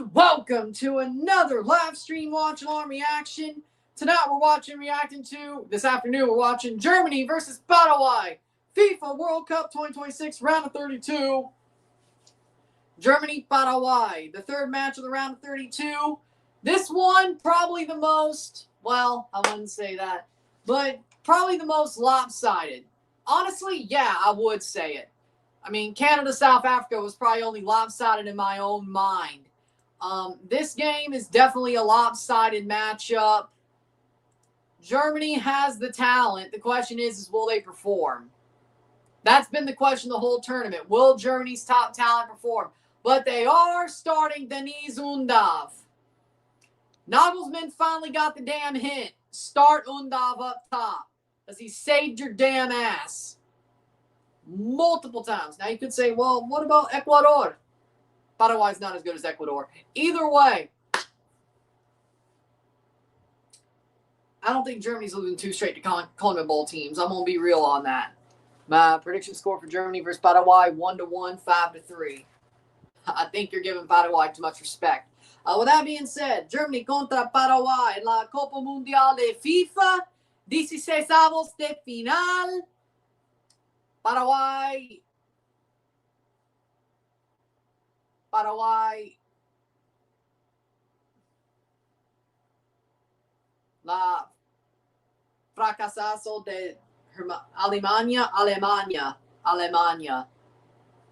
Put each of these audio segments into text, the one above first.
and welcome to another live stream watch along reaction. Tonight we're reacting to, this afternoon we're watching Germany versus Paraguay. FIFA World Cup 2026, round of 32. Germany, Paraguay, the third match of the round of 32. This one, probably the most, well, I wouldn't say that, but probably the most lopsided. Honestly, yeah, I would say it. I mean, Canada-South Africa was probably only lopsided in my own mind. This game is definitely a lopsided matchup. Germany has the talent. The question is will they perform? That's been the question the whole tournament. Will Germany's top talent perform? But they are starting Deniz Undav. Nagelsmann finally got the damn hint. Start Undav up top, as he saved your damn ass multiple times. Now you could say, well, what about Ecuador? Paraguay's not as good as Ecuador. Either way, I don't think Germany's losing two straight to CONMEBOL teams. I'm going to be real on that. My prediction score for Germany versus Paraguay, 1-1, 5-3. I think you're giving Paraguay too much respect. With that being said, Germany contra Paraguay en la Copa Mundial de FIFA, 16avos de final. Paraguay, la fracasazo de Alemania,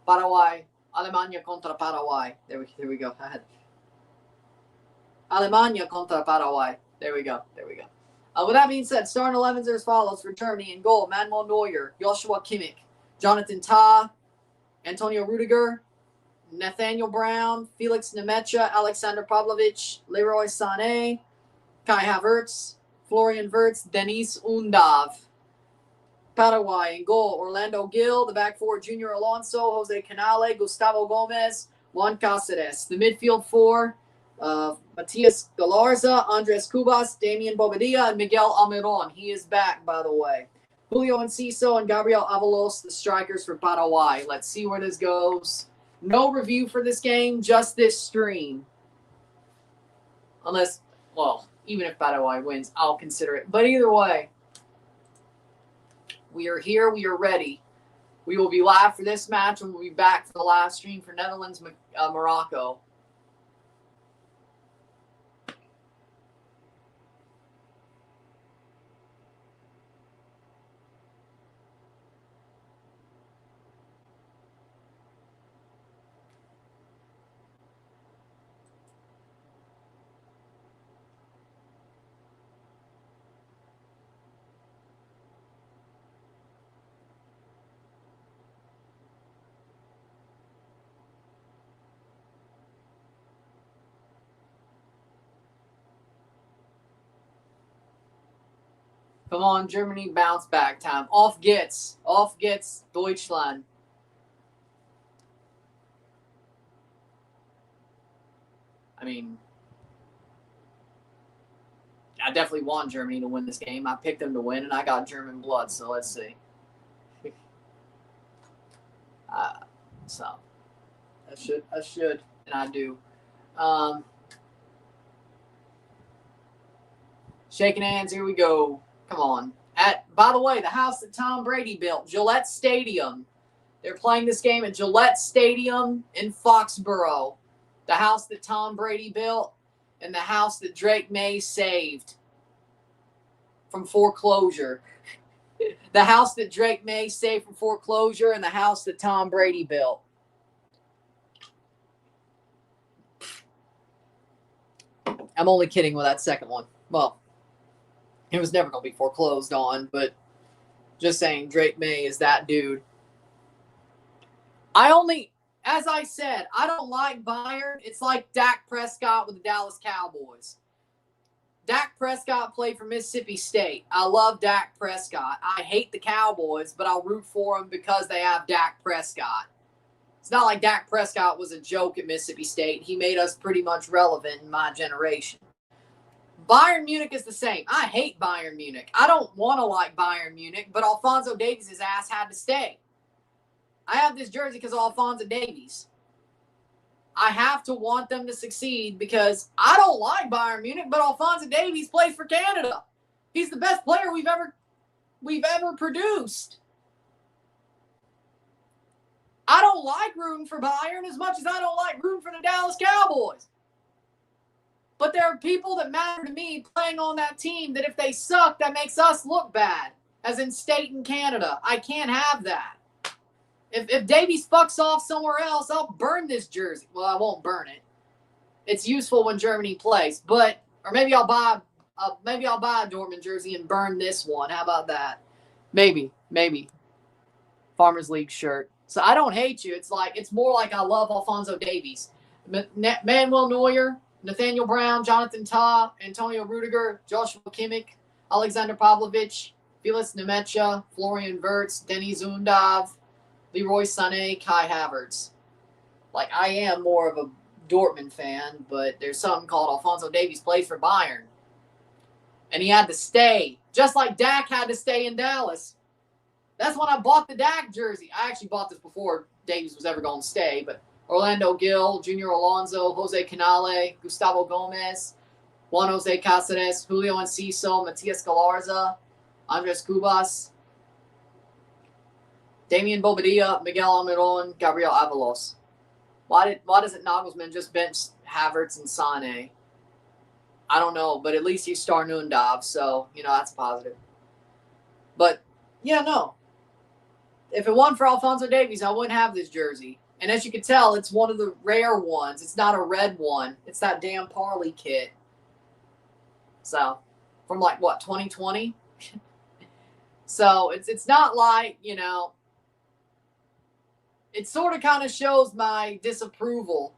Paraguay, Alemania contra Paraguay. There we go. Alemania contra Paraguay. There we go. With that being said, starting 11s are as follows for Germany. In goal, Manuel Neuer, Joshua Kimmich, Jonathan Tah, Antonio Rudiger, Nathaniel Brown, Felix Nemecha, Alexander Pavlovich, Leroy Sané, Kai Havertz, Florian Wirtz, Deniz Undav. Paraguay in goal, Orlando Gil. The back four, Junior Alonso, Jose Canale, Gustavo Gomez, Juan Cáceres. The midfield four, Matias Galarza, Andres Cubas, Damian Bobadilla, and Miguel Almiron. He is back, by the way. Julio Enciso and Gabriel Avalos, the strikers for Paraguay. Let's see where this goes. No review for this game, just this stream. Unless, well, even if Paraguay wins, I'll consider it. But either way, we are here. We are ready. We will be live for this match, and we'll be back for the live stream for Netherlands, Morocco. Come on, Germany, bounce back time. Off geht's Deutschland. I mean, I definitely want Germany to win this game. I picked them to win, and I got German blood, so let's see. So, I should, and I do. Shaking hands, here we go. Come on. By the way, the house that Tom Brady built, Gillette Stadium. They're playing this game at Gillette Stadium in Foxborough. The house that Tom Brady built and the house that Drake May saved from foreclosure. The house that Drake May saved from foreclosure and the house that Tom Brady built. I'm only kidding with that second one. Well, it was never going to be foreclosed on, but just saying, Drake May is that dude. As I said, I don't like Bayern. It's like Dak Prescott with the Dallas Cowboys. Dak Prescott played for Mississippi State. I love Dak Prescott. I hate the Cowboys, but I'll root for them because they have Dak Prescott. It's not like Dak Prescott was a joke at Mississippi State. He made us pretty much relevant in my generation. Bayern Munich is the same. I hate Bayern Munich. I don't want to like Bayern Munich, but Alphonso Davies' ass had to stay. I have this jersey because of Alphonso Davies. I have to want them to succeed because I don't like Bayern Munich, but Alphonso Davies plays for Canada. He's the best player we've ever produced. I don't like rooting for Bayern as much as I don't like rooting for the Dallas Cowboys. But there are people that matter to me playing on that team that if they suck, that makes us look bad, as in state in Canada. I can't have that. If Davies fucks off somewhere else, I'll burn this jersey. Well, I won't burn it. It's useful when Germany plays, or maybe I'll buy a Dortmund jersey and burn this one. How about that? Maybe. Farmers League shirt. So I don't hate you. It's more like I love Alphonso Davies. Manuel Neuer, Nathaniel Brown, Jonathan Tah, Antonio Rudiger, Joshua Kimmich, Alexander Pavlovich, Felix Nemecha, Florian Wirtz, Denis Undav, Leroy Sané, Kai Havertz. Like, I am more of a Dortmund fan, but there's something called Alphonso Davies plays for Bayern. And he had to stay, just like Dak had to stay in Dallas. That's when I bought the Dak jersey. I actually bought this before Davies was ever going to stay, but Orlando Gil, Junior Alonso, Jose Canale, Gustavo Gomez, Juan Jose Cáceres, Julio Enciso, Matias Galarza, Andres Cubas, Damian Bobadilla, Miguel Almiron, Gabriel Avalos. Why doesn't Nagelsmann just bench Havertz and Sané? I don't know, but at least he's starting Undav, so, that's positive. But, no. If it wasn't for Alphonso Davies, I wouldn't have this jersey. And as you can tell, it's one of the rare ones. It's not a red one. It's that damn Parley kit. So, from 2020? So, it's not like, it sort of kind of shows my disapproval,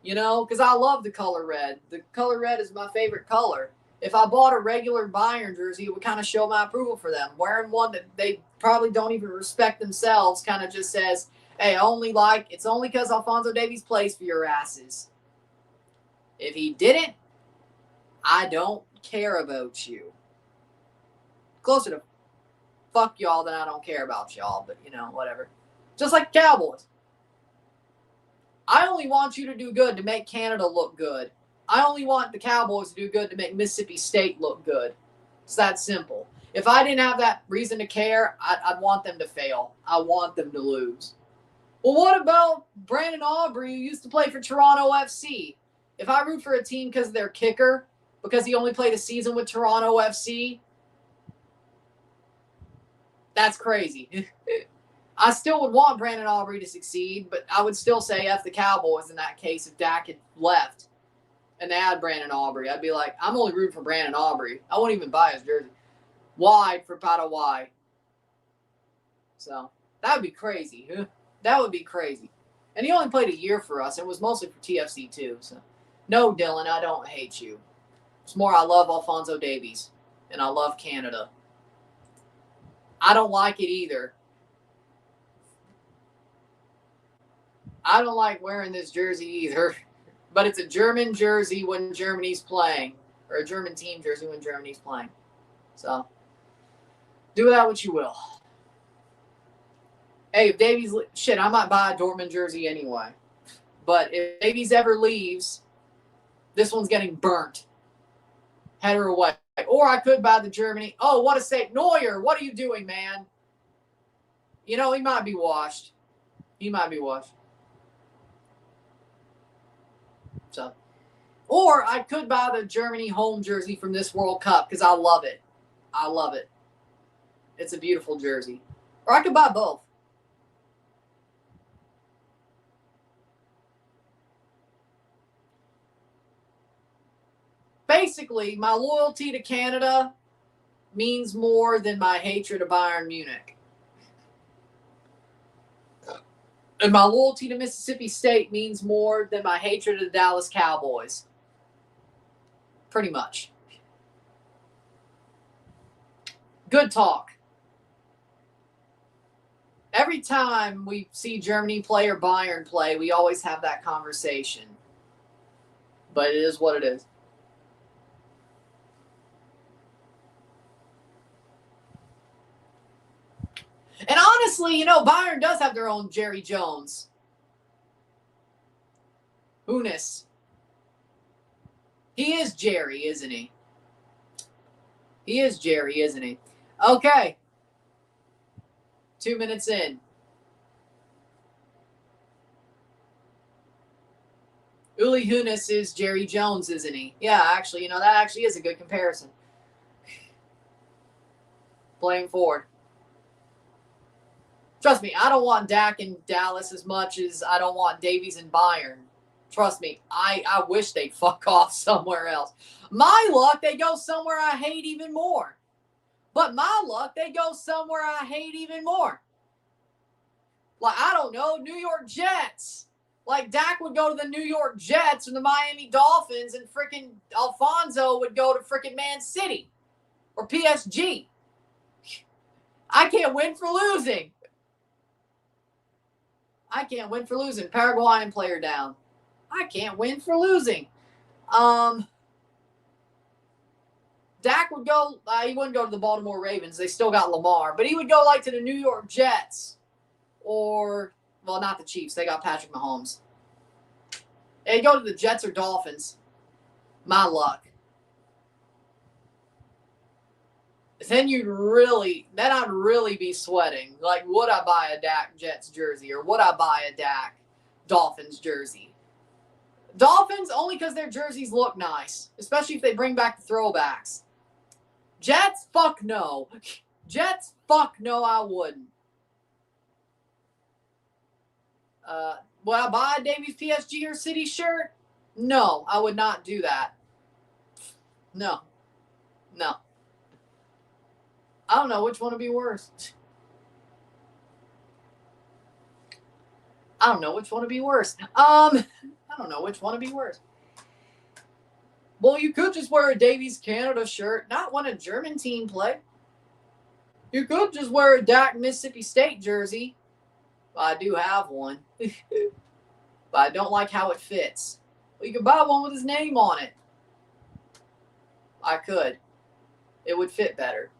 because I love the color red. The color red is my favorite color. If I bought a regular Bayern jersey, it would kind of show my approval for them. Wearing one that they probably don't even respect themselves kind of just says, hey, it's only because Alphonso Davies plays for your asses. If he didn't, I don't care about you. Closer to fuck y'all than I don't care about y'all, but whatever. Just like Cowboys. I only want you to do good to make Canada look good. I only want the Cowboys to do good to make Mississippi State look good. It's that simple. If I didn't have that reason to care, I'd want them to fail. I want them to lose. Well, what about Brandon Aubrey, who used to play for Toronto FC? If I root for a team because of their kicker, because he only played a season with Toronto FC, that's crazy. I still would want Brandon Aubrey to succeed, but I would still say F the Cowboys in that case if Dak had left and they had Brandon Aubrey. I'd be like, I'm only rooting for Brandon Aubrey. I won't even buy his jersey. Wide for Paraguay. So, that would be crazy. That would be crazy. And he only played a year for us. It was mostly for TFC too. So, no, Dillon, I don't hate you. It's more I love Alphonso Davies, and I love Canada. I don't like it either. I don't like wearing this jersey either, but it's a German jersey when Germany's playing, or a German team jersey when Germany's playing. So, do with that what you will. Hey, if Davies, I might buy a Dortmund jersey anyway. But if Davies ever leaves, this one's getting burnt. Header away. Or I could buy the Germany. Oh, what a save. Neuer, what are you doing, man? He might be washed. So, or I could buy the Germany home jersey from this World Cup because I love it. It's a beautiful jersey. Or I could buy both. Basically, my loyalty to Canada means more than my hatred of Bayern Munich. And my loyalty to Mississippi State means more than my hatred of the Dallas Cowboys. Pretty much. Good talk. Every time we see Germany play or Bayern play, we always have that conversation. But it is what it is. And honestly, Bayern does have their own Jerry Jones. Unis. He is Jerry, isn't he? He is Jerry, isn't he? Okay. 2 minutes in. Uli Hunis is Jerry Jones, isn't he? Yeah, actually, that actually is a good comparison. Playing forward. Trust me, I don't want Dak in Dallas as much as I don't want Davies in Bayern. Trust me, I wish they'd fuck off somewhere else. My luck, they go somewhere I hate even more. But my luck, they go somewhere I hate even more. Like, I don't know, New York Jets. Like, Dak would go to the New York Jets or the Miami Dolphins, and freaking Alfonso would go to freaking Man City or PSG. I can't win for losing. I can't win for losing. Paraguayan player down. I can't win for losing. Dak would go, he wouldn't go to the Baltimore Ravens. They still got Lamar. But he would go, like, to the New York Jets. Or, well, not the Chiefs. They got Patrick Mahomes. He'd go to the Jets or Dolphins. My luck. Then I'd really be sweating. Like, would I buy a Dak Jets jersey? Or would I buy a Dak Dolphins jersey? Dolphins, only because their jerseys look nice. Especially if they bring back the throwbacks. Jets, fuck no. Jets, fuck no, I wouldn't. Would I buy a Davies PSG or City shirt? No, I would not do that. No. I don't know which one would be worse. I don't know which one would be worse. Well, you could just wear a Davies Canada shirt, not when a German team play. You could just wear a Dak Mississippi State jersey. Well, I do have one. But I don't like how it fits. Well, you could buy one with his name on it. I could. It would fit better.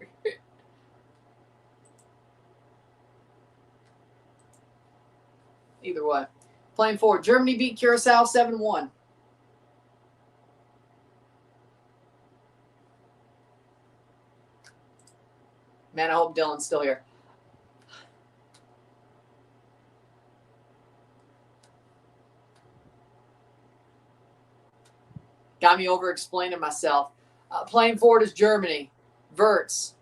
Either way. Playing forward. Germany beat Curacao 7-1. Man, I hope Dillon's still here. Got me over explaining myself. Playing forward is Germany. Wirtz.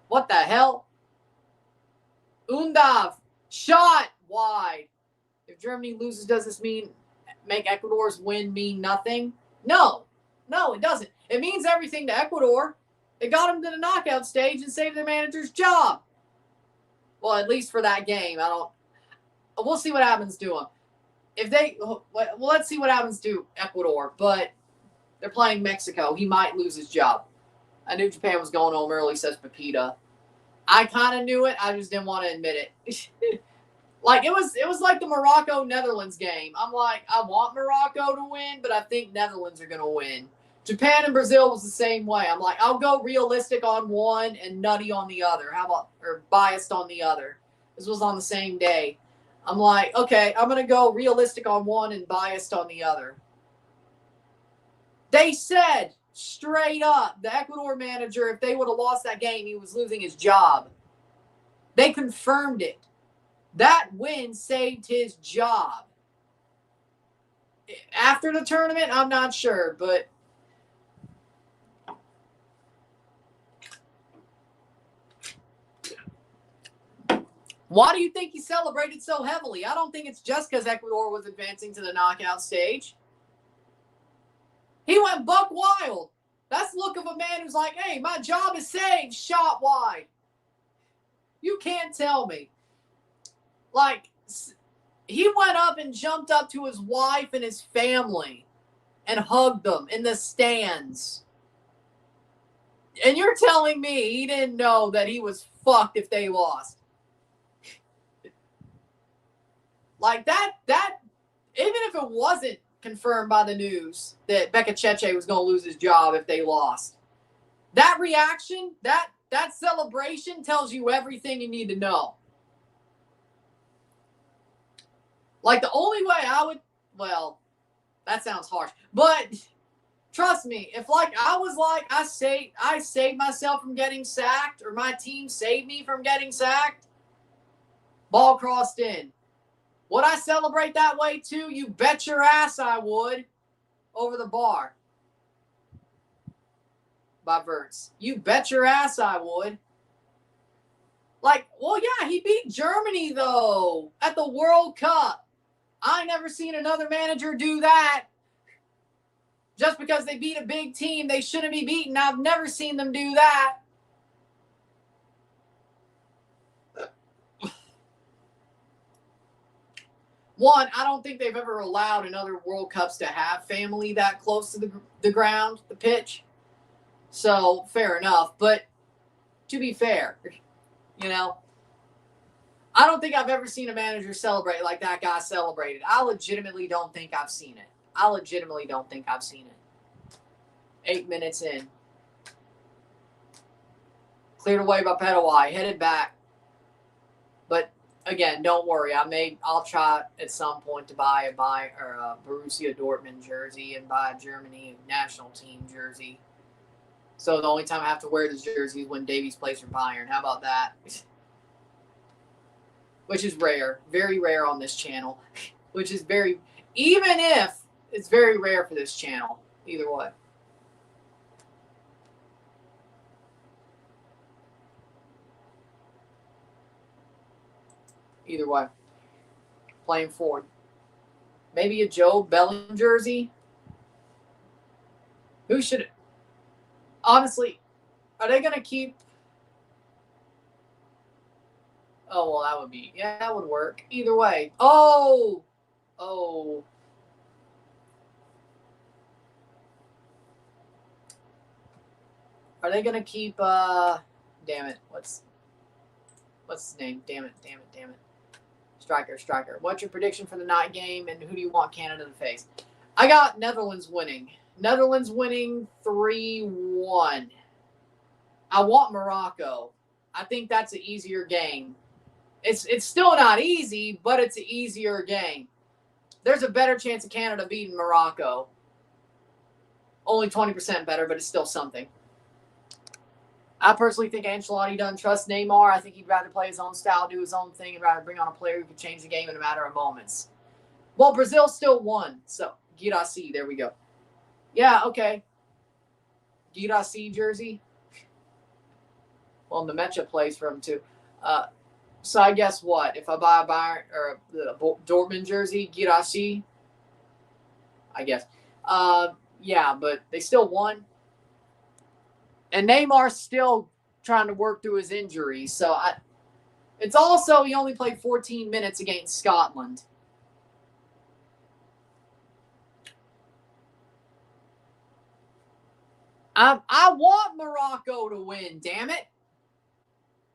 What the hell? Undav. Shot wide. If Germany loses, does this mean make Ecuador's win mean nothing? No, it doesn't. It means everything to Ecuador. It got them to the knockout stage and saved their manager's job. Well, at least for that game. We'll see what happens to them. Let's see what happens to Ecuador. But they're playing Mexico. He might lose his job. I knew Japan was going home early, says Pepita. I kind of knew it. I just didn't want to admit it. Like, it was like the Morocco-Netherlands game. I'm like, I want Morocco to win, but I think Netherlands are going to win. Japan and Brazil was the same way. I'm like, I'll go realistic on one and nutty on the other. Or biased on the other. This was on the same day. I'm like, okay, I'm going to go realistic on one and biased on the other. They said straight up, the Ecuador manager, if they would have lost that game, he was losing his job. They confirmed it. That win saved his job. After the tournament, I'm not sure, but why do you think he celebrated so heavily? I don't think it's just because Ecuador was advancing to the knockout stage. He went buck wild. That's the look of a man who's like, hey, my job is saved, shot wide. You can't tell me. Like, he went up and jumped up to his wife and his family and hugged them in the stands. And you're telling me he didn't know that he was fucked if they lost. Like, that, even if it wasn't confirmed by the news that Becca Cheche was going to lose his job if they lost, that reaction, that celebration tells you everything you need to know. Like, the only way I would, well, That sounds harsh. But trust me, if I saved myself from getting sacked, or my team saved me from getting sacked, ball crossed in. Would I celebrate that way too? You bet your ass I would. Over the bar. By Verts. You bet your ass I would. Like, well, yeah, he beat Germany, though, at the World Cup. I never seen another manager do that. Just because they beat a big team, they shouldn't be beaten. I've never seen them do that. One, I don't think they've ever allowed in other World Cups to have family that close to the ground, the pitch. So, fair enough. But to be fair, you know, I don't think I've ever seen a manager celebrate like that guy celebrated. I legitimately don't think I've seen it. 8 minutes in. Cleared away by Paraguay. Headed back. But again, don't worry. I'll try at some point to buy a Borussia Dortmund jersey and buy a Germany national team jersey. So the only time I have to wear this jersey is when Davies plays for Bayern. How about that? Which is rare. Very rare on this channel. Which is even if it's very rare for this channel. Either way. Either way. Playing forward. Maybe a Joe Bellingham jersey. Who should... Honestly, are they going to keep... Oh, well, that would be... Yeah, that would work. Either way. Oh! Are they going to keep... Damn it. What's his name? Damn it. Striker. What's your prediction for the night game, and who do you want Canada to face? I got Netherlands winning. Netherlands winning 3-1. I want Morocco. I think that's an easier game. It's still not easy, but it's an easier game. There's a better chance of Canada beating Morocco. Only 20% better, but it's still something. I personally think Ancelotti doesn't trust Neymar. I think he'd rather play his own style, do his own thing, and rather bring on a player who could change the game in a matter of moments. Well, Brazil still won, so Guirassy, there we go. Yeah, okay. Guirassy jersey. Well, Nemecha plays for him too. So I guess what? If I buy a Bayern or the Dortmund jersey, Guirassy, I guess. Yeah, but they still won. And Neymar's still trying to work through his injury. So it's also he only played 14 minutes against Scotland. I want Morocco to win, damn it.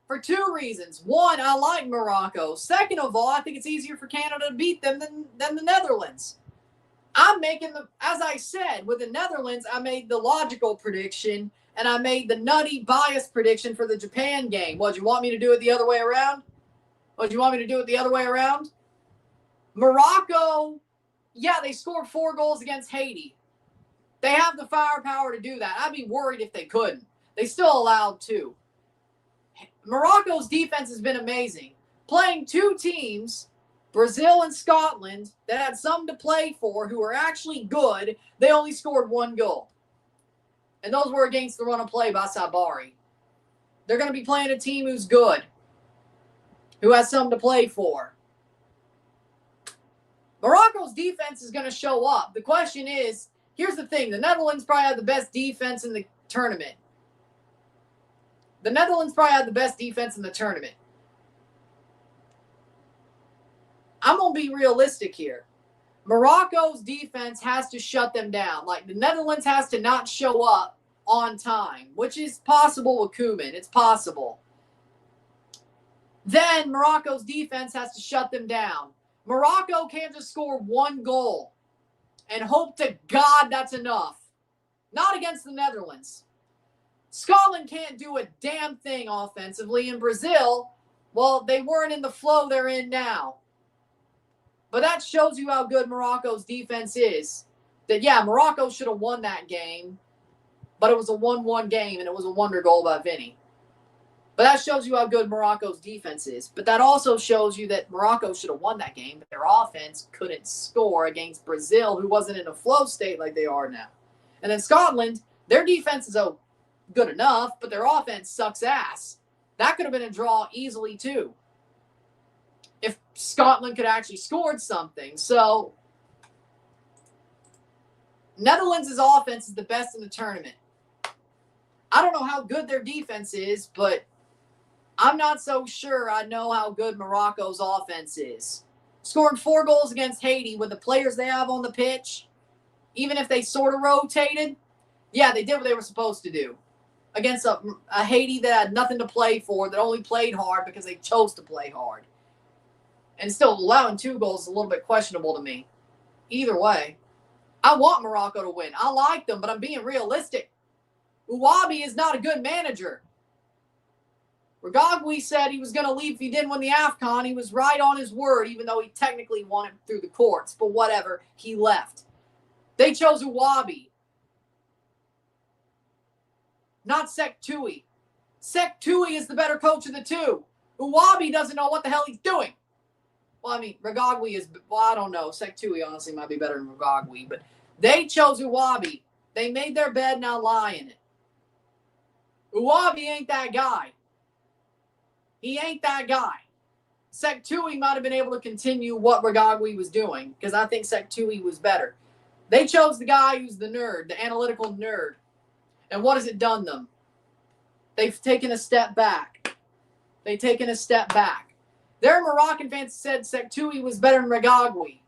For two reasons. One, I like Morocco. Second of all, I think it's easier for Canada to beat them than the Netherlands. I'm making as I said, with the Netherlands, I made the logical prediction, and I made the nutty biased prediction for the Japan game. What, you want me to do it the other way around? Morocco, yeah, they scored 4 goals against Haiti. They have the firepower to do that. I'd be worried if they couldn't. They still allowed 2. Morocco's defense has been amazing. Playing 2 teams, Brazil and Scotland, that had something to play for, who were actually good, they only scored 1 goal. And those were against the run of play by Sabari. They're going to be playing a team who's good, who has something to play for. Morocco's defense is going to show up. The question is, here's the thing. The Netherlands probably have the best defense in the tournament. I'm going to be realistic here. Morocco's defense has to shut them down. Like, the Netherlands has to not show up on time, which is possible with Koeman. It's possible. Then Morocco's defense has to shut them down. Morocco can't just score 1 goal and hope to God that's enough. Not against the Netherlands. Scotland can't do a damn thing offensively. In Brazil, well, they weren't in the flow they're in now. But that shows you how good Morocco's defense is. that, yeah, Morocco should have won that game, but it was a 1-1 game, and it was a wonder goal by Vinny. But that shows you how good Morocco's defense is. But that also shows you that Morocco should have won that game, but their offense couldn't score against Brazil, who wasn't in a flow state like they are now. And then Scotland, their defense is good enough, but their offense sucks ass. That could have been a draw easily, too, if Scotland could actually scored something. So Netherlands' offense is the best in the tournament. I don't know how good their defense is, but I'm not so sure I know how good Morocco's offense is. Scoring 4 goals against Haiti with the players they have on the pitch, even if they sort of rotated, yeah, they did what they were supposed to do. Against a Haiti that had nothing to play for, that only played hard because they chose to play hard. And still allowing 2 goals is a little bit questionable to me. Either way, I want Morocco to win. I like them, but I'm being realistic. Uwabi is not a good manager. Regragui said he was going to leave if he didn't win the AFCON. He was right on his word, even though he technically won it through the courts. But whatever, he left. They chose Uwabi, not Sek Tui. Sek Tui is the better coach of the two. Uwabi doesn't know what the hell he's doing. Well, I mean, Regragui is, well, I don't know. Sek Tui honestly might be better than Regragui, but they chose Uwabi. They made their bed, now lie in it. Uwabi ain't that guy. He ain't that guy. Sek Tui might have been able to continue what Regragui was doing, because I think Sek Tui was better. They chose the guy who's the nerd, the analytical nerd. And what has it done them? They've taken a step back. They've taken a step back. There are Moroccan fans who said Sek Tui was better than Regragui.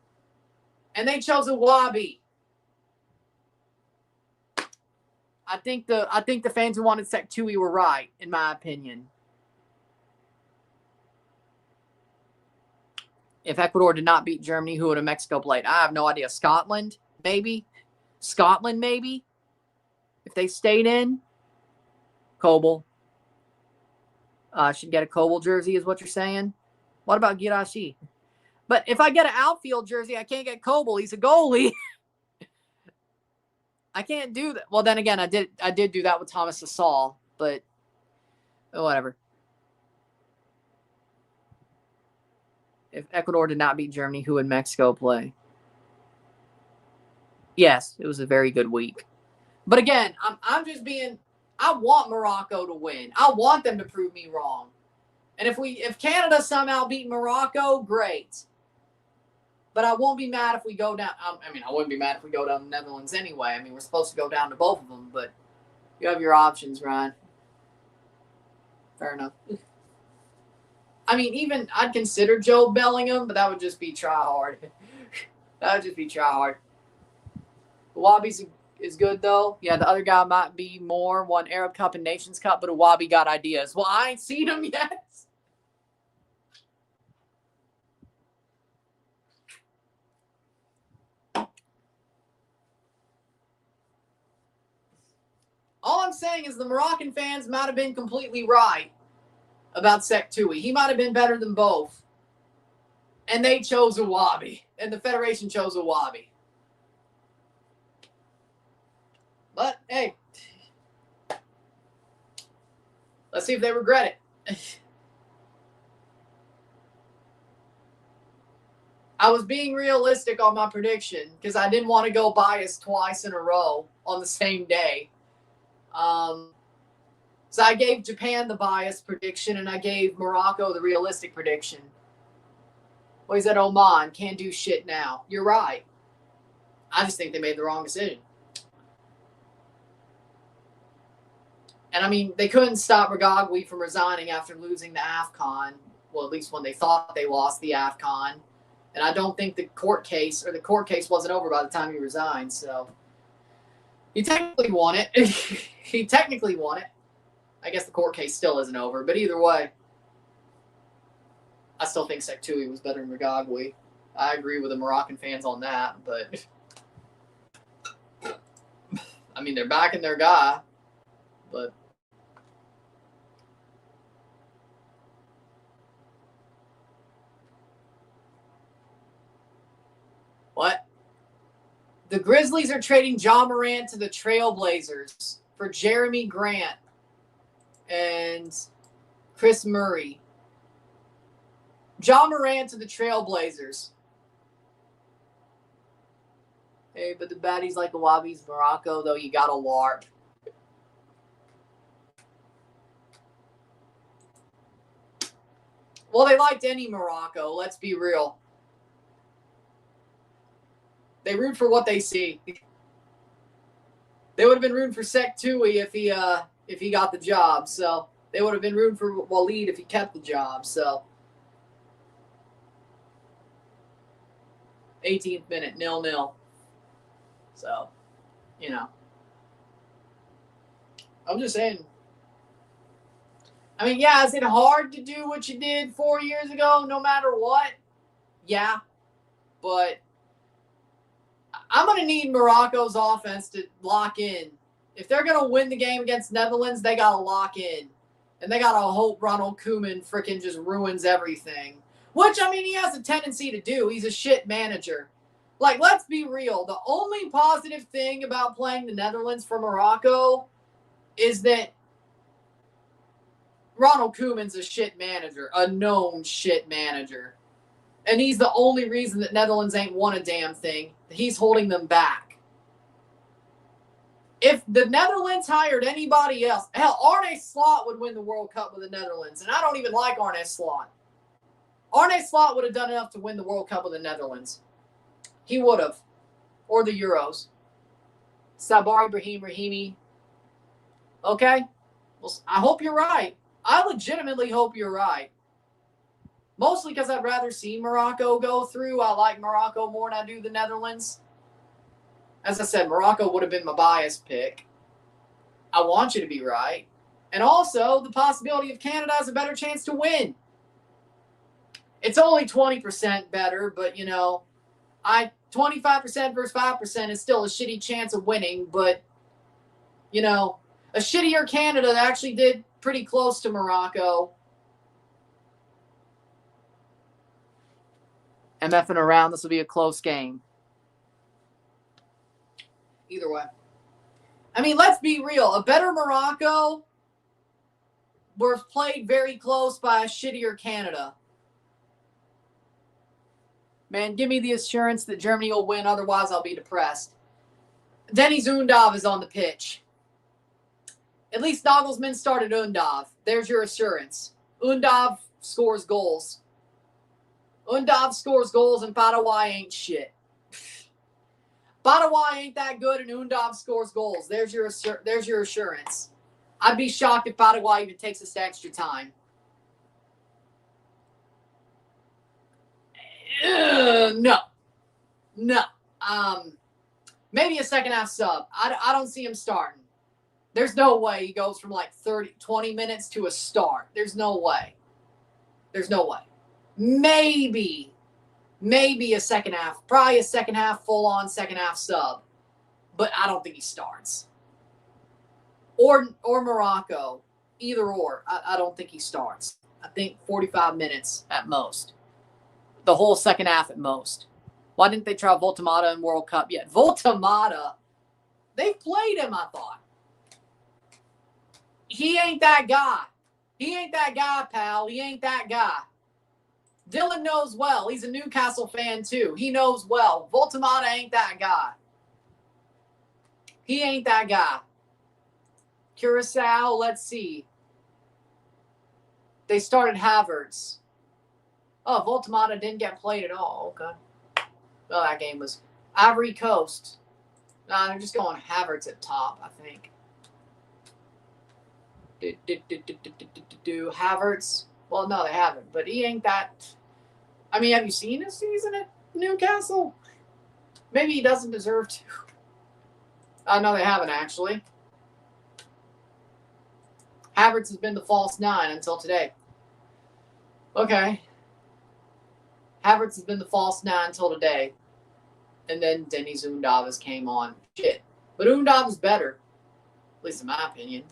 And they chose Uwabi. I think the fans who wanted Sek Tui were right, in my opinion. If Ecuador did not beat Germany, who would have Mexico played? I have no idea. Scotland, maybe. Scotland, maybe. If they stayed in. Kobel. Should get a Kobel jersey, is what you're saying? What about Girashi? But if I get an outfield jersey, I can't get Kobel. He's a goalie. I can't do that. Well, then again, I did do that with Thomas Sassal, but whatever. If Ecuador did not beat Germany, who would Mexico play? Yes, it was a very good week. But again, I'm just being, I want Morocco to win. I want them to prove me wrong. And if Canada somehow beat Morocco, great. But I won't be mad if we go down. I mean, I wouldn't be mad if we go down to the Netherlands anyway. I mean, we're supposed to go down to both of them, but you have your options, Ryan. Fair enough. I mean, even I'd consider Joe Bellingham, but that would just be try hard. That would just be try hard. Wabi is good, though. Yeah, the other guy might be more. Won Arab Cup and Nations Cup, but Wabi got ideas. Well, I ain't seen him yet. All I'm saying is the Moroccan fans might have been completely right about Sek Tui. He might have been better than both. And they chose Uwabi. And the Federation chose Uwabi. But, hey. Let's see if they regret it. I was being realistic on my prediction because I didn't want to go biased twice in a row on the same day. So I gave Japan the biased prediction and I gave Morocco the realistic prediction. Well, he said Oman can't do shit now. You're right. I just think they made the wrong decision. And I mean, they couldn't stop Regragui from resigning after losing the AFCON. Well, at least when they thought they lost the AFCON. And I don't think the court case wasn't over by the time he resigned. So he technically won it. He technically won it. I guess the court case still isn't over. But either way, I still think Sek Tui was better than Regragui. I agree with the Moroccan fans on that. But, I mean, they're backing their guy. But what? The Grizzlies are trading John Morant to the Trailblazers for Jeremy Grant and Chris Murray. John Morant to the Trailblazers. Hey, but the baddies like the Wobbies, Morocco, though you got a LARP. Well, they liked any Morocco, let's be real. They root for what they see. They would have been rooting for Sek Tui if he got the job. So they would have been rooting for Waleed if he kept the job. So 18th minute, 0-0. So, you know. I'm just saying. I mean, yeah, is it hard to do what you did 4 years ago no matter what? Yeah. But I'm going to need Morocco's offense to lock in. If they're going to win the game against Netherlands, they got to lock in. And they got to hope Ronald Koeman freaking just ruins everything. Which, I mean, he has a tendency to do. He's a shit manager. Like, let's be real. The only positive thing about playing the Netherlands for Morocco is that Ronald Koeman's a shit manager, a known shit manager. And he's the only reason that Netherlands ain't won a damn thing. He's holding them back. If the Netherlands hired anybody else, hell, Arne Slot would win the World Cup with the Netherlands. And I don't even like Arne Slot. Arne Slot would have done enough to win the World Cup with the Netherlands. He would have. Or the Euros. Sabar Ibrahim Rahimi. Okay? Well, I hope you're right. I legitimately hope you're right. Mostly because I'd rather see Morocco go through. I like Morocco more than I do the Netherlands. As I said, Morocco would have been my bias pick. I want you to be right. And also, the possibility of Canada has a better chance to win. It's only 20% better, but, you know, 25% versus 5% is still a shitty chance of winning. But, you know, a shittier Canada that actually did pretty close to Morocco. I'm effing around. This will be a close game. Either way. I mean, let's be real. A better Morocco was played very close by a shittier Canada. Man, give me the assurance that Germany will win. Otherwise, I'll be depressed. Dennis Undav is on the pitch. At least Nagelsmann started Undav. There's your assurance. Undav scores goals. Undav scores goals and Paraguay ain't shit. Paraguay ain't that good and Undav scores goals. There's your assurance. I'd be shocked if Paraguay even takes this extra time. No. Maybe a second half sub. I don't see him starting. There's no way he goes from like 20 minutes to a start. There's no way. Maybe a second half. Probably a second half, full-on second half sub. But I don't think he starts. Or Morocco. Either or. I don't think he starts. I think 45 minutes at most. The whole second half at most. Why didn't they try Voltamata in World Cup yet? Voltamata? They've played him, I thought. He ain't that guy. He ain't that guy, pal. He ain't that guy. Dillon knows well. He's a Newcastle fan, too. He knows well. Voltamata ain't that guy. He ain't that guy. Curacao, let's see. They started Havertz. Oh, Voltamata didn't get played at all. Okay. Well, that game was Ivory Coast. Nah, they're just going Havertz at top, I think. Havertz. Well, no, they haven't. But he ain't that. I mean, have you seen his season at Newcastle? Maybe he doesn't deserve to. No, they haven't, actually. Havertz has been the false nine until today. Okay. Havertz has been the false nine until today. And then Dennis Undav came on. Shit. But Undav is better. At least in my opinion.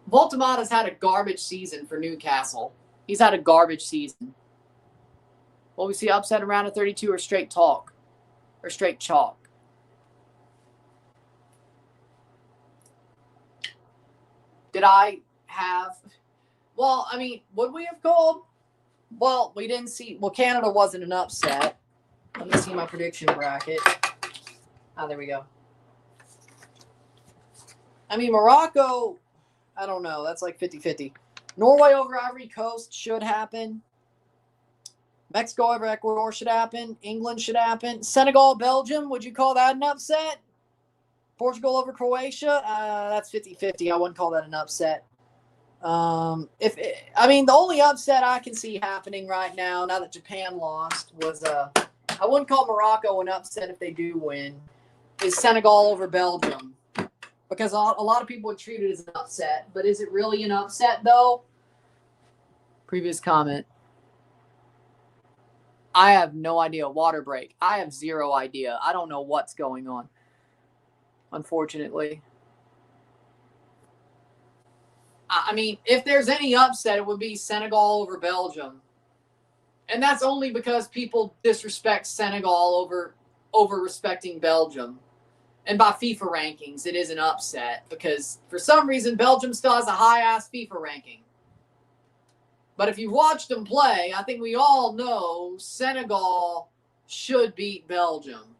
Voltamata's had a garbage season for Newcastle. He's had a garbage season. Will we see upset around a 32 or straight talk? or straight chalk? Did I have... Well, I mean, would we have called? Well, we didn't see... Well, Canada wasn't an upset. Let me see my prediction bracket. Oh, there we go. I mean, Morocco, I don't know. That's like 50-50. Norway over Ivory Coast should happen. Mexico over Ecuador should happen. England should happen. Senegal, Belgium, would you call that an upset? Portugal over Croatia, that's 50-50. I wouldn't call that an upset. The only upset I can see happening right now that Japan lost, was I wouldn't call Morocco an upset if they do win, is Senegal over Belgium. Because a lot of people would treat it as an upset. But is it really an upset, though? Previous comment. I have no idea. Water break. I have zero idea. I don't know what's going on, unfortunately. I mean, if there's any upset, it would be Senegal over Belgium. And that's only because people disrespect Senegal over respecting Belgium. And by FIFA rankings, it is an upset because for some reason, Belgium still has a high-ass FIFA ranking. But if you've watched them play, I think we all know Senegal should beat Belgium.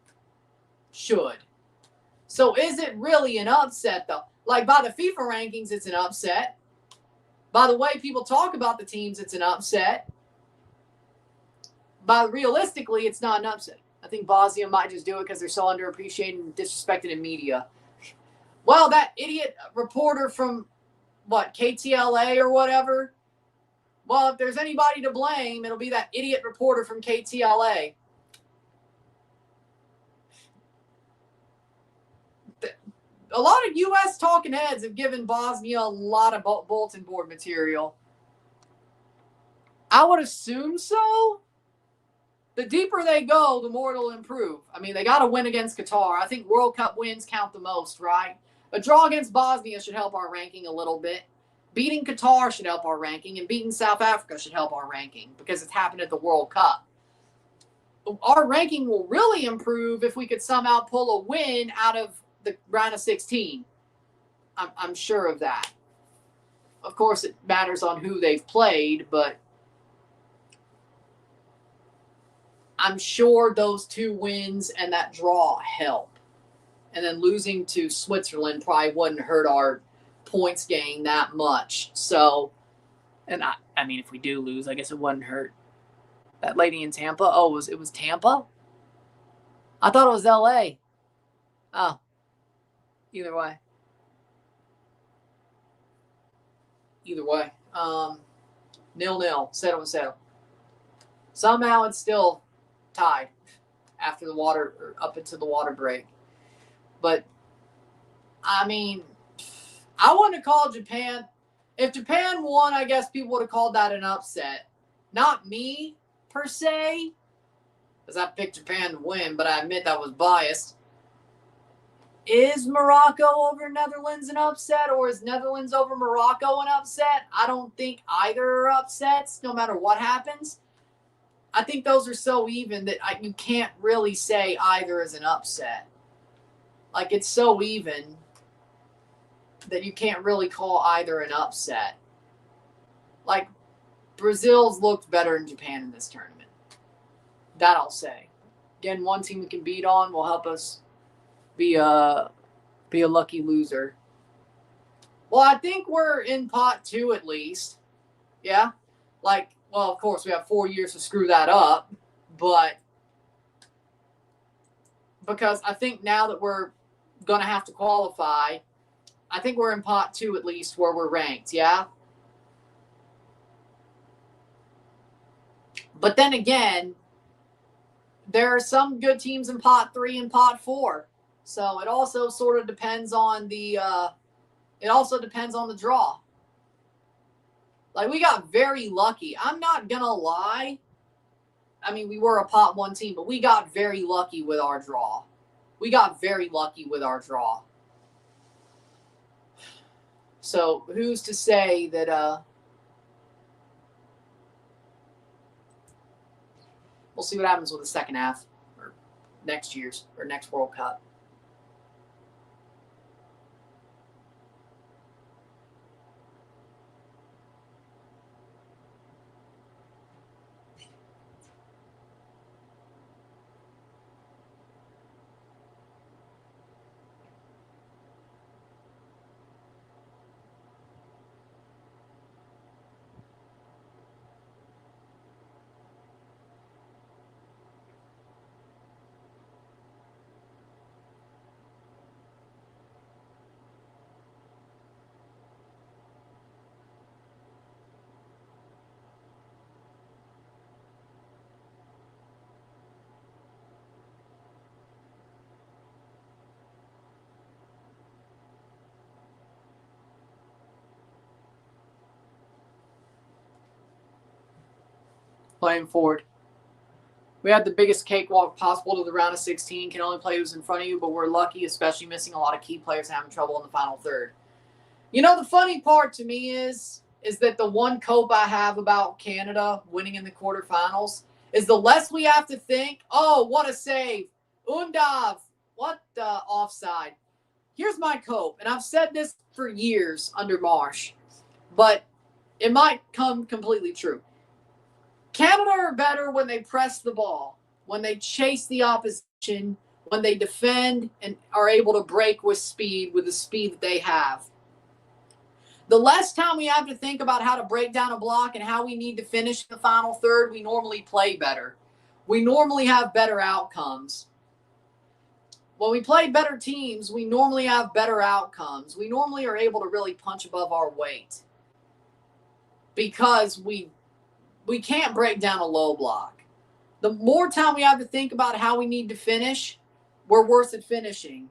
Should. So is it really an upset, though? Like, by the FIFA rankings, it's an upset. By the way people talk about the teams, it's an upset. But realistically, it's not an upset. I think Bosnia might just do it because they're so underappreciated and disrespected in media. Well, that idiot reporter from, KTLA or whatever? Well, if there's anybody to blame, it'll be that idiot reporter from KTLA. A lot of U.S. talking heads have given Bosnia a lot of bulletin board material. I would assume so. The deeper they go, the more it'll improve. I mean, they got to win against Qatar. I think World Cup wins count the most, right? A draw against Bosnia should help our ranking a little bit. Beating Qatar should help our ranking, and beating South Africa should help our ranking because it's happened at the World Cup. Our ranking will really improve if we could somehow pull a win out of the round of 16. I'm sure of that. Of course, it matters on who they've played, but I'm sure those 2 wins and that draw help. And then losing to Switzerland probably wouldn't hurt our points gain that much. So, and I mean, if we do lose, I guess it wouldn't hurt. That lady in Tampa, it was Tampa? I thought it was LA. Oh, either way. Either way. 0-0, settle. Somehow it's still tied after the water, or up into the water break. But, I mean, I wouldn't have called Japan. If Japan won, I guess people would have called that an upset. Not me, per se, because I picked Japan to win, but I admit that was biased. Is Morocco over Netherlands an upset, or is Netherlands over Morocco an upset? I don't think either are upsets, no matter what happens. I think those are so even that you can't really say either is an upset. Like, it's so even that you can't really call either an upset. Like, Brazil's looked better than Japan in this tournament. That I'll say. Again, one team we can beat on will help us be a lucky loser. Well, I think we're in pot 2 at least. Yeah? Like, well, of course, we have 4 years to screw that up. But because I think now that we're going to have to qualify, I think we're in pot 2 at least where we're ranked, yeah? But then again, there are some good teams in pot 3 and pot 4. So it also sort of depends on the draw. Like, we got very lucky. I'm not going to lie. I mean, we were a pot 1 team, but we got very lucky with our draw. So who's to say that we'll see what happens with the second half. Or next World Cup. Playing forward. We had the biggest cakewalk possible to the round of 16. Can only play who's in front of you, but we're lucky, especially missing a lot of key players having trouble in the final third. You know, the funny part to me is that the one cope I have about Canada winning in the quarterfinals is the less we have to think, oh, what a save. Undav, what the offside. Here's my cope, and I've said this for years under Marsh, but it might come completely true. Canada are better when they press the ball, when they chase the opposition, when they defend and are able to break with speed, with the speed that they have. The less time we have to think about how to break down a block and how we need to finish the final third, we normally play better. We normally have better outcomes. When we play better teams, we normally have better outcomes. We normally are able to really punch above our weight because we can't break down a low block. The more time we have to think about how we need to finish, we're worse at finishing.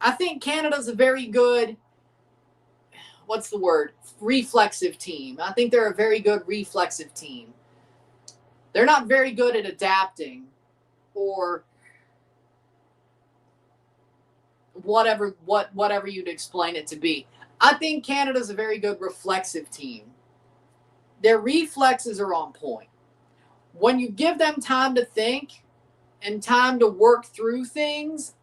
I think Canada's a very good, reflexive team. I think they're a very good reflexive team. They're not very good at adapting or whatever you'd explain it to be. I think Canada's a very good reflexive team. Their reflexes are on point. When you give them time to think and time to work through things,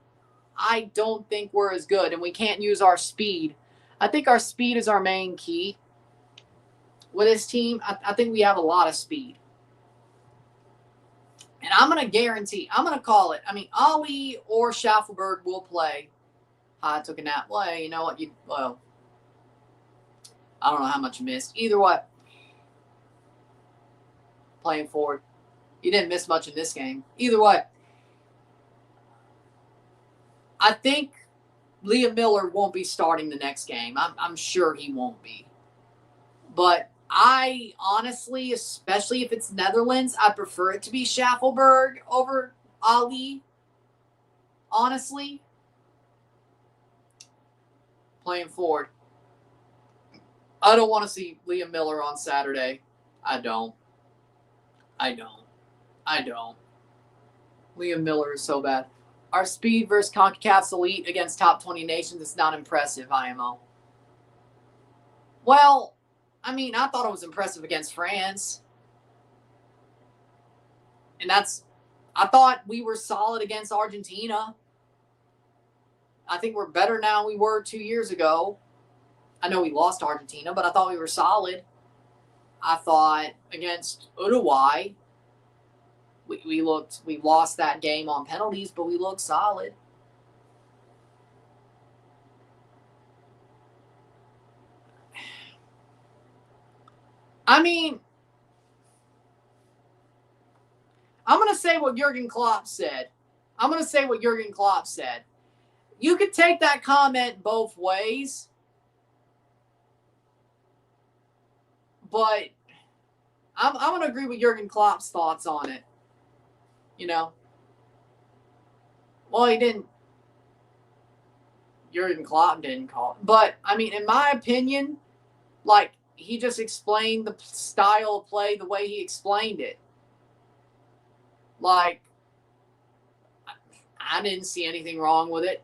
I don't think we're as good, and we can't use our speed. I think our speed is our main key. With this team, I think we have a lot of speed. And I'm going to call it. I mean, Ali or Schaffelberg will play. I took a nap. Well, you know what? I don't know how much you missed. Either way, playing forward. You didn't miss much in this game. Either way, I think Liam Miller won't be starting the next game. I'm sure he won't be. But I honestly, especially if it's Netherlands, I prefer it to be Schaffelberg over Ali. Honestly. Playing forward. I don't want to see Liam Miller on Saturday. I don't. Liam Miller is so bad. Our speed versus CONCACAF's elite against top 20 nations is not impressive, IMO. Well, I mean, I thought it was impressive against France. And I thought we were solid against Argentina. I think we're better now than we were 2 years ago. I know we lost Argentina, but I thought we were solid. I thought against Uruguay, we lost that game on penalties, but we looked solid. I mean, I'm going to say what Jurgen Klopp said. You could take that comment both ways, but I'm going to agree with Jurgen Klopp's thoughts on it. You know? Well, Jurgen Klopp didn't call it. But, I mean, in my opinion, like, he just explained the style of play the way he explained it. Like, I didn't see anything wrong with it.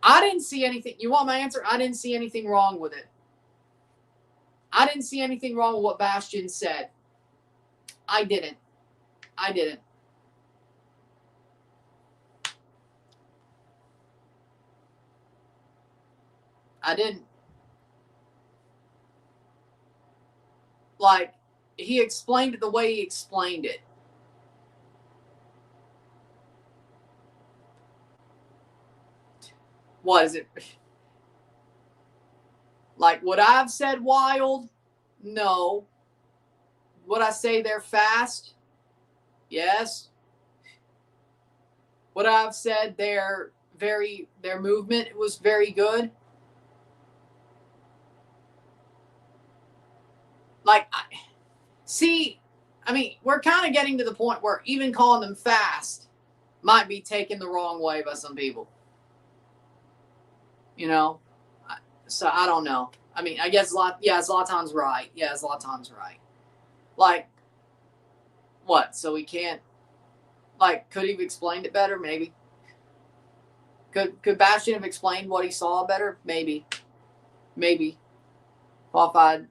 I didn't see anything. You want my answer? I didn't see anything wrong with it. I didn't see anything wrong with what Bastian said. I didn't. I didn't. Like, he explained it the way he explained it. What is it? Like, would I have said wild? No. Would I say they're fast? Yes. Would I have said their movement was very good? Like, I mean, we're kind of getting to the point where even calling them fast might be taken the wrong way by some people. You know? So I don't know. I mean, I guess Zlatan's right. Yeah, Zlatan's right. Like, what? So we can't, like, could he have explained it better? Maybe. Could Bastian have explained what he saw better? Maybe. Qualified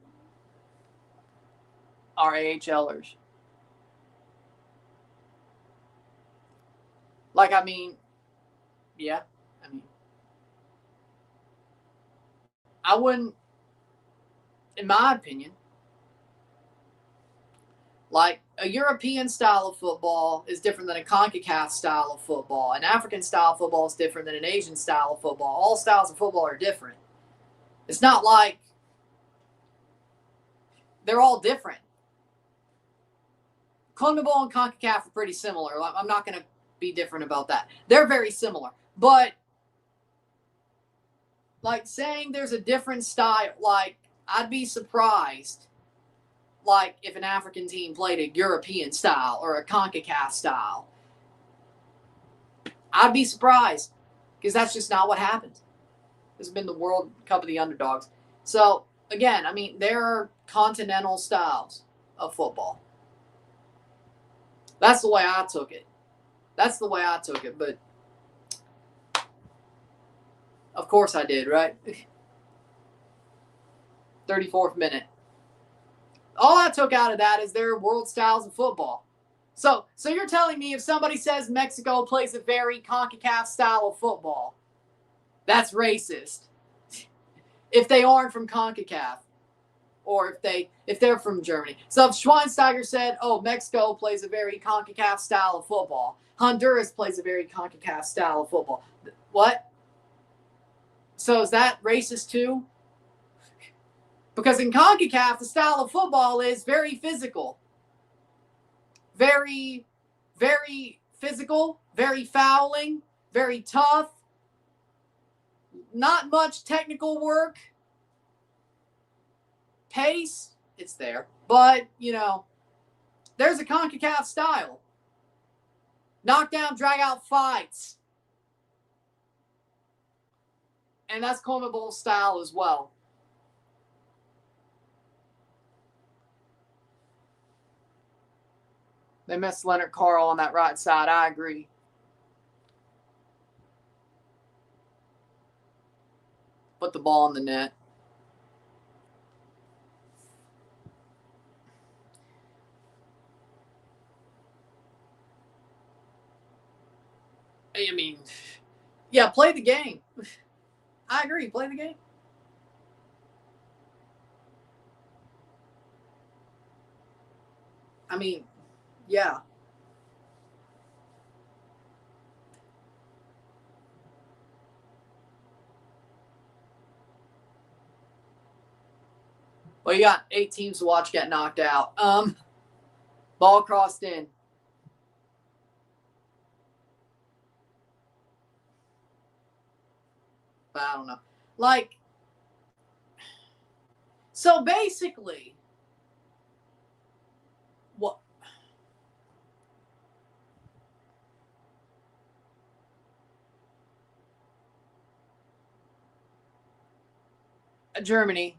RAHLers. Like, I mean, yeah. I mean, I wouldn't, in my opinion, like, a European style of football is different than a CONCACAF style of football. An African style of football is different than an Asian style of football. All styles of football are different. It's not like they're all different. CONMEBOL and CONCACAF are pretty similar. I'm not going to be different about that. They're very similar. But, like, saying there's a different style, like, I'd be surprised, like, if an African team played a European style or a CONCACAF style. I'd be surprised, because that's just not what happens. This has been the World Cup of the Underdogs. So, again, I mean, there are continental styles of football. That's the way I took it. But of course I did, right? 34th minute. All I took out of that is their world styles of football. So you're telling me if somebody says Mexico plays a very CONCACAF style of football, that's racist. If they aren't from CONCACAF, or if they're from Germany. So if Schweinsteiger said, oh, Mexico plays a very CONCACAF style of football, Honduras plays a very CONCACAF style of football. What? So is that racist too? Because in CONCACAF, the style of football is very physical. Very, very physical, very fouling, very tough. Not much technical work. Pace, it's there. But, you know, there's a CONCACAF style. Knockdown, drag-out fights. And that's CONMEBOL style as well. They missed Leonard Carl on that right side. I agree. Put the ball in the net. I mean, yeah, play the game. I agree. Play the game. I mean, yeah. Well, you got 8 teams to watch get knocked out. Ball crossed in. But I don't know. Like, so basically, what? Germany.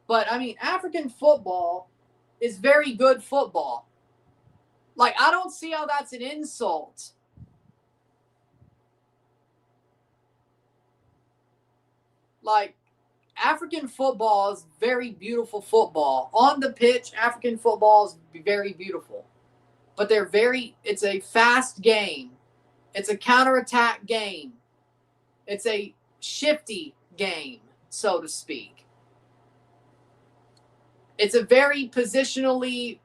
But I mean, African football is very good football. Like, I don't see how that's an insult. Like, African football is very beautiful football. On the pitch, African football is very beautiful. But it's a fast game. It's a counterattack game. It's a shifty game, so to speak. It's a very positionally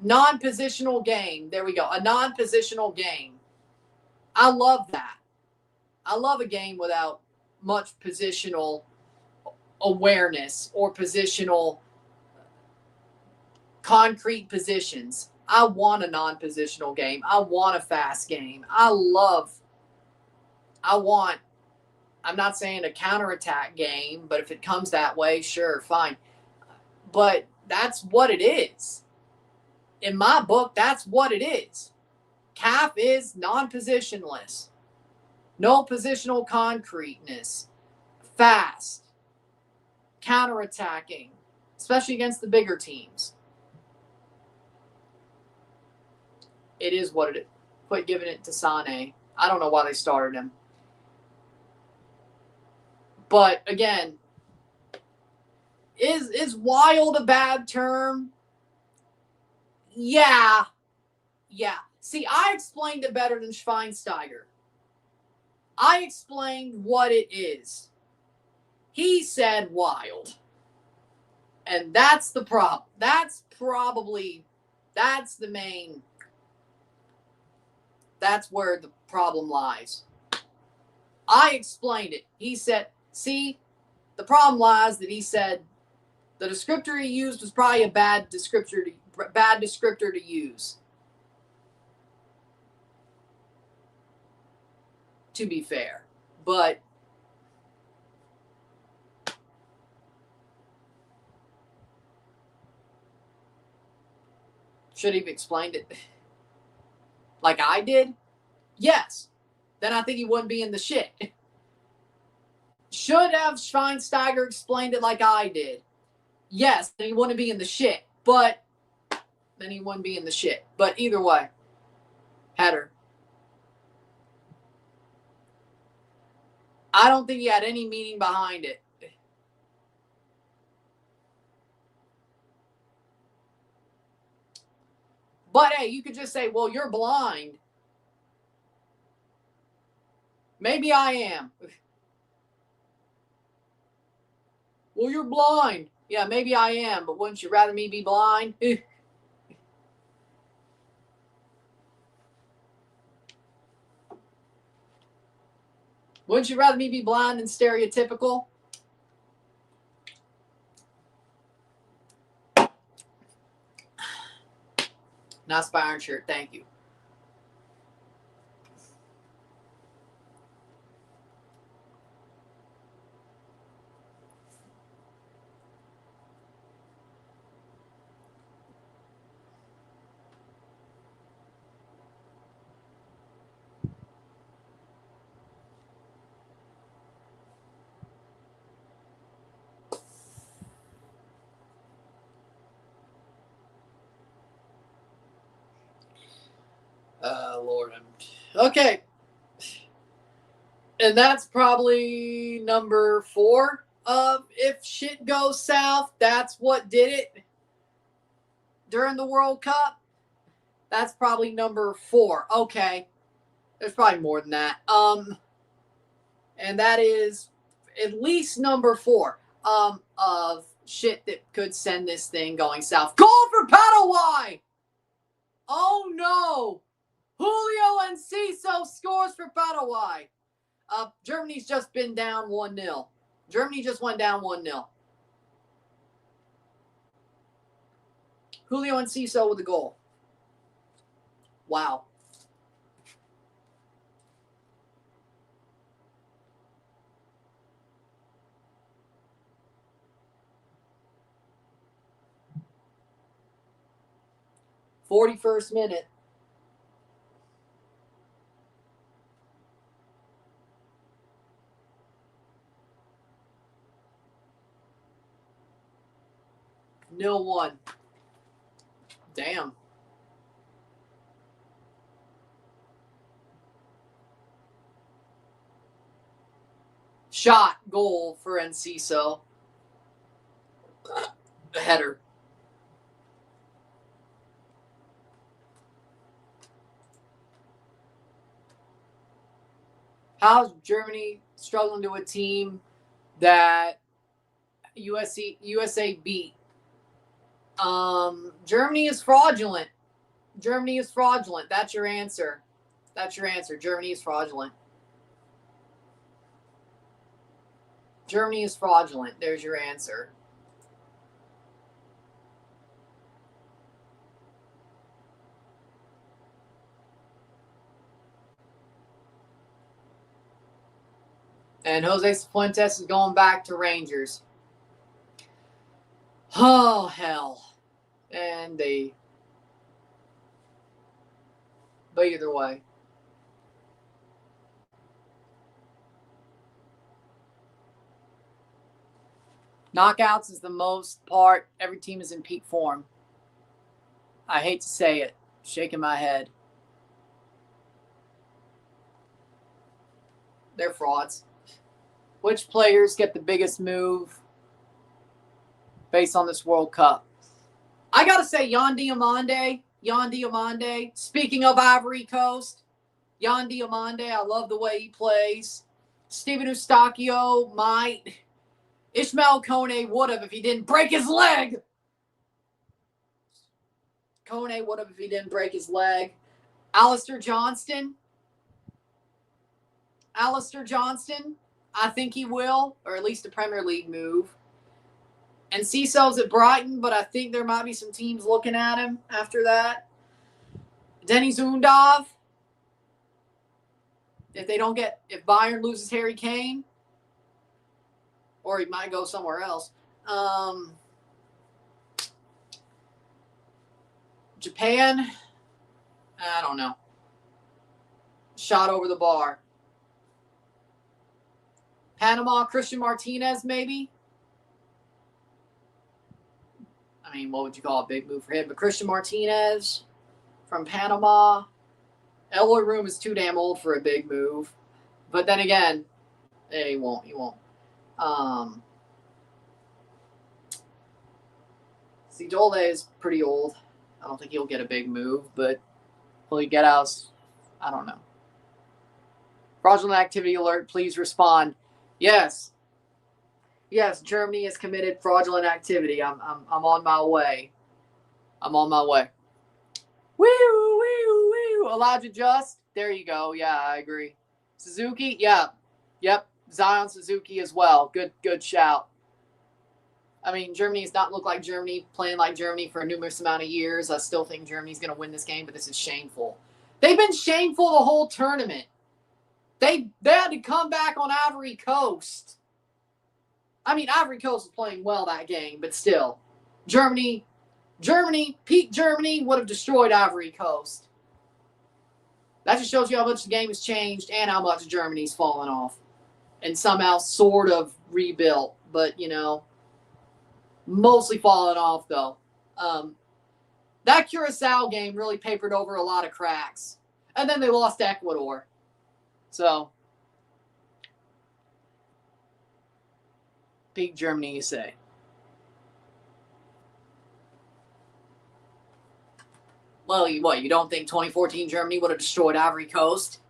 non-positional game. There we go. A non-positional game. I love that. I love a game without much positional awareness or positional concrete positions. I want a non-positional game. I want a fast game. I'm not saying a counterattack game, but if it comes that way, sure, fine. But that's what it is. In my book, that's what it is. CAF is non-positionless. No positional concreteness. Fast. Counterattacking. Especially against the bigger teams. It is what it is. Quit giving it to Sane. I don't know why they started him. But again, is wild a bad term? Yeah. See, I explained it better than Schweinsteiger. I explained what it is. He said wild. And that's the problem. That's where the problem lies. I explained it. He said, see, the problem lies that he said the descriptor he used was probably a bad descriptor to use. To be fair. But should he have explained it like I did? Yes. Then I think he wouldn't be in the shit. Should have Schweinsteiger explained it like I did? Yes, then he wouldn't be in the shit. But then he wouldn't be in the shit. But either way, header. I don't think he had any meaning behind it. But hey, you could just say, well, you're blind. Maybe I am. Well, you're blind. Yeah, maybe I am, but wouldn't you rather me be blind? Wouldn't you rather me be blind than stereotypical? Nice Byron shirt, thank you. Lord. Okay. And that's probably number 4 of if shit goes south, that's what did it during the World Cup. That's probably number 4. Okay. There's probably more than that. And that is at least number 4 of shit that could send this thing going south. Goal for Paraguay! Oh no! Julio Enciso scores for Paraguay. Germany's just been down 1-0. Germany just went down 1-0. Julio Enciso with the goal. Wow. '41st minute. 0-1. Damn. Shot, goal for Enciso. A header. How's Germany struggling to a team that USA beat? Germany is fraudulent. Germany is fraudulent. That's your answer. That's your answer. Germany is fraudulent. Germany is fraudulent. There's your answer. And Jose Fuentes is going back to Rangers. Oh, hell. And but either way. Knockouts is the most part. Every team is in peak form. I hate to say it. Shaking my head. They're frauds. Which players get the biggest move based on this World Cup? I got to say Yan Diomande. Yan Diomande. Speaking of Ivory Coast, Yan Diomande, I love the way he plays. Steven Eustachio might. Ishmael Kone would have if he didn't break his leg. Kone would have if he didn't break his leg. Alistair Johnston. I think he will, or at least a Premier League move. And Ciso's at Brighton, but I think there might be some teams looking at him after that. Denny Zundov. If Bayern loses Harry Kane, or he might go somewhere else. Japan, I don't know. Shot over the bar. Panama, Christian Martinez, maybe. I mean, what would you call a big move for him? But Christian Martinez from Panama. Eloy Room is too damn old for a big move. But then again, he won't. Dole is pretty old. I don't think he'll get a big move, but will he get out? I don't know. Fraudulent activity alert, please respond. Yes, Germany has committed fraudulent activity. I'm on my way. Woo. Elijah Just. There you go. Yeah, I agree. Suzuki. Yeah. Yep. Zion Suzuki as well. Good shout. I mean, Germany has not looked like Germany, playing like Germany for a numerous amount of years. I still think Germany's going to win this game, but this is shameful. They've been shameful the whole tournament. They had to come back on Ivory Coast. I mean, Ivory Coast was playing well that game, but still. Germany, peak Germany would have destroyed Ivory Coast. That just shows you how much the game has changed and how much Germany's fallen off. And somehow sort of rebuilt. But, mostly fallen off, though. That Curacao game really papered over a lot of cracks. And then they lost to Ecuador. So, peak Germany, you say. Well, you don't think 2014 Germany would have destroyed Ivory Coast?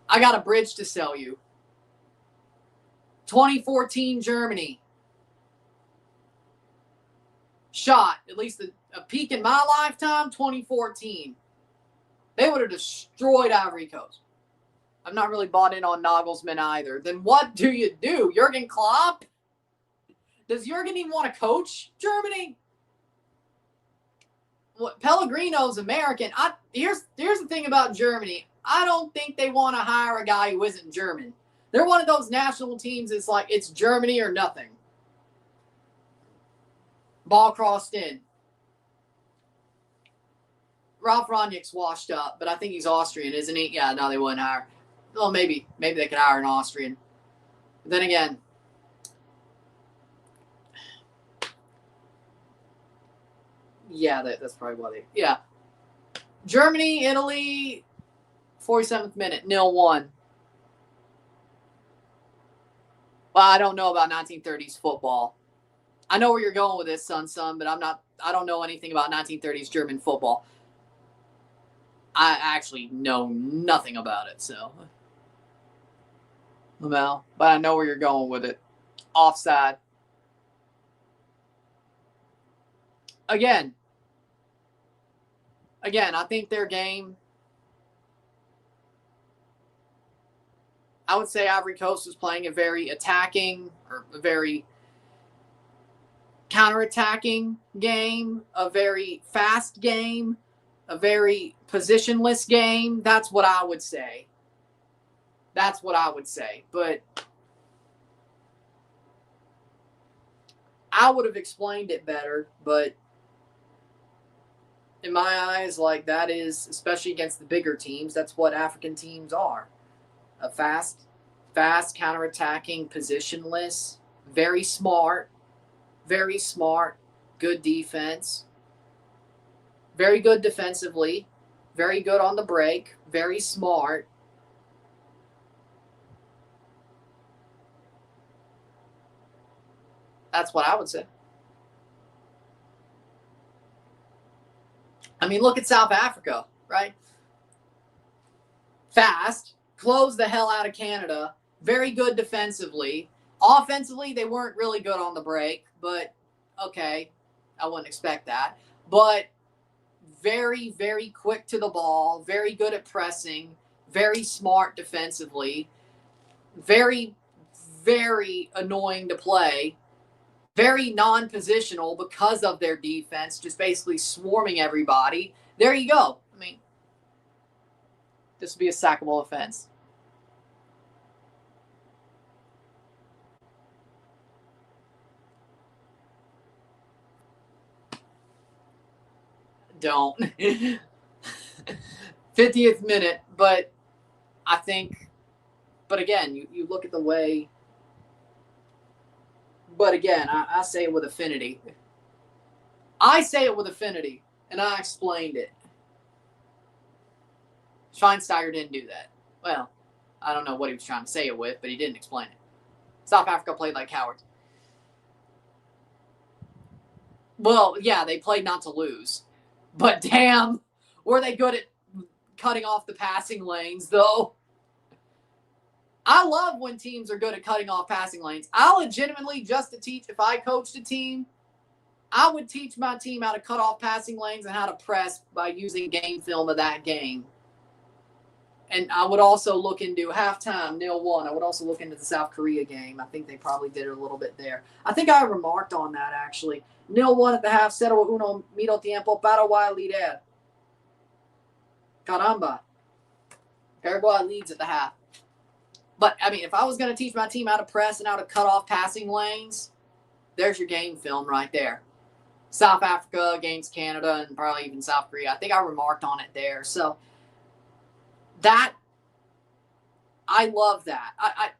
I got a bridge to sell you. 2014 Germany. Shot, at least a peak in my lifetime, 2014. They would have destroyed Ivory Coast. I'm not really bought in on Nagelsmann either. Then what do you do? Jurgen Klopp? Does Jurgen even want to coach Germany? Pellegrino's American. Here's the thing about Germany. I don't think they want to hire a guy who isn't German. They're one of those national teams. It's like it's Germany or nothing. Ball crossed in. Ralph Rangnick's washed up, but I think he's Austrian, isn't he? Yeah, no, they wouldn't hire. Well, maybe they could hire an Austrian. But then again, yeah, that's probably why they. Yeah, Germany, Italy, 47th minute, 0-1. Well, I don't know about 1930s football. I know where you're going with this, son, but I don't know anything about 1930s German football. I actually know nothing about it, so. Well, but I know where you're going with it. Offside. Again, I think their game, I would say Ivory Coast was playing a very attacking or a very counterattacking game, a very fast game, a very positionless game. That's what I would say. But I would have explained it better, but in my eyes, like, that is, especially against the bigger teams, that's what African teams are. A fast, counterattacking, positionless, very smart, good defense, very good defensively, very good on the break, very smart. That's what I would say. I mean, look at South Africa, right? Fast, close the hell out of Canada, very good defensively. Offensively, they weren't really good on the break, but okay, I wouldn't expect that. But very, very quick to the ball, very good at pressing, very smart defensively, very, very annoying to play, very non-positional because of their defense, just basically swarming everybody. There you go. I mean, this would be a sackable offense. Don't. 50th minute, but I think, but again, you look at the way, but again, I say it with affinity. And I explained it. Schweinsteiger didn't do that. Well, I don't know what he was trying to say it with, but he didn't explain it. South Africa played like cowards. Well, yeah, they played not to lose. But damn, were they good at cutting off the passing lanes, though? I love when teams are good at cutting off passing lanes. I legitimately, just to teach, if I coached a team, I would teach my team how to cut off passing lanes and how to press by using game film of that game. And I would also look into halftime, 0-1. I would also look into the South Korea game. I think they probably did it a little bit there. I think I remarked on that, actually. 0-1 at the half, 0-1, medio tiempo, Paraguay líder. Caramba. Paraguay leads at the half. But, I mean, if I was going to teach my team how to press and how to cut off passing lanes, there's your game film right there. South Africa against Canada and probably even South Korea. I think I remarked on it there. So, that, I love that.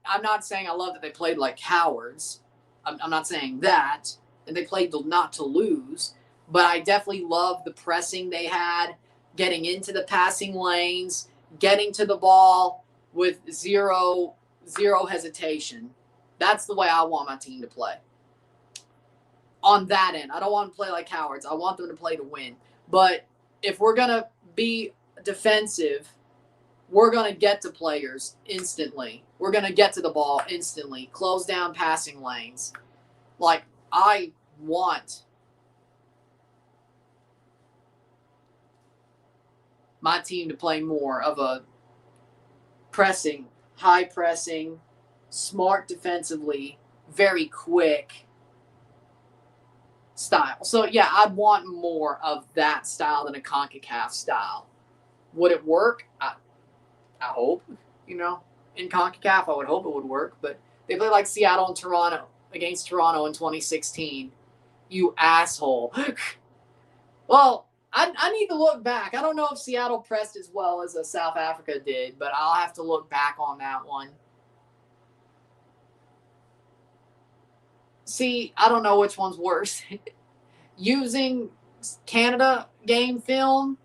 I'm not saying I love that they played like cowards. I'm not saying that. And they played not to lose. But I definitely love the pressing they had, getting into the passing lanes, getting to the ball with zero hesitation. That's the way I want my team to play. On that end, I don't want to play like cowards. I want them to play to win. But if we're going to be defensive, we're going to get to players instantly. We're going to get to the ball instantly. Close down passing lanes. Like, I want my team to play more of a pressing, high pressing, smart defensively, very quick style. So, yeah, I'd want more of that style than a CONCACAF style. Would it work? I hope, in CONCACAF, I would hope it would work. But they play like Seattle and Toronto against Toronto in 2016. You asshole. Well, I need to look back. I don't know if Seattle pressed as well as South Africa did, but I'll have to look back on that one. See, I don't know which one's worse. Using Canada game film,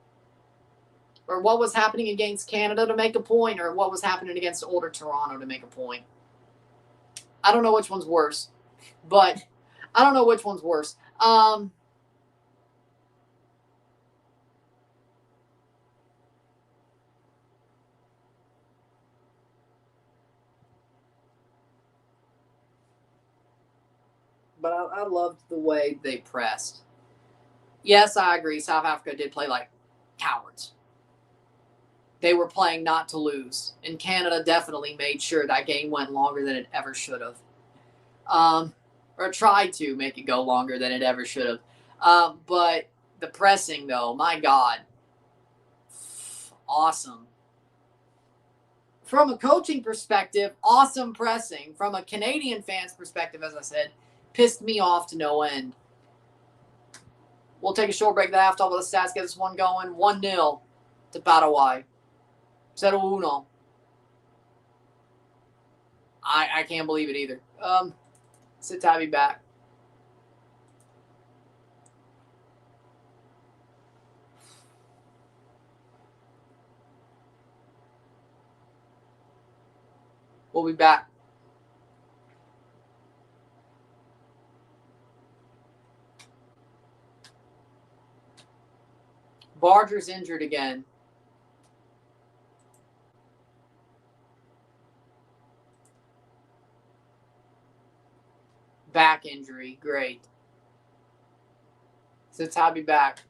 or what was happening against Canada to make a point, or what was happening against older Toronto to make a point. I don't know which one's worse, but I don't know which one's worse. But I loved the way they pressed. Yes, I agree. South Africa did play like cowards. They were playing not to lose, and Canada definitely made sure that game went longer than it ever should have, or tried to make it go longer than it ever should have. But the pressing, though, my God, awesome. From a coaching perspective, awesome pressing. From a Canadian fan's perspective, as I said, pissed me off to no end. We'll take a short break. The halftime with the stats get this one going. 1-0 to Paraguay. 0-1. I can't believe it either. Sit Tabby back. We'll be back. Barger's injured again. Back injury. Great. So Tabby back.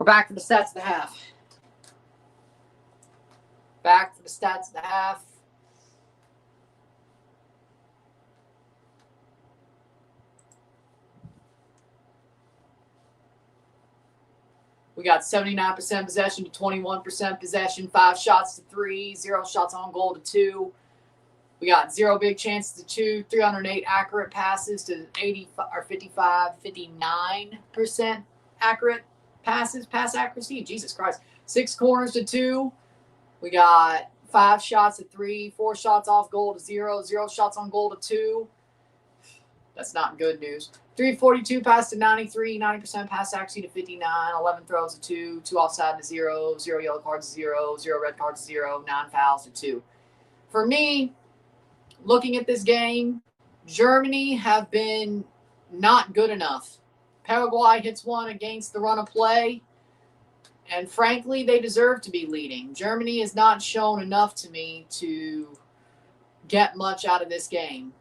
We're back for the stats of the half. Back for the stats of the half. We got 79% possession to 21% possession, 5 shots to 3, 0 shots on goal to 2. We got 0 big chances to 2, 308 accurate passes to 59% accurate passes, pass accuracy. Jesus Christ. 6 corners to 2. We got 5 shots to 3, 4 shots off goal to 0, 0 shots on goal to 2. That's not good news. 342 pass to 93, 90% pass accuracy to 59, 11 throws to 2, 2 offside to 0, 0 yellow cards to 0, 0 red cards to 0, 9 fouls to 2. For me, looking at this game, Germany have been not good enough. Paraguay hits one against the run of play, and frankly, they deserve to be leading. Germany has not shown enough to me to get much out of this game.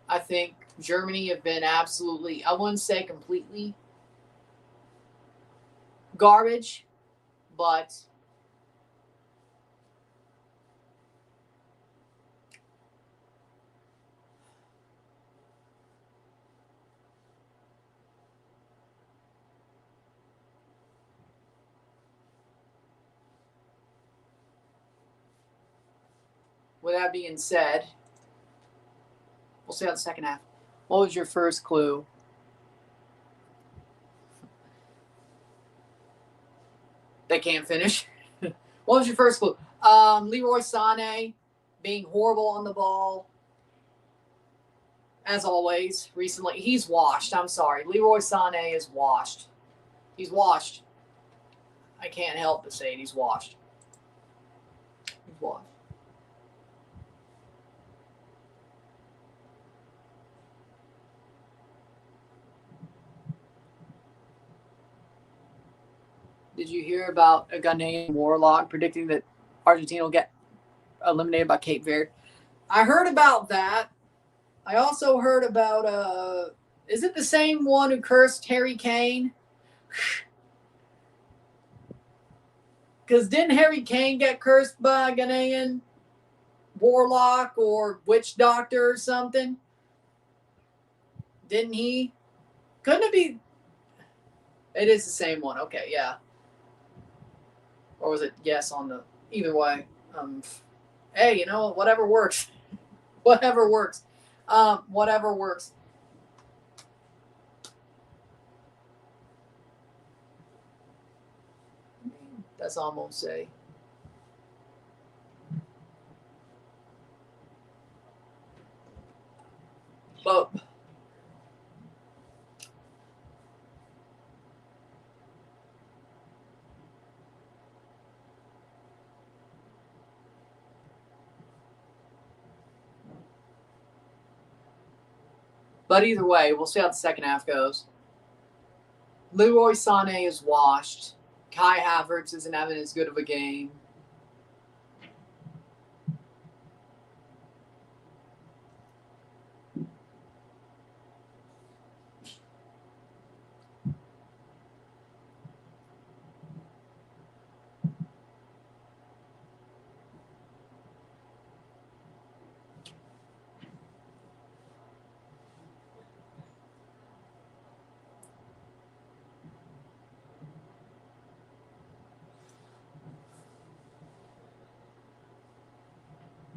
I think Germany have been absolutely, I wouldn't say completely garbage, but with that being said, we'll see how the second half. What was your first clue? They can't finish. What was your first clue? Leroy Sané being horrible on the ball. As always, recently. He's washed. I'm sorry. Leroy Sané is washed. He's washed. I can't help but say it. He's washed. He's washed. Did you hear about a Ghanaian warlock predicting that Argentina will get eliminated by Cape Verde? I heard about that. I also heard about, is it the same one who cursed Harry Kane? Because didn't Harry Kane get cursed by a Ghanaian warlock or witch doctor or something? Didn't he? Couldn't it be? It is the same one. Okay, yeah. Or was it yes on the, either way. Hey, you know, whatever works. Whatever works. Whatever works. That's all I'm going to say. But either way, we'll see how the second half goes. Leroy Sané is washed. Kai Havertz isn't having as good of a game.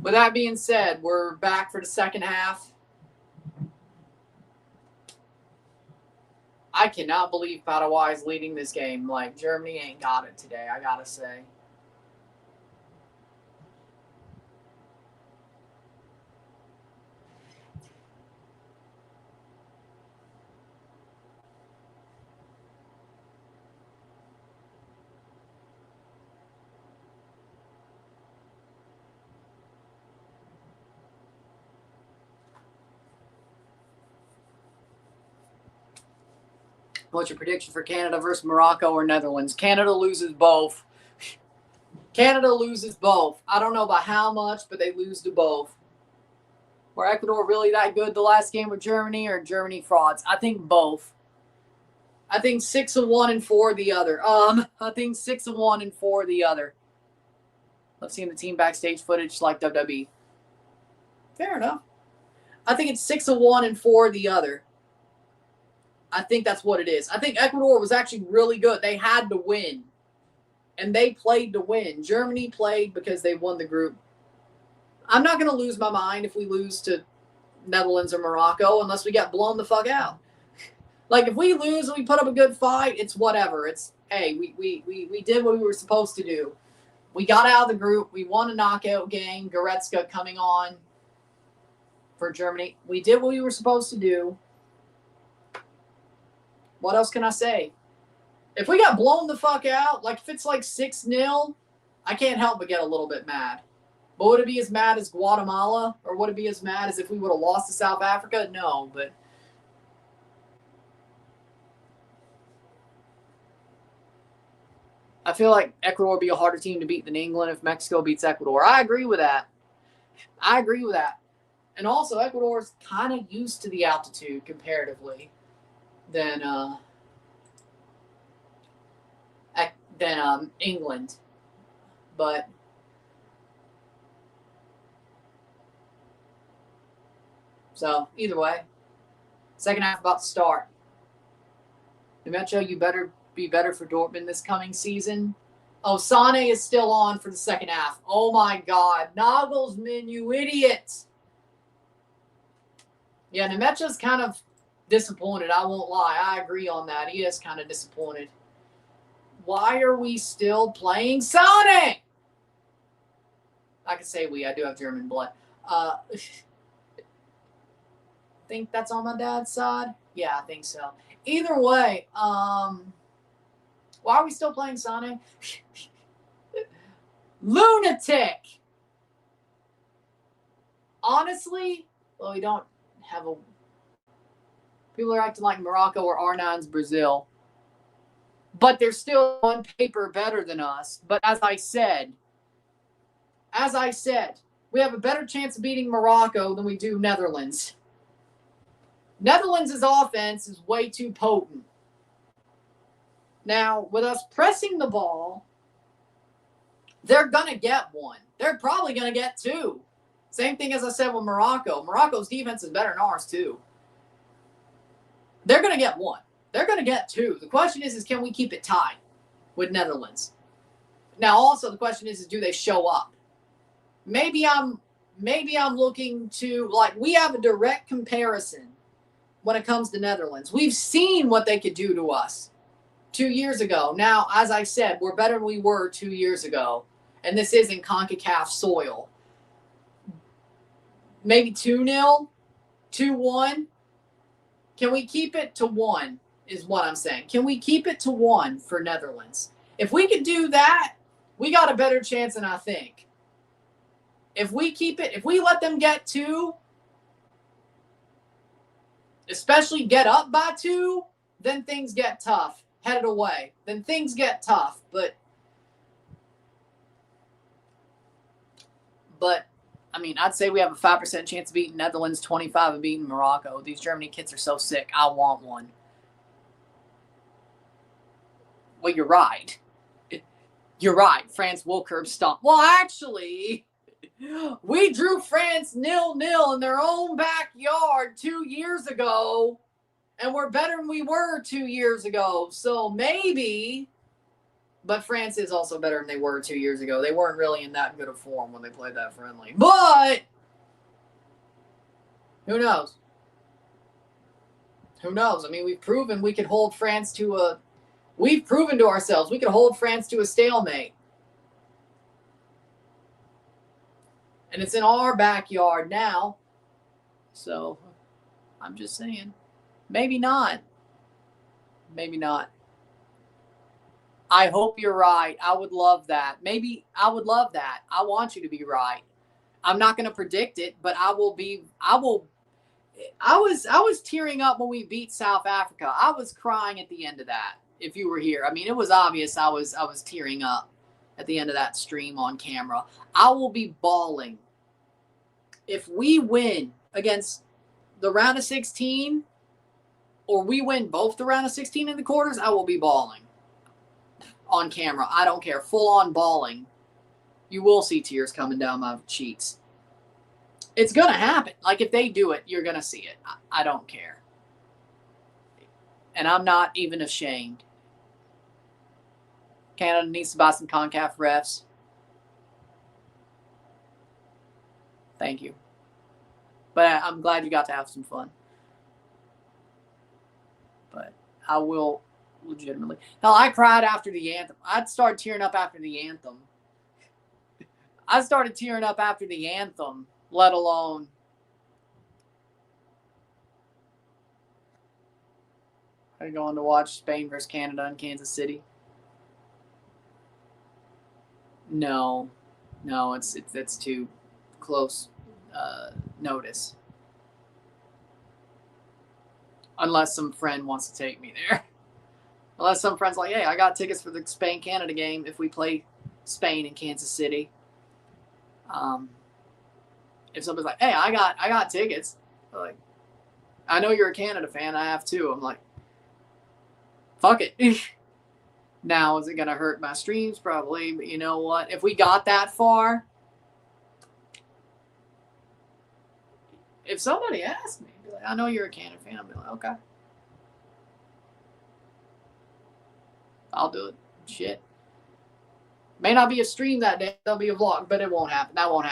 With that being said, we're back for the second half. I cannot believe Paraguay is leading this game. Like, Germany ain't got it today, I gotta say. What's your prediction for Canada versus Morocco or Netherlands? Canada loses both. Canada loses both. I don't know by how much, but they lose to both. Were Ecuador really that good the last game with Germany, or Germany frauds? I think both. I think 6-1 and 4 the other. I think 6-1 and 4 the other. Love seeing the team backstage footage like WWE. Fair enough. I think it's 6-1 and 4 the other. I think that's what it is. I think Ecuador was actually really good. They had to win. And they played to win. Germany played because they won the group. I'm not going to lose my mind if we lose to Netherlands or Morocco unless we get blown the fuck out. Like, if we lose and we put up a good fight, it's whatever. It's, hey, we did what we were supposed to do. We got out of the group. We won a knockout game. Goretzka coming on for Germany. We did what we were supposed to do. What else can I say? If we got blown the fuck out, like if it's like 6-0, I can't help but get a little bit mad. But would it be as mad as Guatemala? Or would it be as mad as if we would have lost to South Africa? No, but I feel like Ecuador would be a harder team to beat than England if Mexico beats Ecuador. I agree with that. I agree with that. And also, Ecuador's kind of used to the altitude comparatively than England. But so either way, second half about to start. Demetrio, you better be better for Dortmund this coming season. Oh, Sane is still on for the second half. Oh my God, Nagelsmann, you idiot! Yeah, Nemecha's kind of disappointed. I won't lie. I agree on that. He is kind of disappointed. Why are we still playing Sane? I can say we. I do have German blood. Think that's on my dad's side? Yeah, I think so. Either way, why are we still playing Sane? Lunatic! Honestly, well, we don't have a... People are acting like Morocco or R9's Brazil. But they're still on paper better than us. But as I said, we have a better chance of beating Morocco than we do Netherlands. Netherlands' offense is way too potent. Now, with us pressing the ball, they're going to get one. They're probably going to get two. Same thing as I said with Morocco. Morocco's defense is better than ours, too. They're going to get one. They're going to get two. The question is can we keep it tied with Netherlands? Now, also, the question is do they show up? Maybe I'm looking to, like, we have a direct comparison when it comes to Netherlands. We've seen what they could do to us 2 years ago. Now, as I said, we're better than we were 2 years ago. And this is in CONCACAF soil. Maybe 2-0, 2-1. Can we keep it to 1 is what I'm saying. Can we keep it to 1 for Netherlands? If we could do that, we got a better chance than I think. If we keep it, if we let them get 2, especially get up by 2, then things get tough. Headed away. Then things get tough. But I mean, I'd say we have a 5% chance of beating Netherlands, 25 of beating Morocco. These Germany kits are so sick. I want one. Well, you're right. You're right. France will curb stomp. Well, actually, we drew France 0-0 in their own backyard 2 years ago, and we're better than we were 2 years ago. So maybe, but France is also better than they were 2 years ago. They weren't really in that good of form when they played that friendly. But who knows? Who knows? I mean, we've proven we could hold France to a... We've proven to ourselves we could hold France to a stalemate. And it's in our backyard now. So, I'm just saying. Maybe not. Maybe not. I hope you're right. I would love that. Maybe I would love that. I want you to be right. I'm not going to predict it, but I will. I was tearing up when we beat South Africa. I was crying at the end of that. If you were here, I mean, it was obvious I was tearing up at the end of that stream on camera. I will be bawling if we win against the round of 16 or we win both the round of 16 in the quarters, I will be bawling on camera. I don't care. Full on bawling. You will see tears coming down my cheeks. It's going to happen. Like, if they do it, you're going to see it. I don't care. And I'm not even ashamed. Canada needs to buy some CONCACAF refs. Thank you. But I'm glad you got to have some fun. But I will legitimately. Hell, I cried after the anthem. I'd start tearing up after the anthem. I started tearing up after the anthem, let alone. Are you going to watch Spain versus Canada in Kansas City? No, it's too close notice. Unless some friend wants to take me there. Unless some friend's like, hey, I got tickets for the Spain-Canada game if we play Spain in Kansas City. If somebody's like, hey, I got tickets. Like, I know you're a Canada fan. I have too. I'm like, fuck it. Now, is it going to hurt my streams? Probably. But you know what? If we got that far, if somebody asked me, be like, I know you're a Canada fan. I'll be like, okay. I'll do it. Shit. May not be a stream that day. There'll be a vlog, but it won't happen. That won't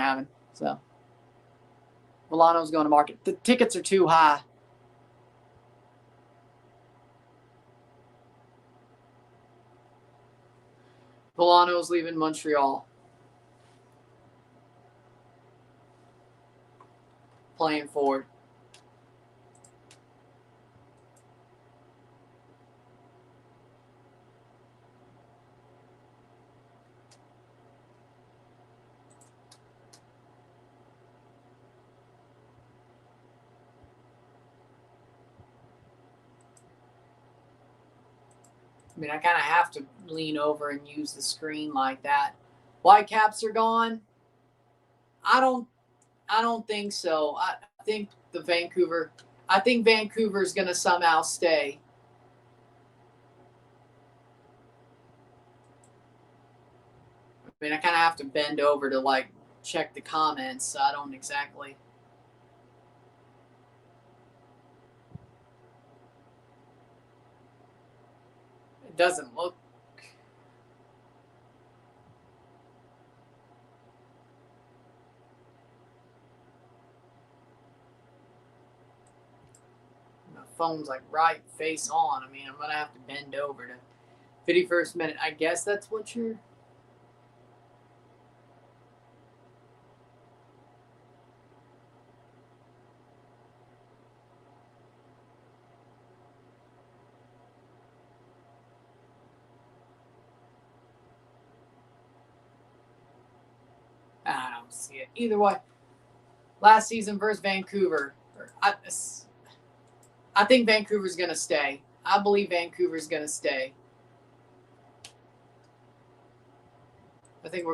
happen. So, Milano's going to market. The tickets are too high. Milano's leaving Montreal. Playing forward. I mean, I kind of have to lean over and use the screen like that. Whitecaps are gone. I don't think so. I think Vancouver's going to somehow stay. I mean, I kind of have to bend over to, like, check the comments, so I don't exactly. It doesn't look. My phone's like right face on. I mean, I'm going to have to bend over to 51st minute. I guess that's what you're. I don't see it. Either way, last season versus Vancouver. I think Vancouver's going to stay. I believe Vancouver's going to stay. I think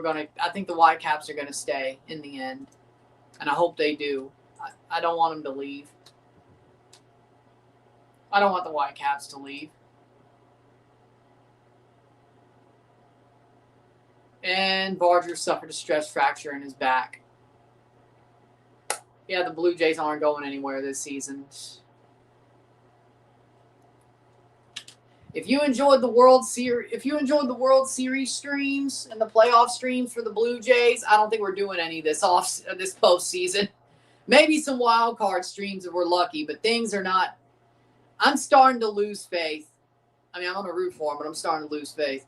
the Whitecaps are going to stay in the end. And I hope they do. I don't want them to leave. I don't want the Whitecaps to leave. And Barger suffered a stress fracture in his back. Yeah, the Blue Jays aren't going anywhere this season. If you enjoyed the World Series streams and the playoff streams for the Blue Jays, I don't think we're doing any this postseason. Maybe some wild card streams if we're lucky, but things are not. I'm starting to lose faith. I mean, I'm going to root for them, but I'm starting to lose faith.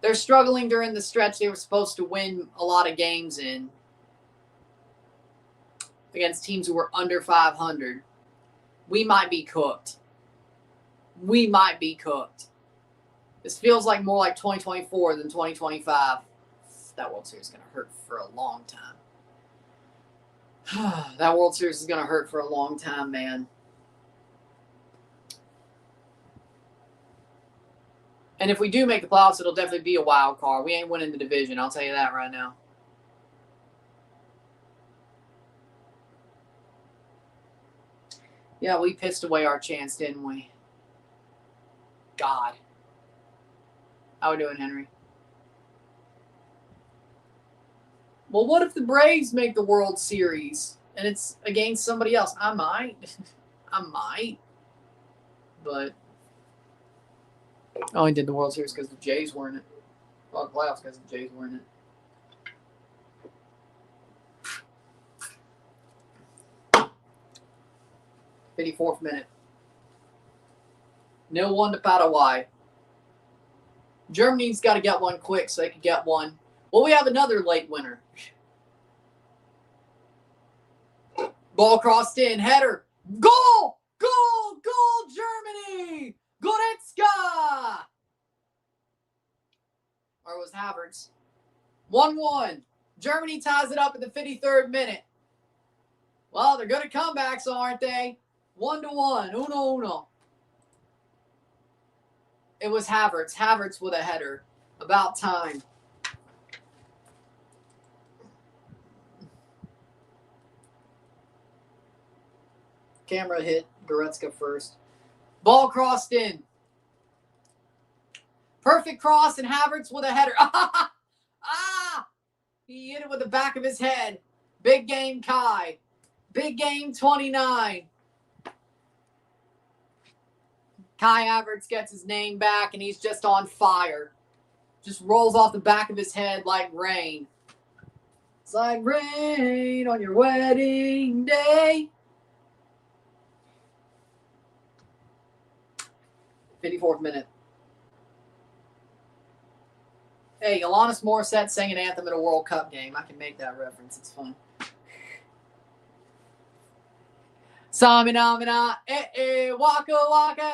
They're struggling during the stretch they were supposed to win a lot of games in against teams who were under 500. We might be cooked. This feels like more like 2024 than 2025. That World Series is going to hurt for a long time. That World Series is going to hurt for a long time, man. And if we do make the playoffs, it'll definitely be a wild card. We ain't winning the division. I'll tell you that right now. Yeah, we pissed away our chance, didn't we? God. How we doing, Henry? Well, what if the Braves make the World Series and it's against somebody else? I might. I might. But I only did the World Series because the Jays were in it. Well, the playoffs because the Jays were in it. '54th minute. 0-1 to Paraguay. Germany's got to get one quick so they can get one. Well, we have another late winner. Ball crossed in. Header. Goal! Goal! Goal, Germany! Goretzka! Or it was Havertz. 1-1. Germany ties it up in the 53rd minute. Well, they're good at comebacks, aren't they? 1-1. Uno. It was Havertz. Havertz with a header. About time. Camera hit Goretzka first. Ball crossed in. Perfect cross, and Havertz with a header. He hit it with the back of his head. Big game, Kai. Big game, 29. Kai Havertz gets his name back, and he's just on fire. Just rolls off the back of his head like rain. It's like rain on your wedding day. 54th minute. Hey, Alanis Morissette sang an anthem at a World Cup game. I can make that reference. It's fun. Samina, waka,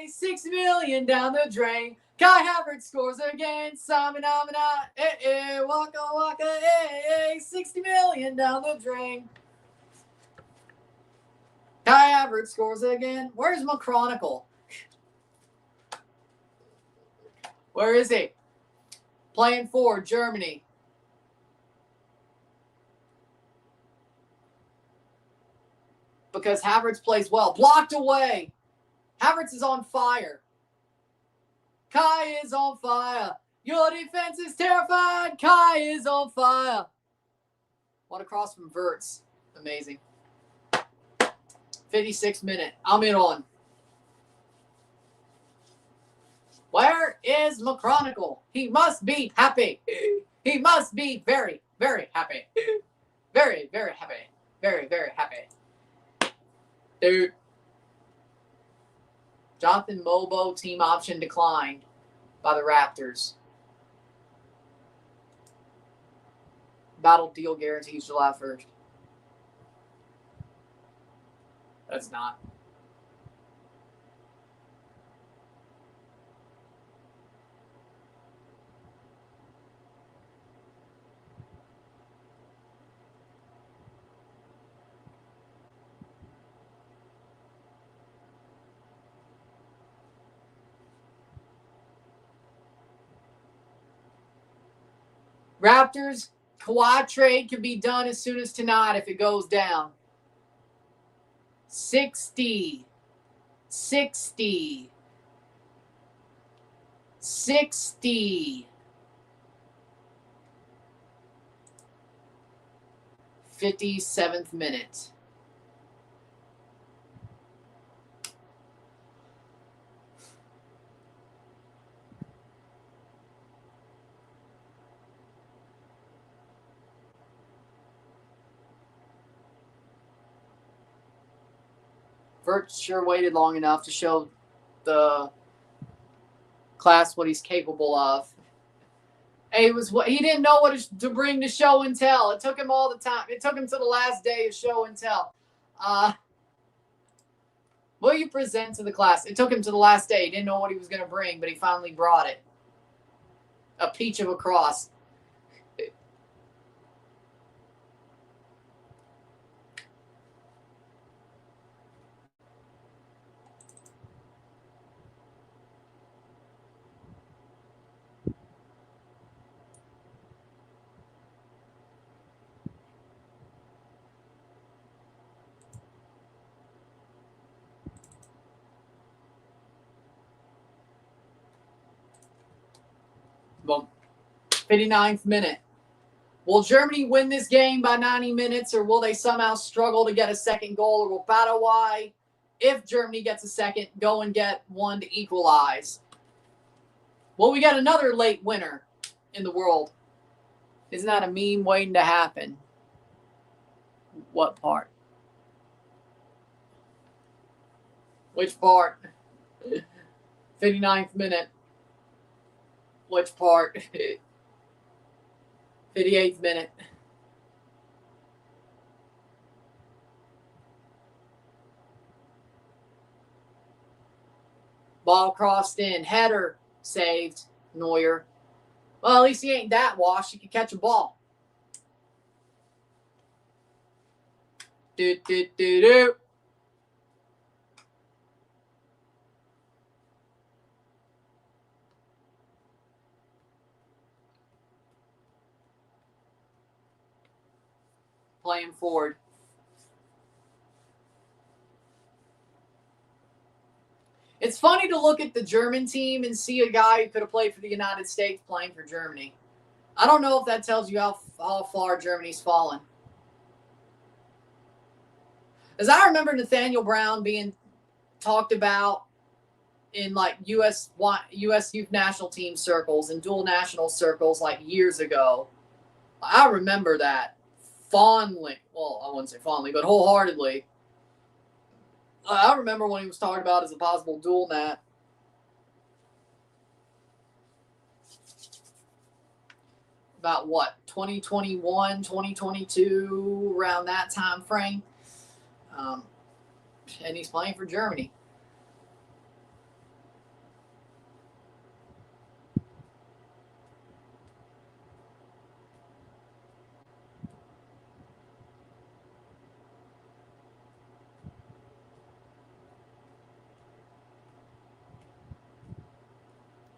6 million down the drain. Kai Havertz scores again. Samina, waka, 60 million down the drain. Kai Havertz scores again. Where's my chronicle? Where is he? Playing for Germany. Because Havertz plays well. Blocked away. Havertz is on fire. Kai is on fire. Your defense is terrified. Kai is on fire. What a cross from Wirtz. Amazing. 56th minute. I'm in on. Where is McChronicle? He must be happy. He must be very, very happy. Very, very happy. Very, very happy. Dude. Jonathan Mobo team option declined by the Raptors. Battle deal guarantees July 1st. That's not. Raptors, Kawhi trade can be done as soon as tonight if it goes down. 60. 57th minute. Vert sure waited long enough to show the class what he's capable of. He didn't know what to bring to show and tell. It took him all the time. It took him to the last day of show and tell. What do you present to the class? It took him to the last day. He didn't know what he was going to bring, but he finally brought it. A peach of a cross. 59th minute. Will Germany win this game by 90 minutes, or will they somehow struggle to get a second goal, or will Paraguay, if Germany gets a second, go and get one to equalize? Will we get another late winner in the world? Isn't that a meme waiting to happen? What part? Which part? 59th minute. Which part? 58th minute. Ball crossed in. Header saved. Neuer. Well, at least he ain't that washed. He can catch a ball. Do. Playing forward. It's funny to look at the German team and see a guy who could have played for the United States playing for Germany. I don't know if that tells you how far Germany's fallen. As I remember Nathaniel Brown being talked about in like U.S. youth national team circles and dual national circles like years ago. I remember that fondly. Well, I wouldn't say fondly, but wholeheartedly. I remember when he was talked about as a possible dual nat. About what, 2021, 2022, around that time frame. And he's playing for Germany.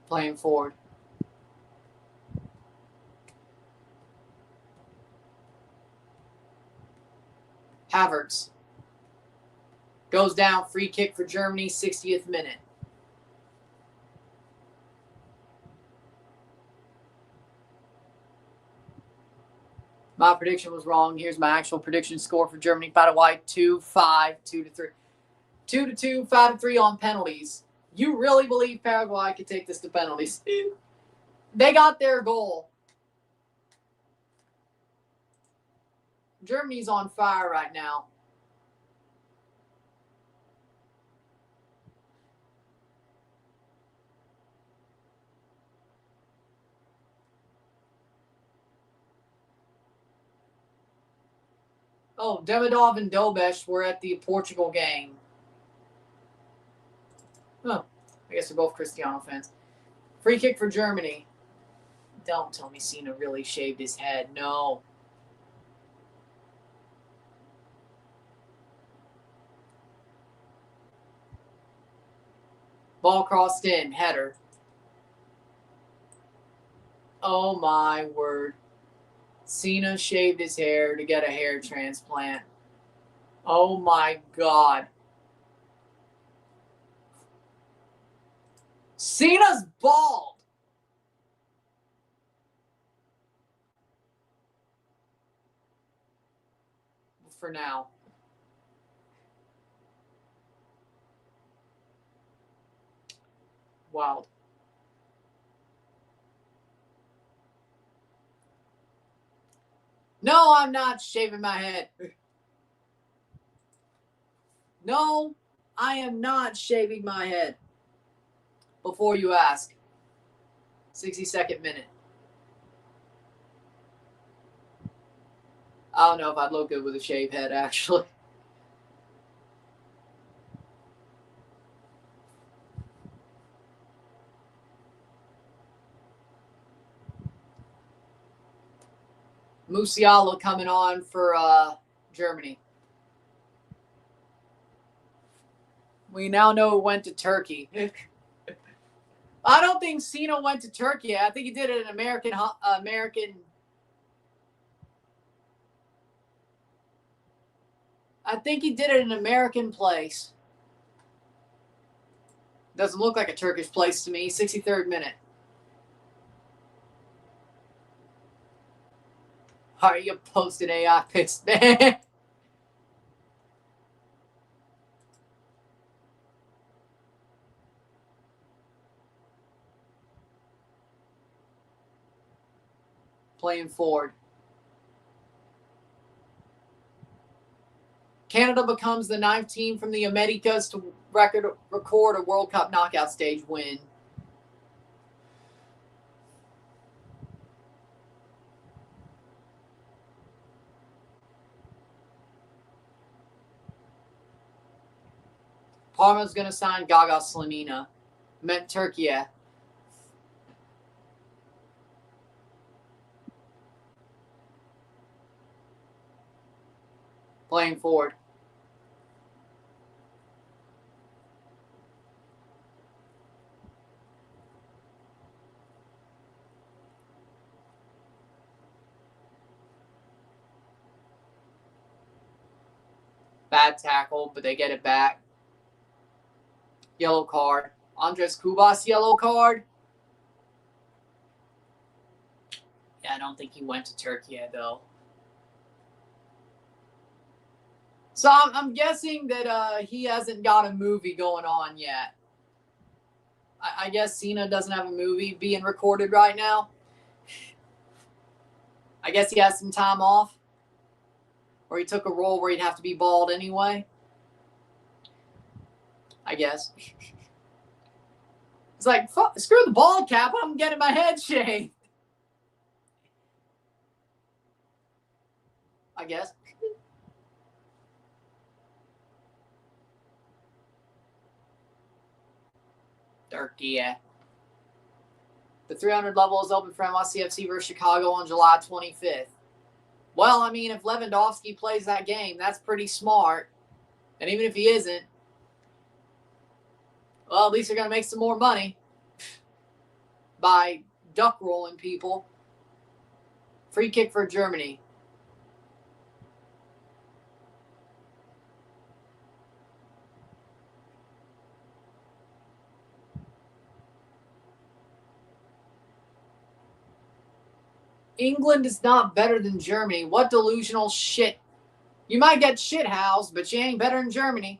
Playing forward. Havertz. Goes down, free kick for Germany, 60th minute. My prediction was wrong. Here's my actual prediction score for Germany. Paraguay 2-5, 2-3. 2-2, 5-3 on penalties. You really believe Paraguay could take this to penalties? They got their goal. Germany's on fire right now. Oh, Demidov and Dobesh were at the Portugal game. Oh, I guess they're both Cristiano fans. Free kick for Germany. Don't tell me Cena really shaved his head. No. Ball crossed in. Header. Oh, my word. Cena shaved his hair to get a hair transplant. Oh, my God. Cena's bald. For now. Wild. No, I'm not shaving my head. No, I am not shaving my head. Before you ask. 62nd minute. I don't know if I'd look good with a shaved head, actually. Musiala coming on for Germany. We now know who went to Turkey. I don't think Cena went to Turkey. I think he did it in American. I think he did it in an American place. Doesn't look like a Turkish place to me. 63rd minute. Why are you posting AI pics, man? Playing forward. Canada becomes the 9th team from the Americas to record a World Cup knockout stage win. Parma's going to sign Gaga Slimina. Meant Turkey. Playing forward. Bad tackle, but they get it back. Yellow card. Andres Kubas, yellow card. Yeah, I don't think he went to Turkey, though. So I'm guessing that he hasn't got a movie going on yet. I guess Cena doesn't have a movie being recorded right now. I guess he has some time off. Or he took a role where he'd have to be bald anyway. I guess. It's like, fuck, screw the bald cap. I'm getting my head shaved. I guess. Turkey. The 300 level is open for NYCFC versus Chicago on July 25th. Well, I mean, if Lewandowski plays that game, that's pretty smart. And even if he isn't, well, at least they're going to make some more money by duck rolling people. Free kick for Germany. England is not better than Germany. What delusional shit. You might get shit housed, but you ain't better than Germany.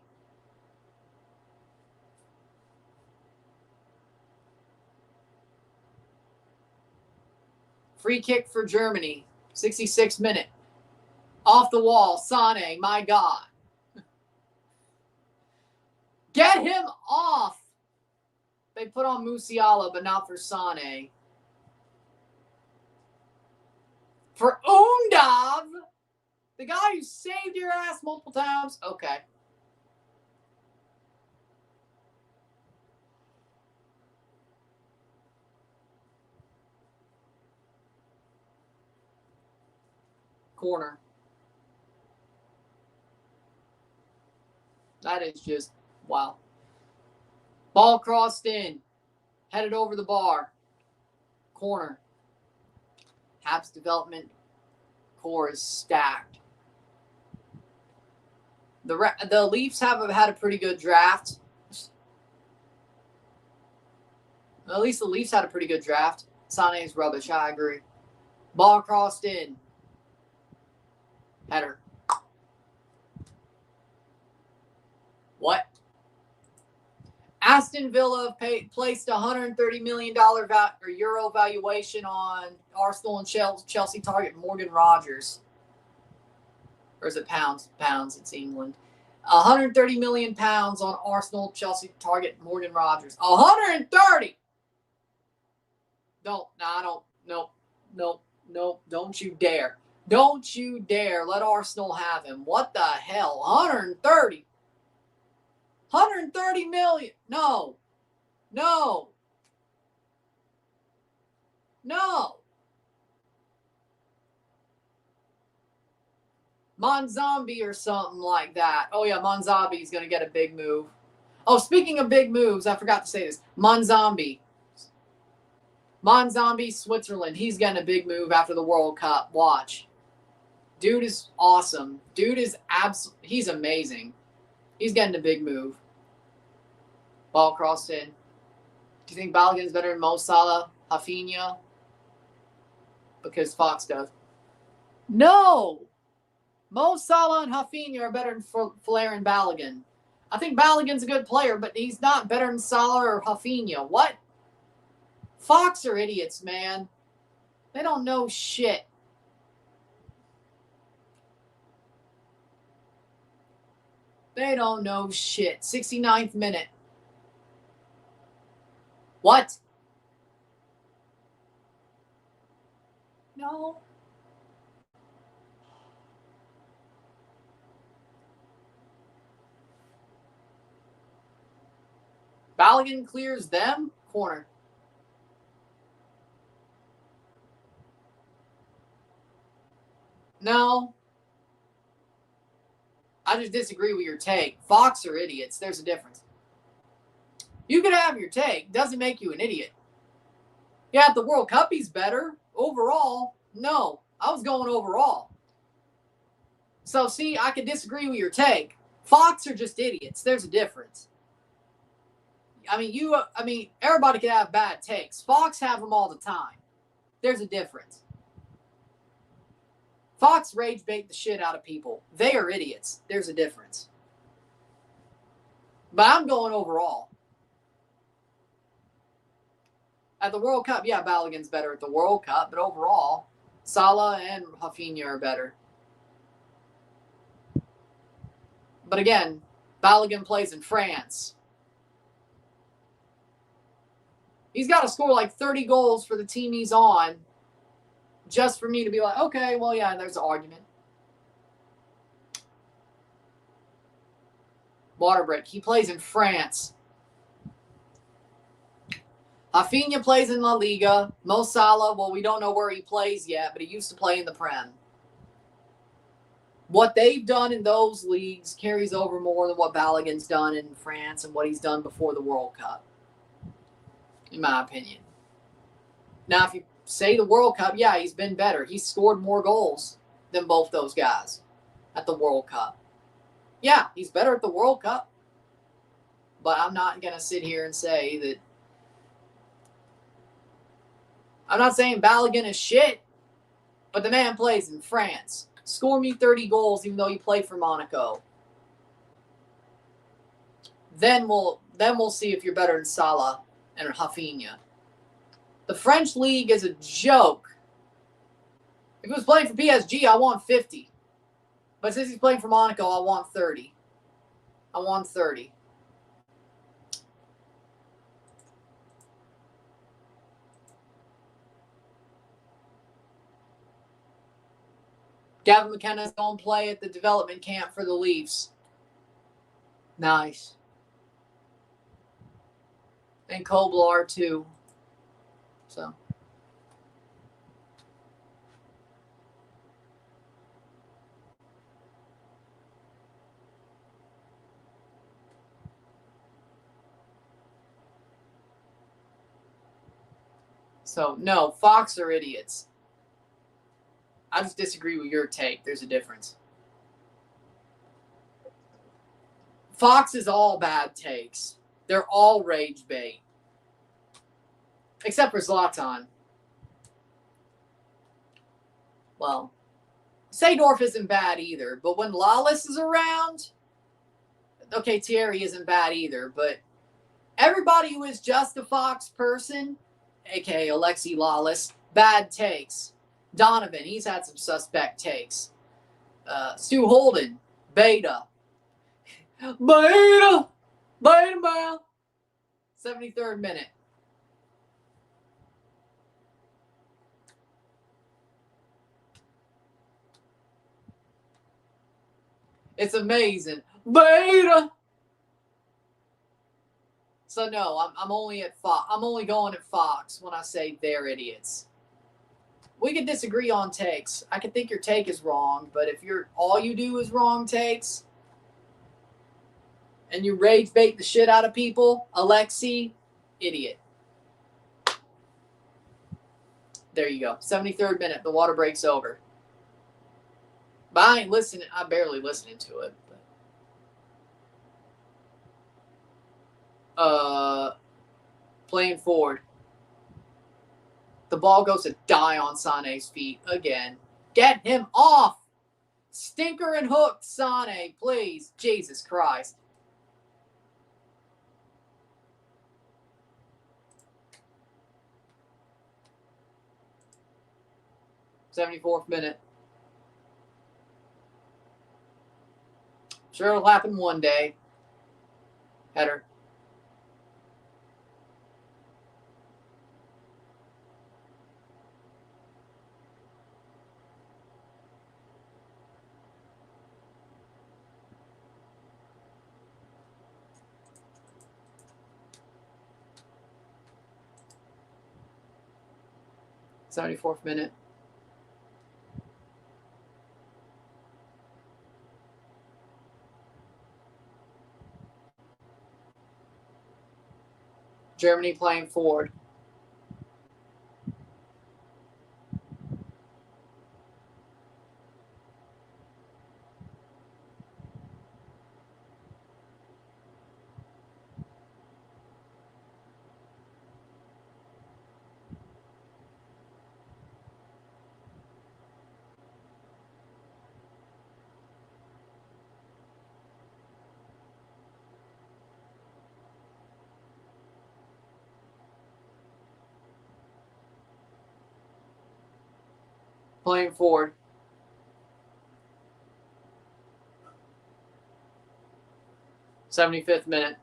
Free kick for Germany. 66th minute. Off the wall. Sane, my God. Get him off. They put on Musiala, but not for Sane. For Undav, the guy who saved your ass multiple times. Okay. Corner. That is just, wow. Ball crossed in. Headed over the bar. Corner. Habs development core is stacked. The Leafs have had a pretty good draft. At least the Leafs had a pretty good draft. Sane's rubbish, I agree. Ball crossed in. Header. What? Aston Villa placed $130 million euro valuation on Arsenal and Chelsea target Morgan Rogers. Or is it pounds? Pounds, it's England. 130 million pounds on Arsenal, Chelsea target Morgan Rogers. 130! Nope, don't you dare. Don't you dare let Arsenal have him. What the hell? 130 million. No. Monzambi or something like that. Oh, yeah, Monzambi's going to get a big move. Oh, speaking of big moves, I forgot to say this. Monzambi, Switzerland. He's getting a big move after the World Cup. Watch. Dude is awesome. Dude is he's amazing. He's getting a big move. Ball crossed in. Do you think Balogun's better than Mo Salah, Rafinha? Because Fox does. No. Mo Salah and Rafinha are better than Flair and Balogun. I think Balogun's a good player, but he's not better than Salah or Rafinha. What? Fox are idiots, man. They don't know shit. They don't know shit. 69th minute. What? No. Balogun clears them. Corner. No. I just disagree with your take. Fox are idiots. There's a difference. You can have your take. Doesn't make you an idiot. Yeah, at the World Cup, he's better. Overall, no. I was going overall. So, see, I can disagree with your take. Fox are just idiots. There's a difference. I mean, everybody can have bad takes. Fox have them all the time. There's a difference. Fox rage bait the shit out of people. They are idiots. There's a difference. But I'm going overall. At the World Cup, yeah, Balogun's better at the World Cup, but overall, Salah and Rafinha are better. But again, Balogun plays in France. He's got to score like 30 goals for the team he's on just for me to be like, okay, well, yeah, there's an argument. Water break. He plays in France. Rafinha plays in La Liga. Mo Salah, well, we don't know where he plays yet, but he used to play in the Prem. What they've done in those leagues carries over more than what Balogun's done in France and what he's done before the World Cup, in my opinion. Now, if you say the World Cup, yeah, he's been better. He's scored more goals than both those guys at the World Cup. Yeah, he's better at the World Cup. But I'm not going to sit here and say that. I'm not saying Balogun is shit, but the man plays in France. Score me 30 goals even though you play for Monaco. Then we'll see if you're better than Salah and Rafinha. The French league is a joke. If he was playing for PSG, I want 50. But since he's playing for Monaco, I want 30. I want 30. Gavin McKenna's going to play at the development camp for the Leafs. Nice. And Koblar, too. So. So, no, Fox are idiots. I just disagree with your take. There's a difference. Fox is all bad takes. They're all rage bait. Except for Zlatan. Well, Seedorf isn't bad either. But when Lawless is around, okay, Thierry isn't bad either. But everybody who is just a Fox person, a.k.a. Alexi Lawless, bad takes. Donovan, he's had some suspect takes. Stu Holden, beta. Beta, man. 73rd minute. It's amazing. Beta. So no, I'm only at Fox. I'm only going at Fox when I say they're idiots. We can disagree on takes. I can think your take is wrong, but if all you do is wrong takes and you rage bait the shit out of people, Alexi, idiot. There you go. 73rd minute. The water break's over. But I ain't listening. I'm barely listening to it. Playing forward. The ball goes to die on Sané's feet again. Get him off. Stinker and hook, Sane, please. Jesus Christ. '74th minute. Sure it'll happen one day. Header. '74th minute. Germany playing forward. Playing forward. '75th minute.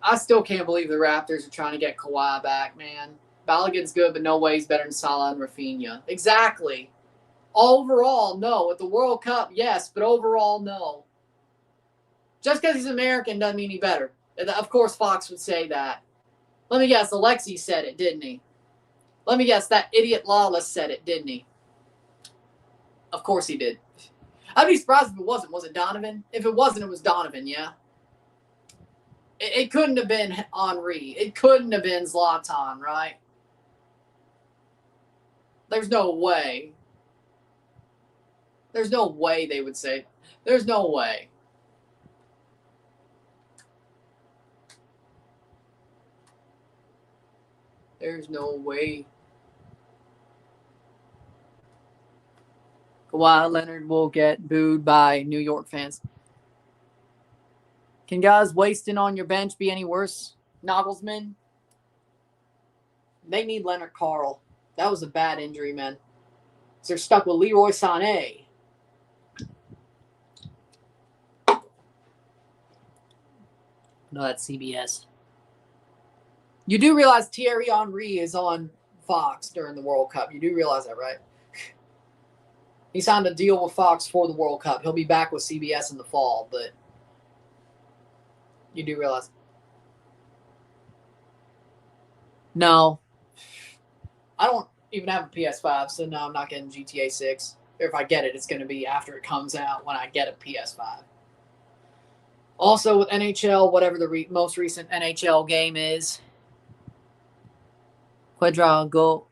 I still can't believe the Raptors are trying to get Kawhi back, man. Balogun's good, but no way he's better than Salah and Rafinha. Exactly. Overall, no. At the World Cup, yes, but overall, no. Just because he's American doesn't mean he's better. Of course, Fox would say that. Let me guess, Alexi said it, didn't he? Let me guess, that idiot Lawless said it, didn't he? Of course he did. I'd be surprised if it wasn't. Was it Donovan? If it wasn't, it was Donovan, yeah? It couldn't have been Henri. It couldn't have been Zlatan, right? There's no way. There's no way they would say. There's no way. There's no way. Kawhi Leonard will get booed by New York fans. Can guys wasting on your bench be any worse? Nagelsmann? They need Leonard Carl. That was a bad injury, man. So they're stuck with Leroy Sané. No, that's CBS. You do realize Thierry Henry is on Fox during the World Cup. You do realize that, right? He signed a deal with Fox for the World Cup. He'll be back with CBS in the fall, but you do realize. No. I don't even have a PS5, so no, I'm not getting GTA 6. Or if I get it, it's going to be after it comes out when I get a PS5. Also with NHL, whatever the most recent NHL game is, Quadrago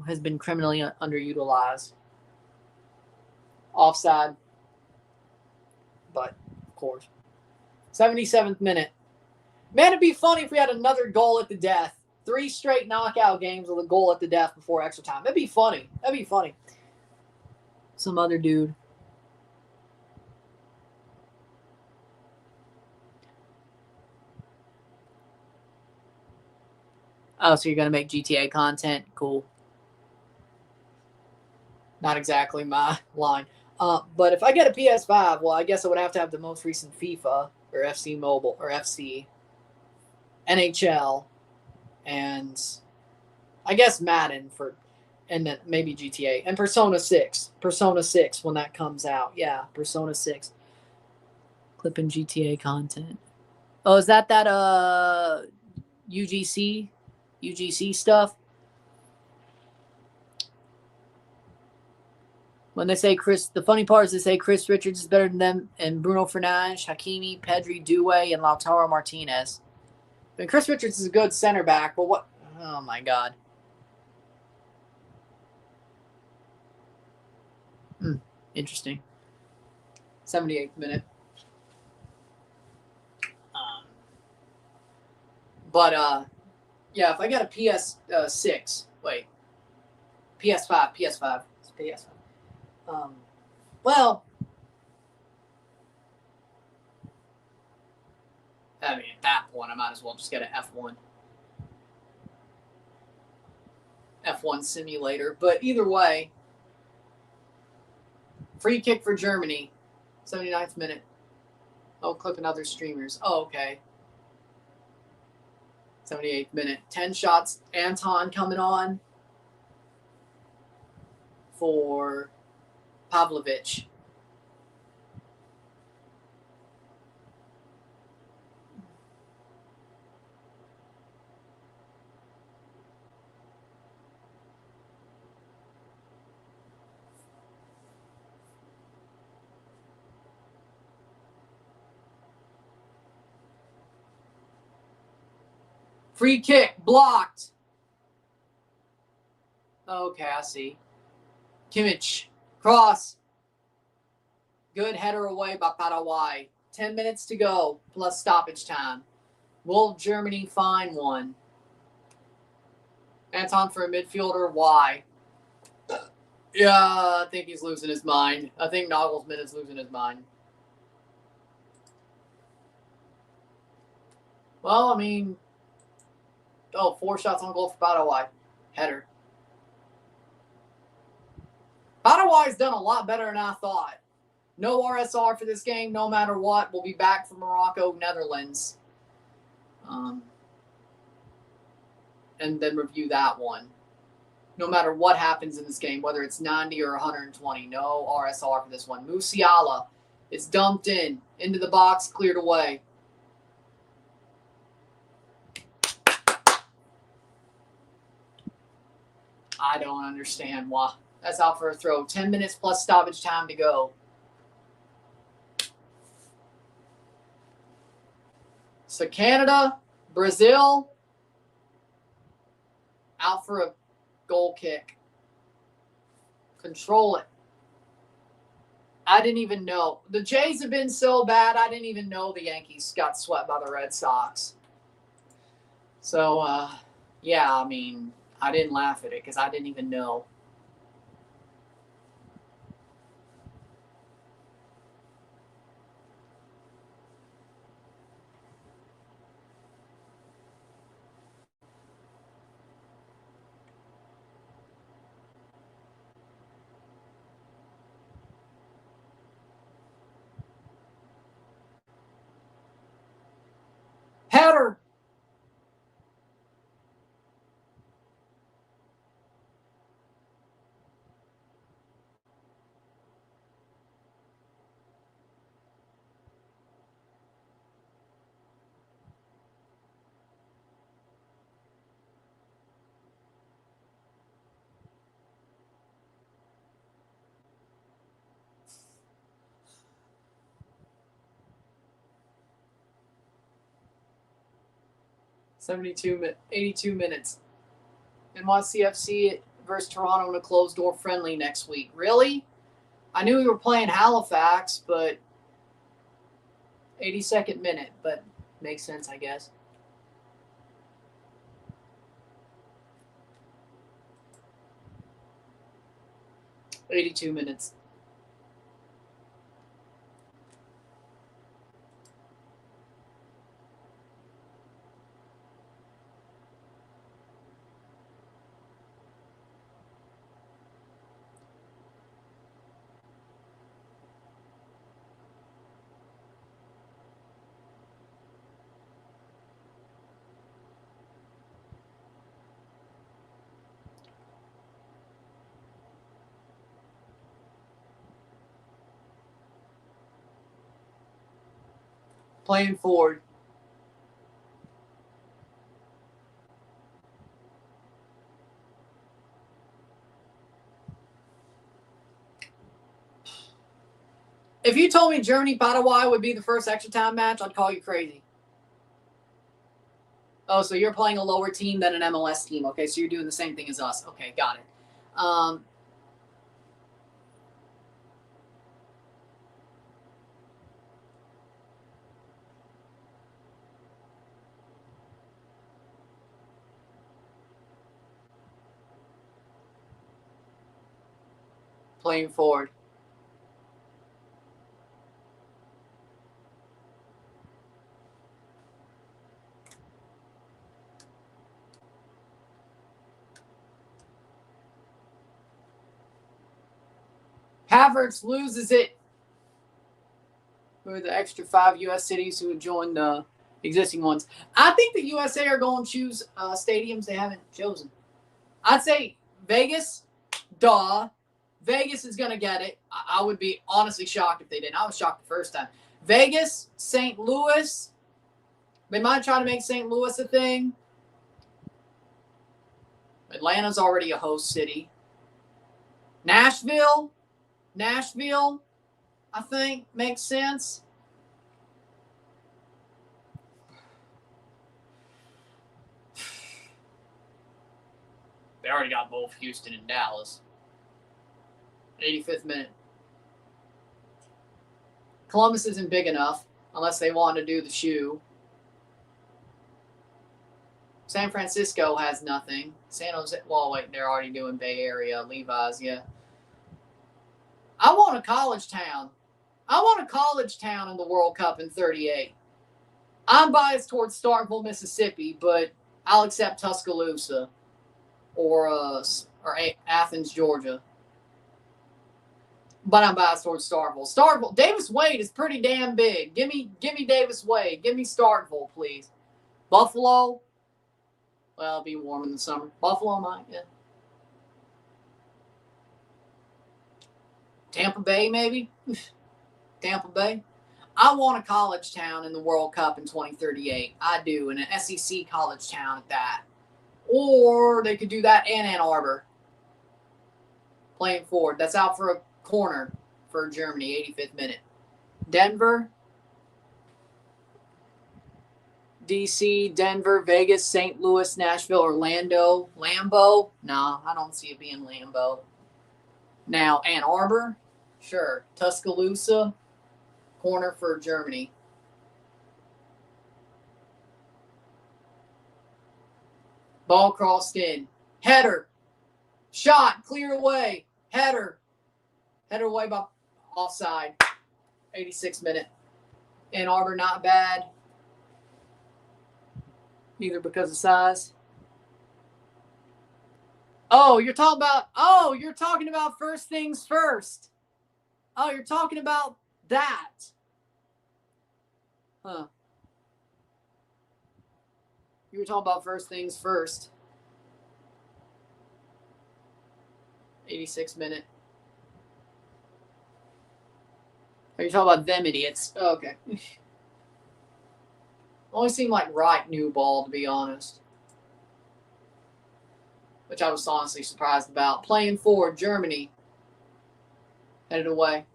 has been criminally underutilized. Offside. But, of course. 77th minute. Man, it'd be funny if we had another goal at the death. 3 straight knockout games with a goal at the death before extra time. That'd be funny. That'd be funny. Some other dude. Oh, so you're going to make GTA content? Cool. Not exactly my line. But if I get a PS5, well, I guess I would have to have the most recent FIFA or FC Mobile or FC, NHL, and I guess Madden and then maybe GTA and Persona 6. Persona 6 when that comes out. Yeah, Persona 6. Clipping GTA content. Oh, is that UGC stuff? When they say the funny part is they say Chris Richards is better than them and Bruno Fernandes, Hakimi, Pedri, Doué, and Lautaro Martinez. I mean, Chris Richards is a good center back, but what? Oh, my God. Interesting. 78th minute. Yeah, if I got a PS6, wait. PS5. PS5. It's PS5. Well, I mean, at that point, I might as well just get an F1. F1 simulator. But either way, free kick for Germany. 79th minute. Oh, click another streamers. Oh, okay. 78th minute. 10 shots. Anton coming on for Pavlovic. Free kick. Blocked. Okay, I see. Kimmich. Cross. Good header away by Paraguay. 10 minutes to go, plus stoppage time. Will Germany find one? Anton for a midfielder. Why? Yeah, I think he's losing his mind. I think Nagelsmann is losing his mind. Well, I mean, 4 shots on goal for Paraguay. Header. Paraguay's done a lot better than I thought. No RSR for this game, no matter what. We'll be back from Morocco, Netherlands. And then review that one. No matter what happens in this game, whether it's 90 or 120, no RSR for this one. Musiala is dumped into the box, cleared away. I don't understand why. That's out for a throw. 10 minutes plus stoppage time to go. So Canada, Brazil, out for a goal kick. Control it. I didn't even know. The Jays have been so bad, I didn't even know the Yankees got swept by the Red Sox. So, yeah, I mean, I didn't laugh at it because I didn't even know. Header. $82 minutes. NYCFC versus Toronto in a closed-door friendly next week. Really? I knew we were playing Halifax, but 82nd minute. But makes sense, I guess. $82 minutes. Playing forward. If you told me Germany-Paraguay would be the first extra time match, I'd call you crazy. Oh, so you're playing a lower team than an MLS team. Okay, so you're doing the same thing as us. Okay, got it. playing forward. Havertz loses it. Who are the extra 5 U.S. cities who would join the existing ones? I think the USA are going to choose stadiums they haven't chosen. I'd say Vegas, duh. Vegas is going to get it. I would be honestly shocked if they didn't. I was shocked the first time. Vegas, St. Louis. They might try to make St. Louis a thing. Atlanta's already a host city. Nashville, I think, makes sense. They already got both Houston and Dallas. 85th minute. Columbus isn't big enough unless they want to do the shoe. San Francisco has nothing. San Jose, well, wait, they're already doing Bay Area. Levi's, yeah. I want a college town. I want a college town in the World Cup in 38. I'm biased towards Starkville, Mississippi, but I'll accept Tuscaloosa or Athens, Georgia. But I'm biased towards Starkville. Starkville, Davis Wade is pretty damn big. Give me Davis Wade. Give me Starkville, please. Buffalo, well, it'll be warm in the summer. Buffalo might, yeah. Tampa Bay, maybe? Tampa Bay. I want a college town in the World Cup in 2038. I do, and an SEC college town at that. Or they could do that in Ann Arbor. Playing forward. That's out for a corner for Germany, 85th minute. Denver, DC, Denver, Vegas, St. Louis, Nashville, Orlando, Lambeau. No, I don't see it being Lambeau. Now, Ann Arbor, sure. Tuscaloosa, corner for Germany. Ball crossed in. Header. Shot. Clear away. Header. Header away by offside. 86th minute. Ann Arbor, not bad. Neither because of size. You're talking about first things first. Oh, you're talking about that. Huh. You were talking about first things first. 86th minute. Are you talking about them idiots? Oh, okay. Only seemed like right new ball, to be honest. Which I was honestly surprised about. Playing forward, Germany. Headed away.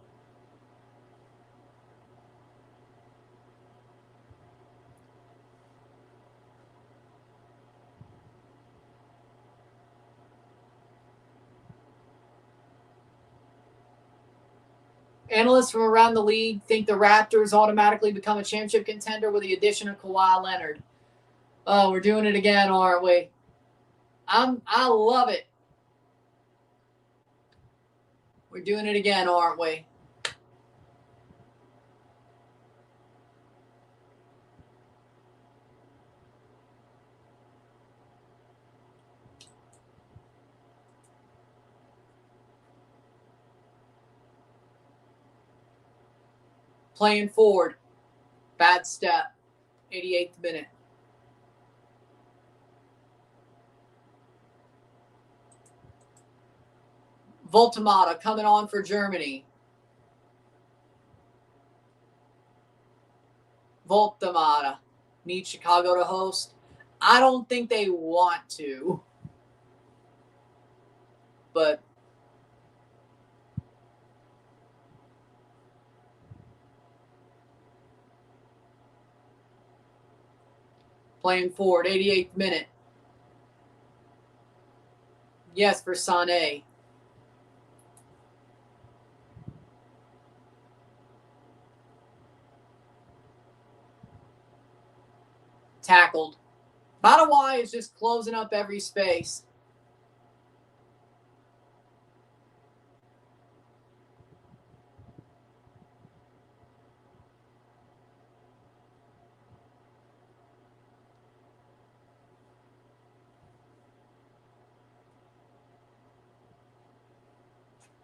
Analysts from around the league think the Raptors automatically become a championship contender with the addition of Kawhi Leonard. Oh, we're doing it again, aren't we? I love it. We're doing it again, aren't we? Playing forward. Bad step. 88th minute. Voltamata coming on for Germany. Voltamata. Need Chicago to host? I don't think they want to. But playing forward, 88th minute. Yes, for Sané. Tackled. Paraguay is just closing up every space.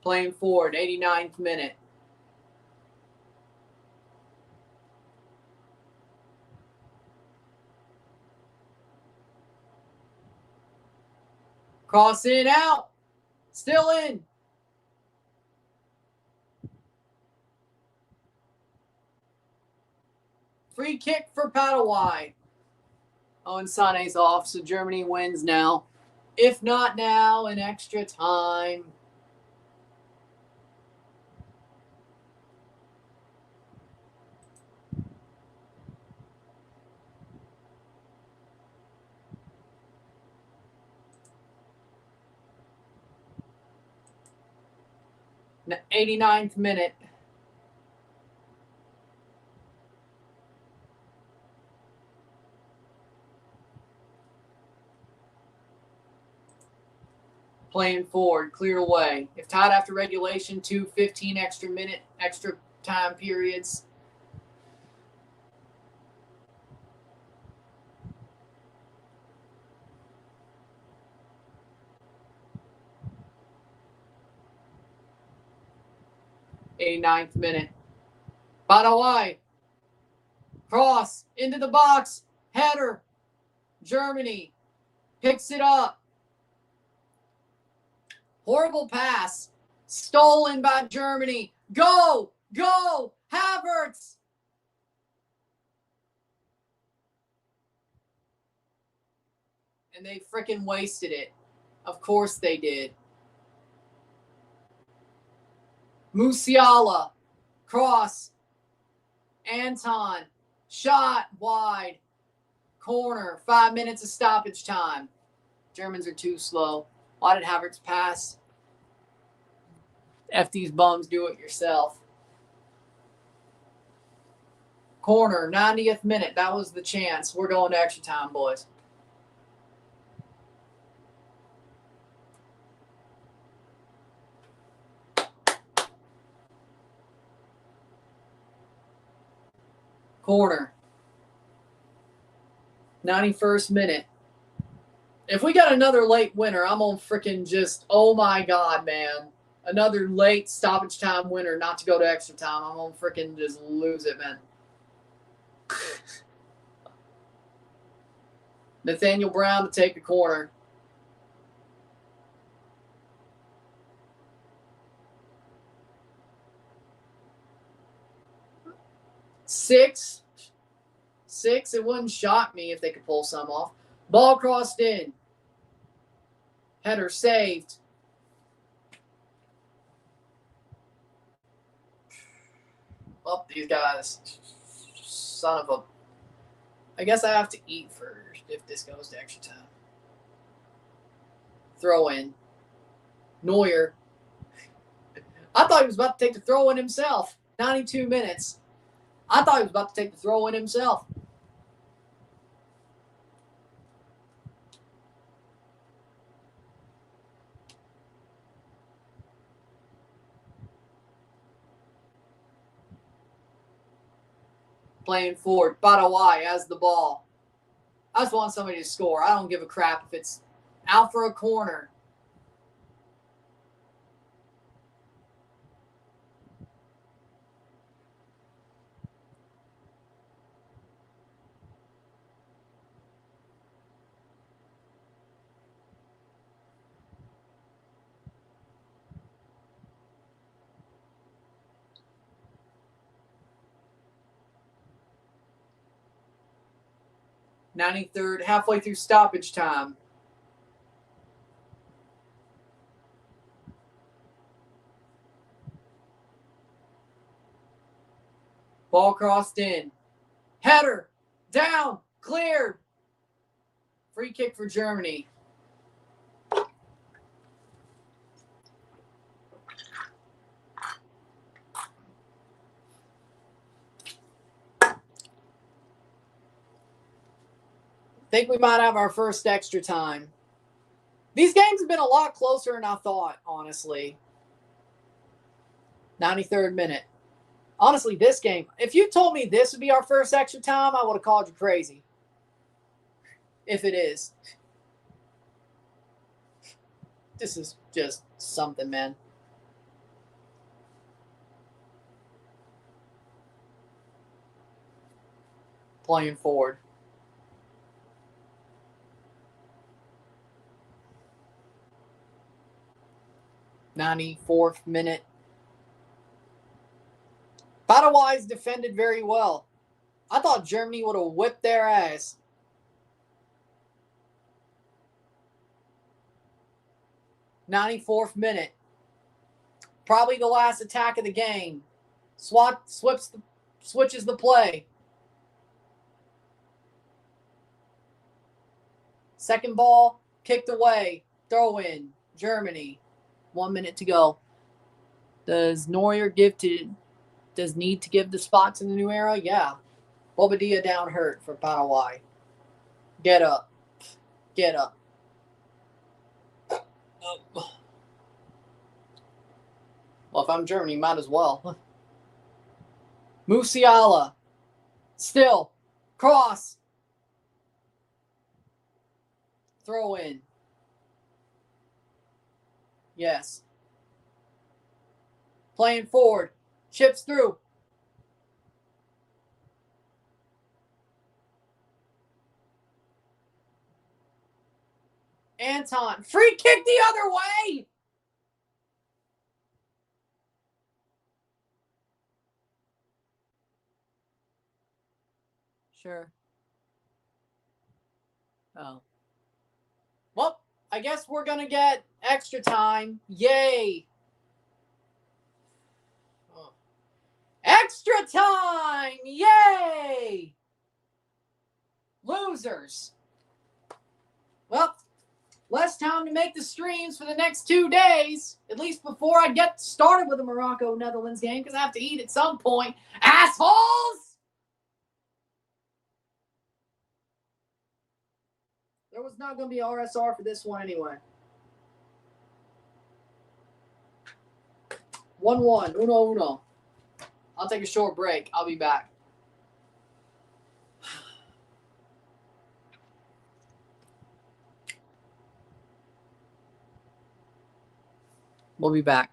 Playing forward, 89th minute. Cross in, out. Still in. Free kick for Paraguay. Oh, and Sané's off, so Germany wins now. If not now, in extra time. The 89th minute. Playing forward, cleared away. If tied after regulation, 2 15 extra time periods. '89th minute. Paraguay. Cross into the box. Header. Germany picks it up. Horrible pass. Stolen by Germany. Go! Go! Havertz! And they freaking wasted it. Of course they did. Musiala. Cross. Anton. Shot wide. Corner. 5 minutes of stoppage time. Germans are too slow. Why did Havertz pass? F these bums, do it yourself. Corner, 90th minute. That was the chance. We're going to extra time, boys. Corner. 91st minute. If we got another late winner, I'm on freaking just, oh my God, man. Another late stoppage time winner not to go to extra time. I'm on freaking just lose it, man. Nathaniel Brown to take the corner. Six. It wouldn't shock me if they could pull some off. Ball crossed in. Header saved. Oh, these guys. Son of a... I guess I have to eat first if this goes to extra time. Throw in. Neuer. I thought he was about to take the throw in himself. 92 minutes. I thought he was about to take the throw in himself. Playing forward. Paraguay has the ball. I just want somebody to score. I don't give a crap if it's out for a corner. '93rd, halfway through stoppage time. Ball crossed in. Header. Down. Cleared. Free kick for Germany. Think we might have our first extra time. These games have been a lot closer than I thought, honestly. 93rd minute. Honestly, this game, if you told me this would be our first extra time, I would have called you crazy. If it is. This is just something, man. playing forward. '94th minute. Paraguay's defended very well. I thought Germany would have whipped their ass. '94th minute. Probably the last attack of the game. Switches the play. Second ball, kicked away. Throw in. Germany. 1 minute to go. Does Neuer need to give the spots in the new era? Yeah. Bobadilla down hurt for Paraguay. Get up. Get up. Well, if I'm Germany, might as well. Musiala. Still. Cross. Throw in. Yes. Playing forward. Chips through. Anton. Free kick the other way. Sure. Oh. Well, I guess we're going to get extra time. Yay. Oh. Extra time. Yay. Losers. Well, less time to make the streams for the next 2 days, at least before I get started with the Morocco-Netherlands game, because I have to eat at some point. Assholes! There was not going to be RSR for this one anyway. 1-1. Uno. I'll take a short break. I'll be back. We'll be back.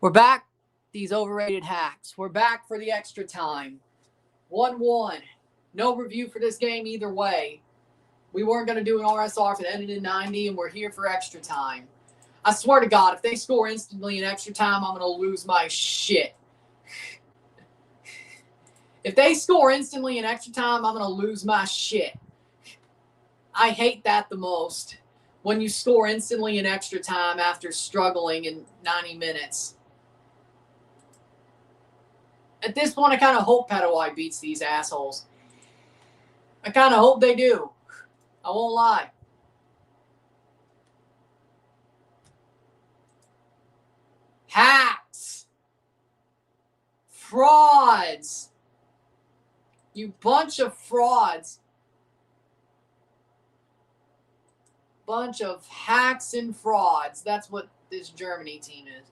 We're back. These overrated hacks. We're back for the extra time. 1-1. No review for this game either way. We weren't going to do an RSR if it ended in 90, and we're here for extra time. I swear to God, if they score instantly in extra time, I'm going to lose my shit. If they score instantly in extra time, I'm going to lose my shit. I hate that the most. When you score instantly in extra time after struggling in 90 minutes. At this point, I kind of hope Paraguay beats these assholes. I kind of hope they do. I won't lie. Hacks. Frauds. You bunch of frauds. Bunch of hacks and frauds. That's what this Germany team is.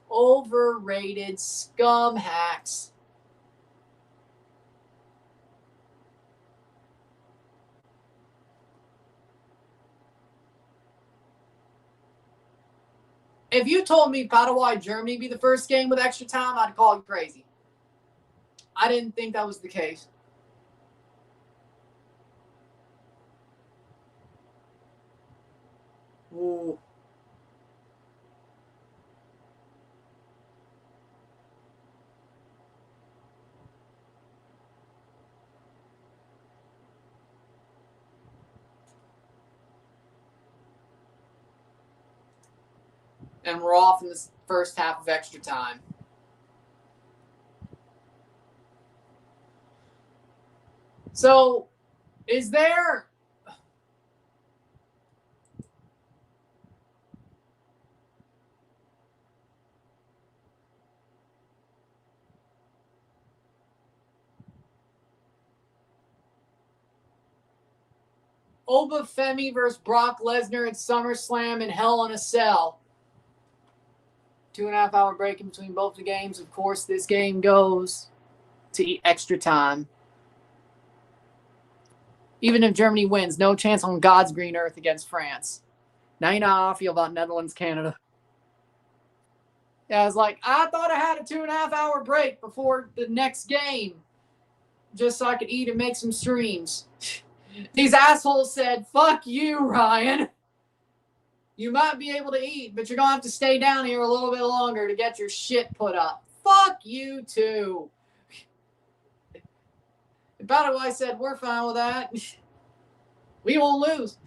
Overrated scum hacks. If you told me Paraguay, Germany be the first game with extra time, I'd call you crazy. I didn't think that was the case. Ooh. And we're off in the first half of extra time. So, is there... Obafemi versus Brock Lesnar at SummerSlam in Hell in a Cell. 2.5 hour break in between both the games. Of course, this game goes to extra time. Even if Germany wins, no chance on God's green earth against France. Now you know how I feel about Netherlands, Canada. Yeah, I was like, I thought I had a 2.5 hour break before the next game just so I could eat and make some streams. These assholes said, fuck you, Ryan. You might be able to eat, but you're going to have to stay down here a little bit longer to get your shit put up. Fuck you, too. And Paraguay said, we're fine with that. We won't lose.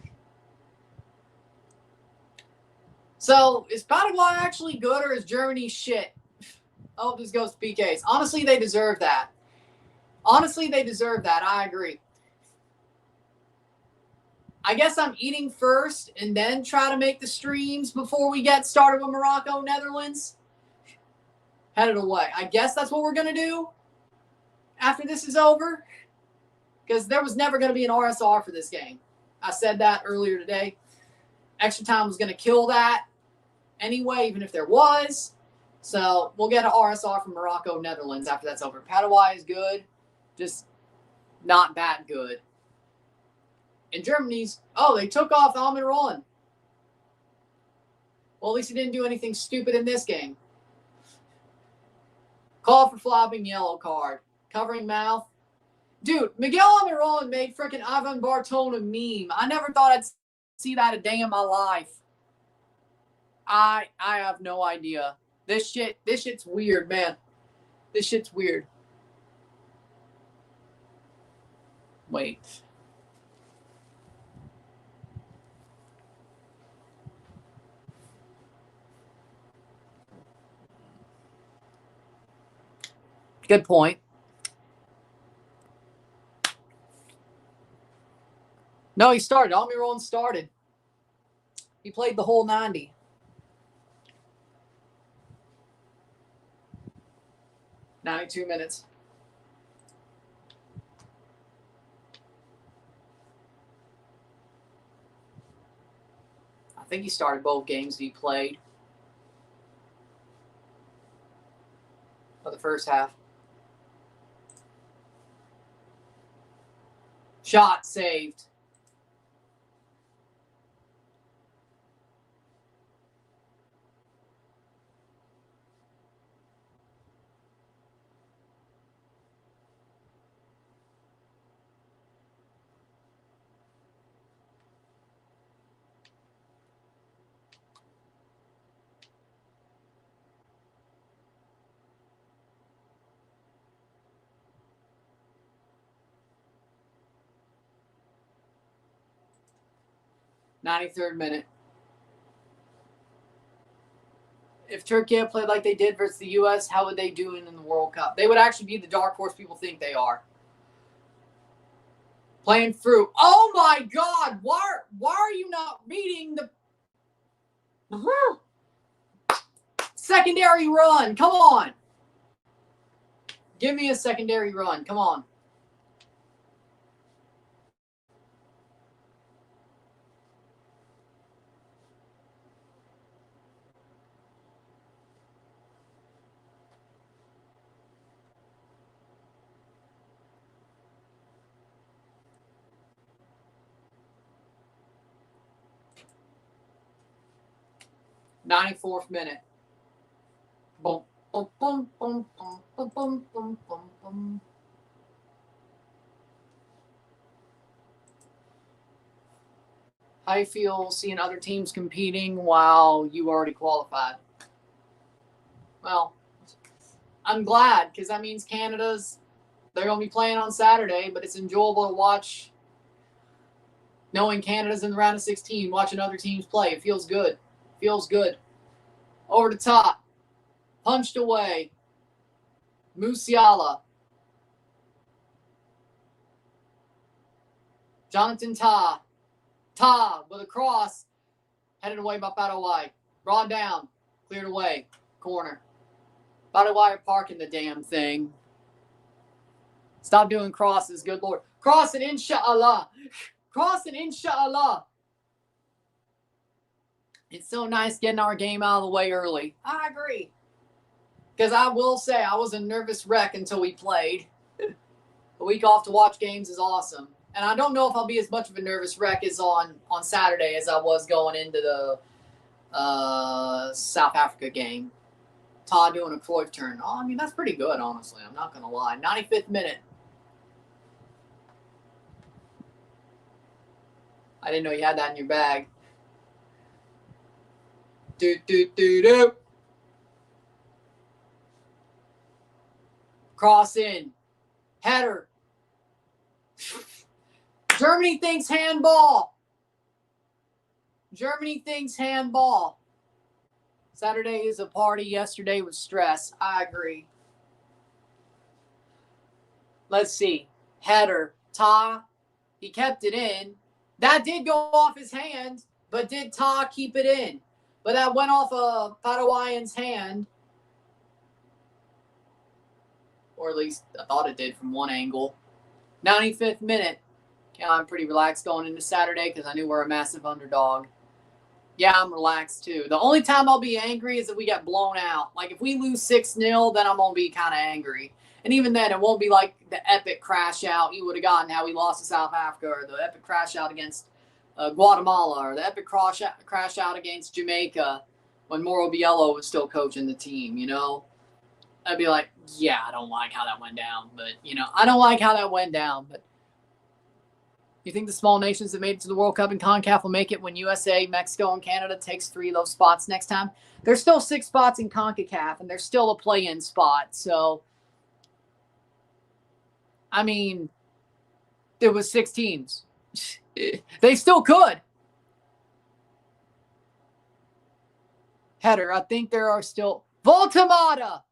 So, is Paraguay actually good or is Germany shit? I hope this goes to PKs. Honestly, they deserve that. I agree. I guess I'm eating first and then try to make the streams before we get started with Morocco, Netherlands. Headed away. I guess that's what we're going to do after this is over. Because there was never going to be an RSR for this game. I said that earlier today. Extra time was going to kill that anyway, even if there was. So we'll get an RSR from Morocco, Netherlands after that's over. Paraguay is good. Just not that good. And Germany's, they took off Almin Roland. Well, at least he didn't do anything stupid in this game. Call for flopping yellow card. Covering mouth. Dude, Miguel Almin Roland made freaking Ivan Bartone a meme. I never thought I'd see that a day in my life. I have no idea. This shit's weird, man. This shit's weird. Wait. Good point. No, he started. Almin Roland started. He played the whole 90. $92 minutes. I think he started both games he played. For the first half. Shot saved. $93rd minute. If Turkey had played like they did versus the U.S., how would they do in the World Cup? They would actually be the dark horse people think they are. Playing through. Oh, my God. Why are you not reading the secondary run? Come on. Give me a secondary run. Come on. '94th minute. Boom, boom, boom, boom, boom, boom, boom, boom, boom, boom. How you feel seeing other teams competing while you already qualified? Well, I'm glad, because that means they're going to be playing on Saturday, but it's enjoyable to watch, knowing Canada's in the round of 16, watching other teams play. It feels good. Feels good. Over the top. Punched away. Musiala. Jonathan Tah. Tah with a cross. Headed away by Paraguay. Brought down. Cleared away. Corner. Paraguay parking the damn thing. Stop doing crosses. Good Lord. Cross it, inshallah. Cross it, inshallah. It's so nice getting our game out of the way early. I agree. Because I will say, I was a nervous wreck until we played. A week off to watch games is awesome. And I don't know if I'll be as much of a nervous wreck as on Saturday as I was going into the South Africa game. Todd doing a Cruyff turn. Oh, I mean, that's pretty good, honestly. I'm not going to lie. 95th minute. I didn't know you had that in your bag. Do. Cross in. Header. Germany thinks handball. Germany thinks handball. Saturday is a party. Yesterday was stress. I agree. Let's see. Header. Ta. He kept it in. That did go off his hand, but did Ta keep it in? But that went off a Paraguayan's hand. Or at least I thought it did from one angle. 95th minute. Yeah, I'm pretty relaxed going into Saturday because I knew we're a massive underdog. Yeah, I'm relaxed too. The only time I'll be angry is if we get blown out. Like if we lose 6-0, then I'm going to be kind of angry. And even then, it won't be like the epic crash out you would have gotten how we lost to South Africa, or the epic crash out against Guatemala, or the epic crash out against Jamaica when Mauro Biello was still coaching the team, you know? I'd be like, yeah, I don't like how that went down. But, I don't like how that went down. But you think the small nations that made it to the World Cup and CONCACAF will make it when USA, Mexico, and Canada takes 3 of those spots next time? There's still 6 spots in CONCACAF, and there's still a play-in spot. So, I mean, there was 6 teams. They still could. Header, I think there are still... Voltamata!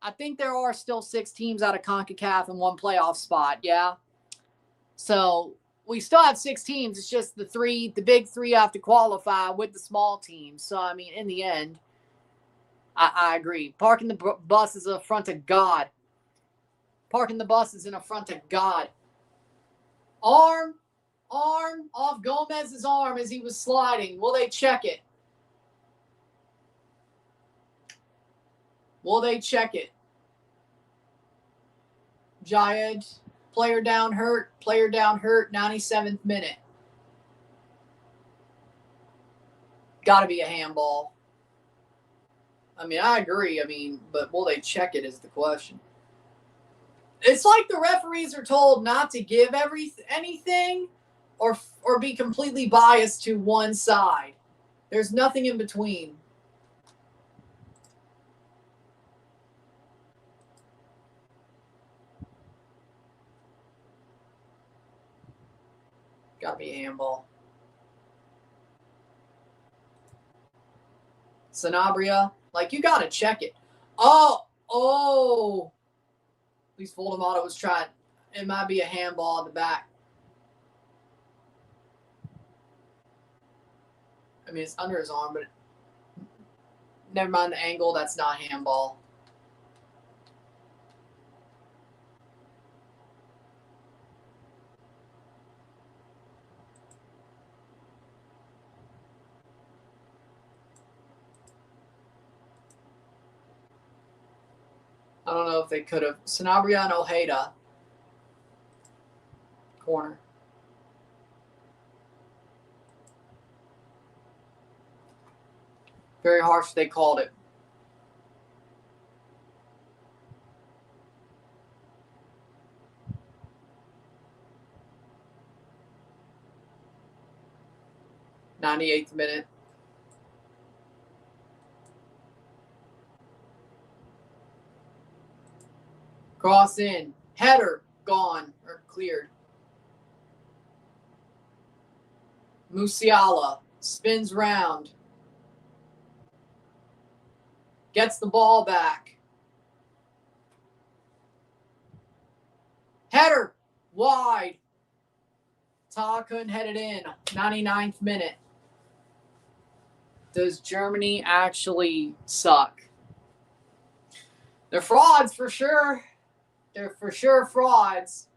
I think there are still 6 teams out of CONCACAF and 1 playoff spot, yeah? So we still have 6 teams. It's just the big 3 have to qualify with the small teams. So, I mean, in the end, I agree. Parking the bus is an affront to God. Parking the bus is an affront to God. Arm off Gomez's arm as he was sliding. Will they check it? Will they check it? Jayed, player down hurt, 97th minute. Got to be a handball. I mean, I agree. But will they check it is the question. It's like the referees are told not to give anything or be completely biased to one side. There's nothing in between. Gotta be a handball. Sanabria, you gotta check it. Oh. At least Voldemort was trying. It might be a handball at the back. I mean, it's under his arm, but never mind the angle. That's not handball. I don't know if they could have. Sanabria and Ojeda. Corner. Very harsh they called it. '98th minute. Cross in. Header. Gone. Or cleared. Musiala. Spins round. Gets the ball back. Header. Wide. Ta couldn't head it in. 99th minute. Does Germany actually suck? They're frauds for sure. They're for sure frauds.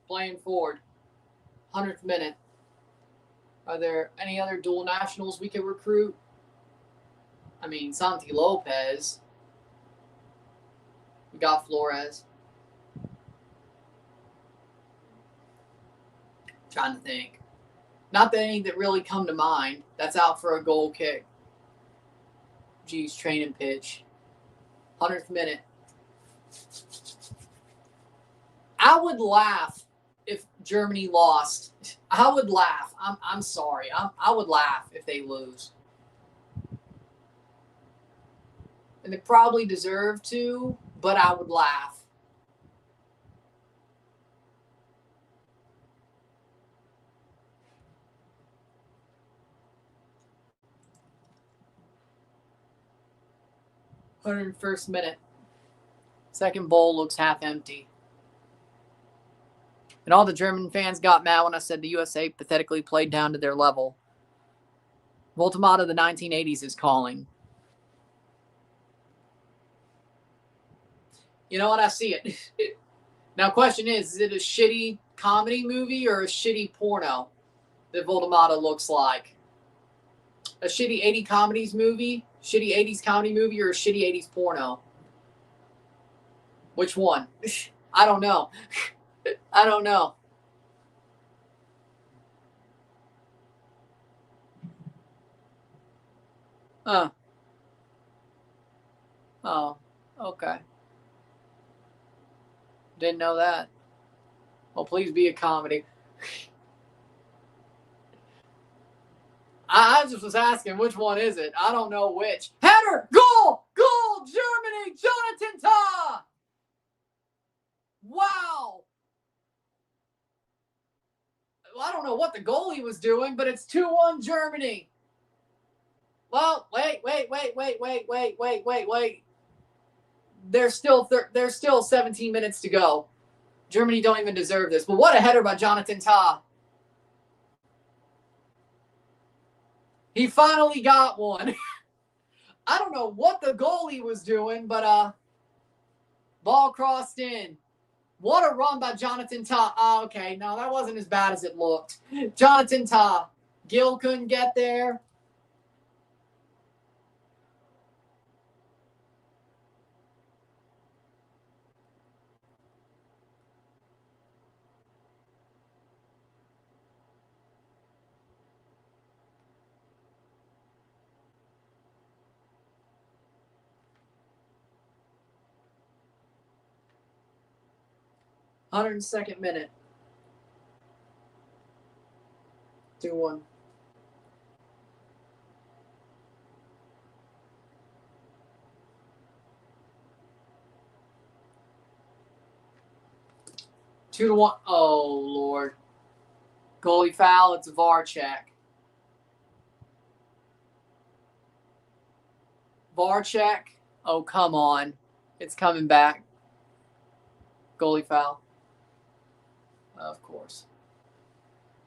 Playing forward. 100th minute. Are there any other dual nationals we could recruit? I mean, Santi Lopez. We got Flores. Trying to think. Not that any that really come to mind. That's out for a goal kick. Geez, training pitch. 100th minute. I would laugh if Germany lost. I would laugh. I'm sorry. I would laugh if they lose. And they probably deserve to, but I would laugh. '101st minute. Second bowl looks half empty. And all the German fans got mad when I said the USA pathetically played down to their level. Voltamata of the 1980s is calling. You know what? I see it. Now, question is it a shitty comedy movie or a shitty porno that Voltamata looks like? A shitty 80s comedies movie? Shitty 80s comedy movie or a shitty 80s porno? Which one? I don't know. I don't know. Oh, okay. Didn't know that. Well, please be a comedy. I just was asking which one is it. I don't know which. Header! Goal! Goal! Germany! Jonathan Tah! Wow! Well, I don't know what the goalie was doing, but it's 2-1 Germany. Well, wait. There's still 17 minutes to go. Germany don't even deserve this. But what a header by Jonathan Tah. He finally got one. I don't know what the goalie was doing, but ball crossed in. What a run by Jonathan Tah. Oh, okay, no, that wasn't as bad as it looked. Jonathan Tah. Gill couldn't get there. '102nd minute. 2-1. Two to 1. Oh, Lord. Goalie foul. It's a VAR check. VAR check. Oh, come on. It's coming back. Goalie foul. Of course.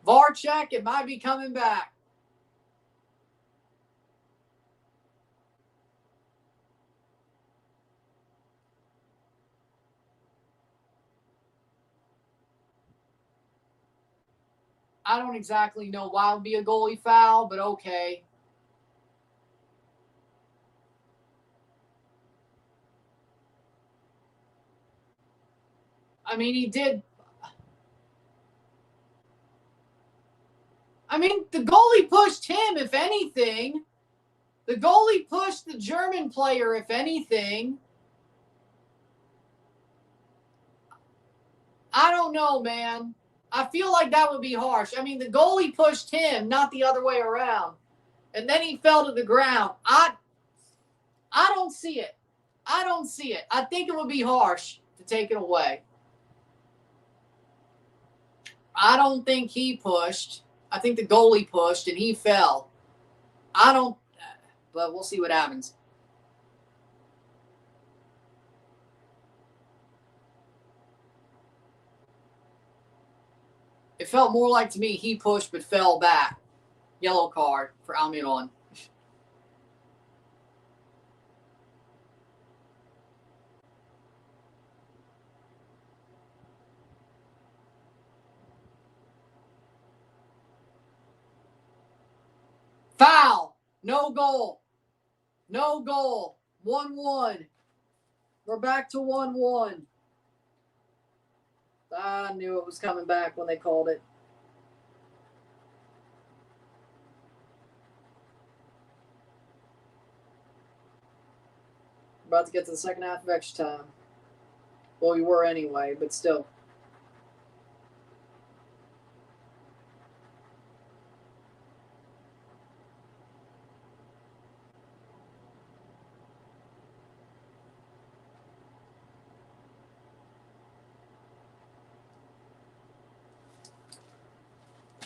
VAR check. It might be coming back. I don't exactly know why it would be a goalie foul, but okay. I mean, he did. I mean, the goalie pushed him, if anything. The goalie pushed the German player, if anything. I don't know, man. I feel like that would be harsh. I mean, the goalie pushed him, not the other way around. And then he fell to the ground. I don't see it. I don't see it. I think it would be harsh to take it away. I don't think he pushed. I think the goalie pushed and he fell. I don't, but we'll see what happens. It felt more like to me he pushed but fell back. Yellow card for Almiron. Foul. No goal. No goal. 1-1. We're back to 1-1. I knew it was coming back when they called it. About to get to the second half of extra time. Well, we were anyway, but still.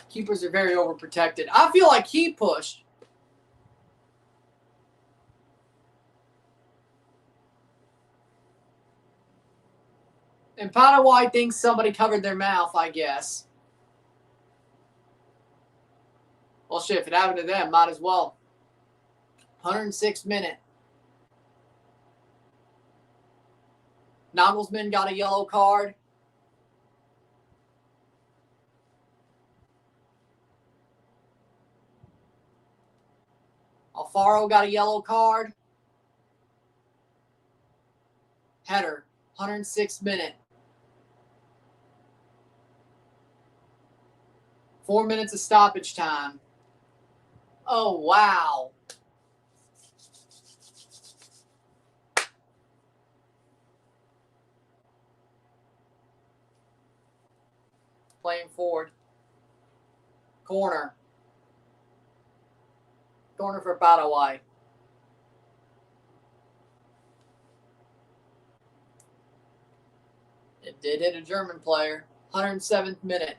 Keepers are very overprotected. I feel like he pushed. And Paraguay thinks somebody covered their mouth, I guess. Well, shit, if it happened to them, might as well. 106th minute. Nagelsmann got a yellow card. Alfaro got a yellow card. Header, 106th minute. 4 minutes of stoppage time. Oh, wow. Playing forward. Corner. Corner for Paraguay. It did hit a German player. 107th minute.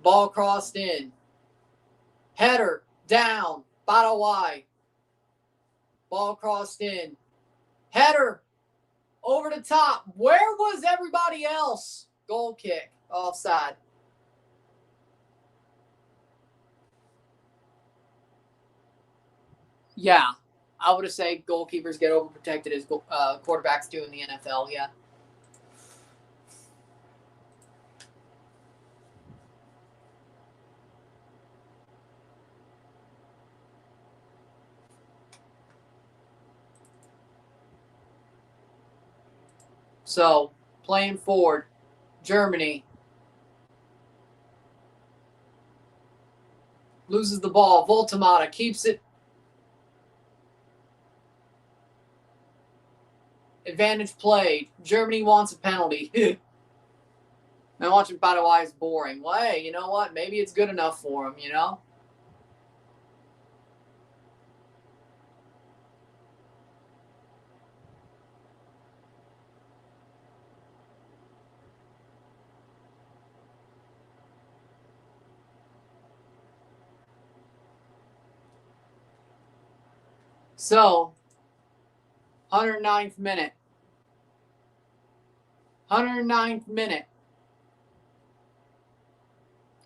Ball crossed in. Header down. Paraguay. Ball crossed in. Header over the top. Where was everybody else? Goal kick. Offside. Yeah. I would have said goalkeepers get overprotected as quarterbacks do in the NFL. Yeah. So, playing forward, Germany loses the ball. Voltamata keeps it. Advantage played. Germany wants a penalty. Man, watching Paraguay is boring. Well, hey, you know what? Maybe it's good enough for them, you know? So, 109th minute. 109th minute.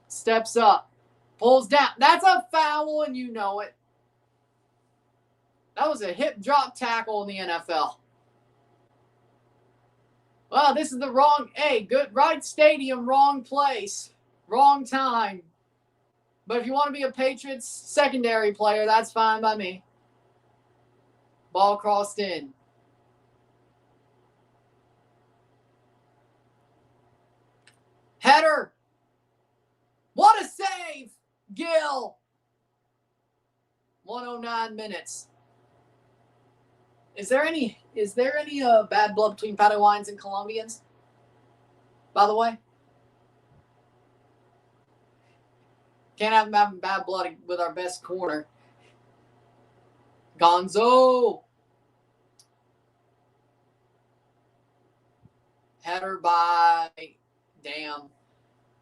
Steps up. Pulls down. That's a foul, and you know it. That was a hip drop tackle in the NFL. Well, this is the wrong, hey, good, right stadium, wrong place, wrong time. But if you want to be a Patriots secondary player, that's fine by me. Ball crossed in. Header. What a save, Gil. 109 minutes. Is there any bad blood between Paraguayans and Colombians? By the way, can't have them having bad blood with our best corner. Gonzo. Header by, damn.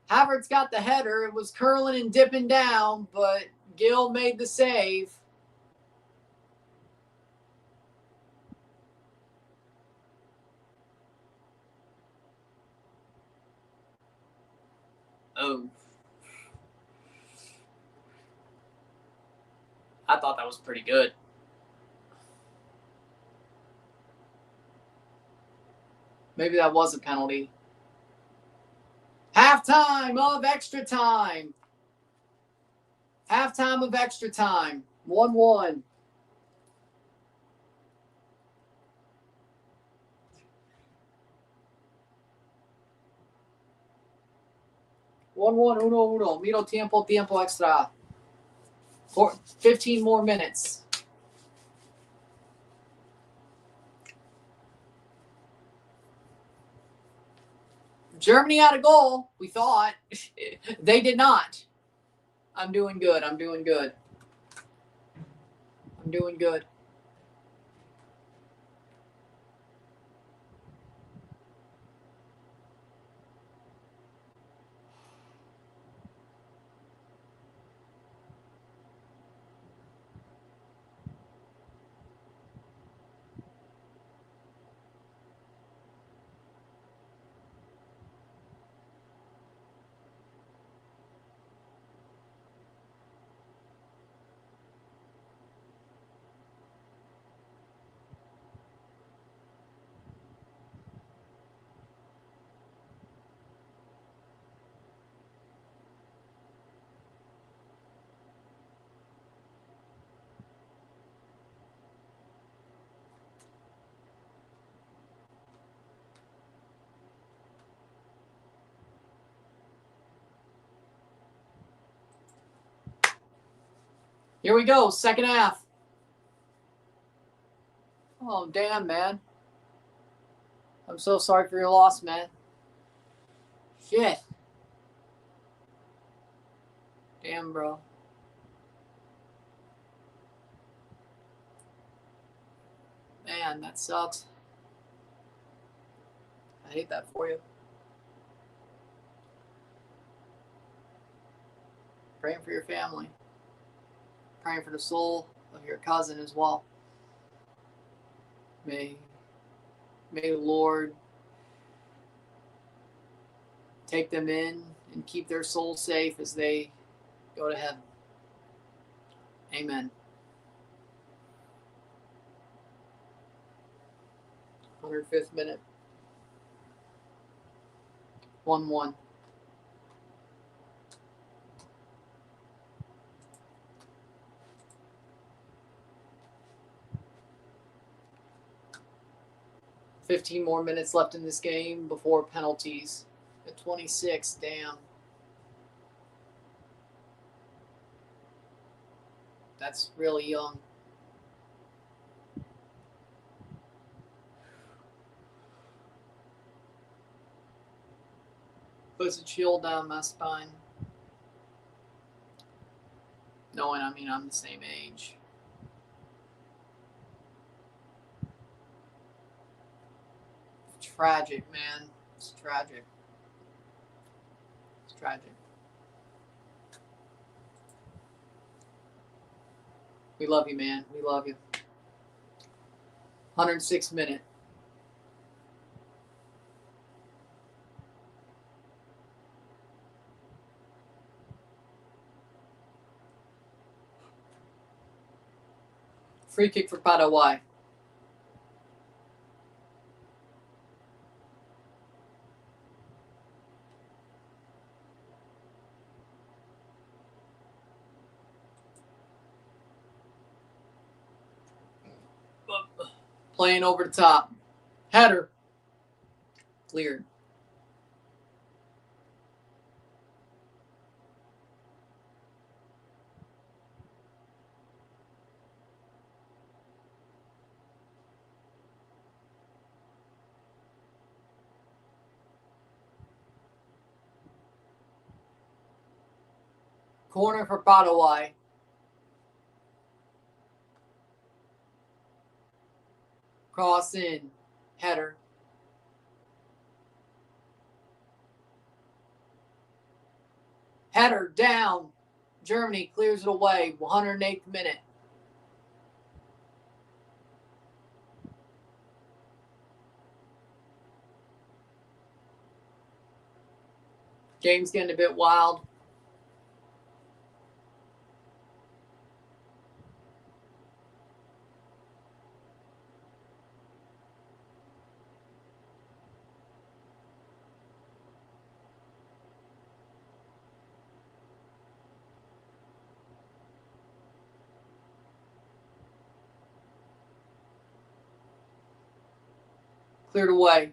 Havertz got the header. It was curling and dipping down, but Gil made the save. Oh. I thought that was pretty good. Maybe that was a penalty. Halftime of extra time. Halftime of extra time. 1-1. Uno. Miro tiempo extra. 15 more minutes. Germany had a goal, we thought. They did not. I'm doing good. Here we go, second half. Oh, damn, man. I'm so sorry for your loss, man. Shit. Damn, bro. Man, that sucks. I hate that for you. Praying for your family. Praying for the soul of your cousin as well. May the Lord take them in and keep their soul safe as they go to heaven. Amen. 105th minute. 1-1. $15 more minutes left in this game before penalties. At 26, damn. That's really young. Puts a chill down my spine. Knowing, I'm the same age. Tragic, man. It's tragic. It's tragic. We love you, man. We love you. 106th minute. Free kick for Paraguay. Playing over the top. Header. Cleared. Corner for Paraguay. Cross in. Header. Header down. Germany clears it away. 108th minute. Game's getting a bit wild. Cleared away.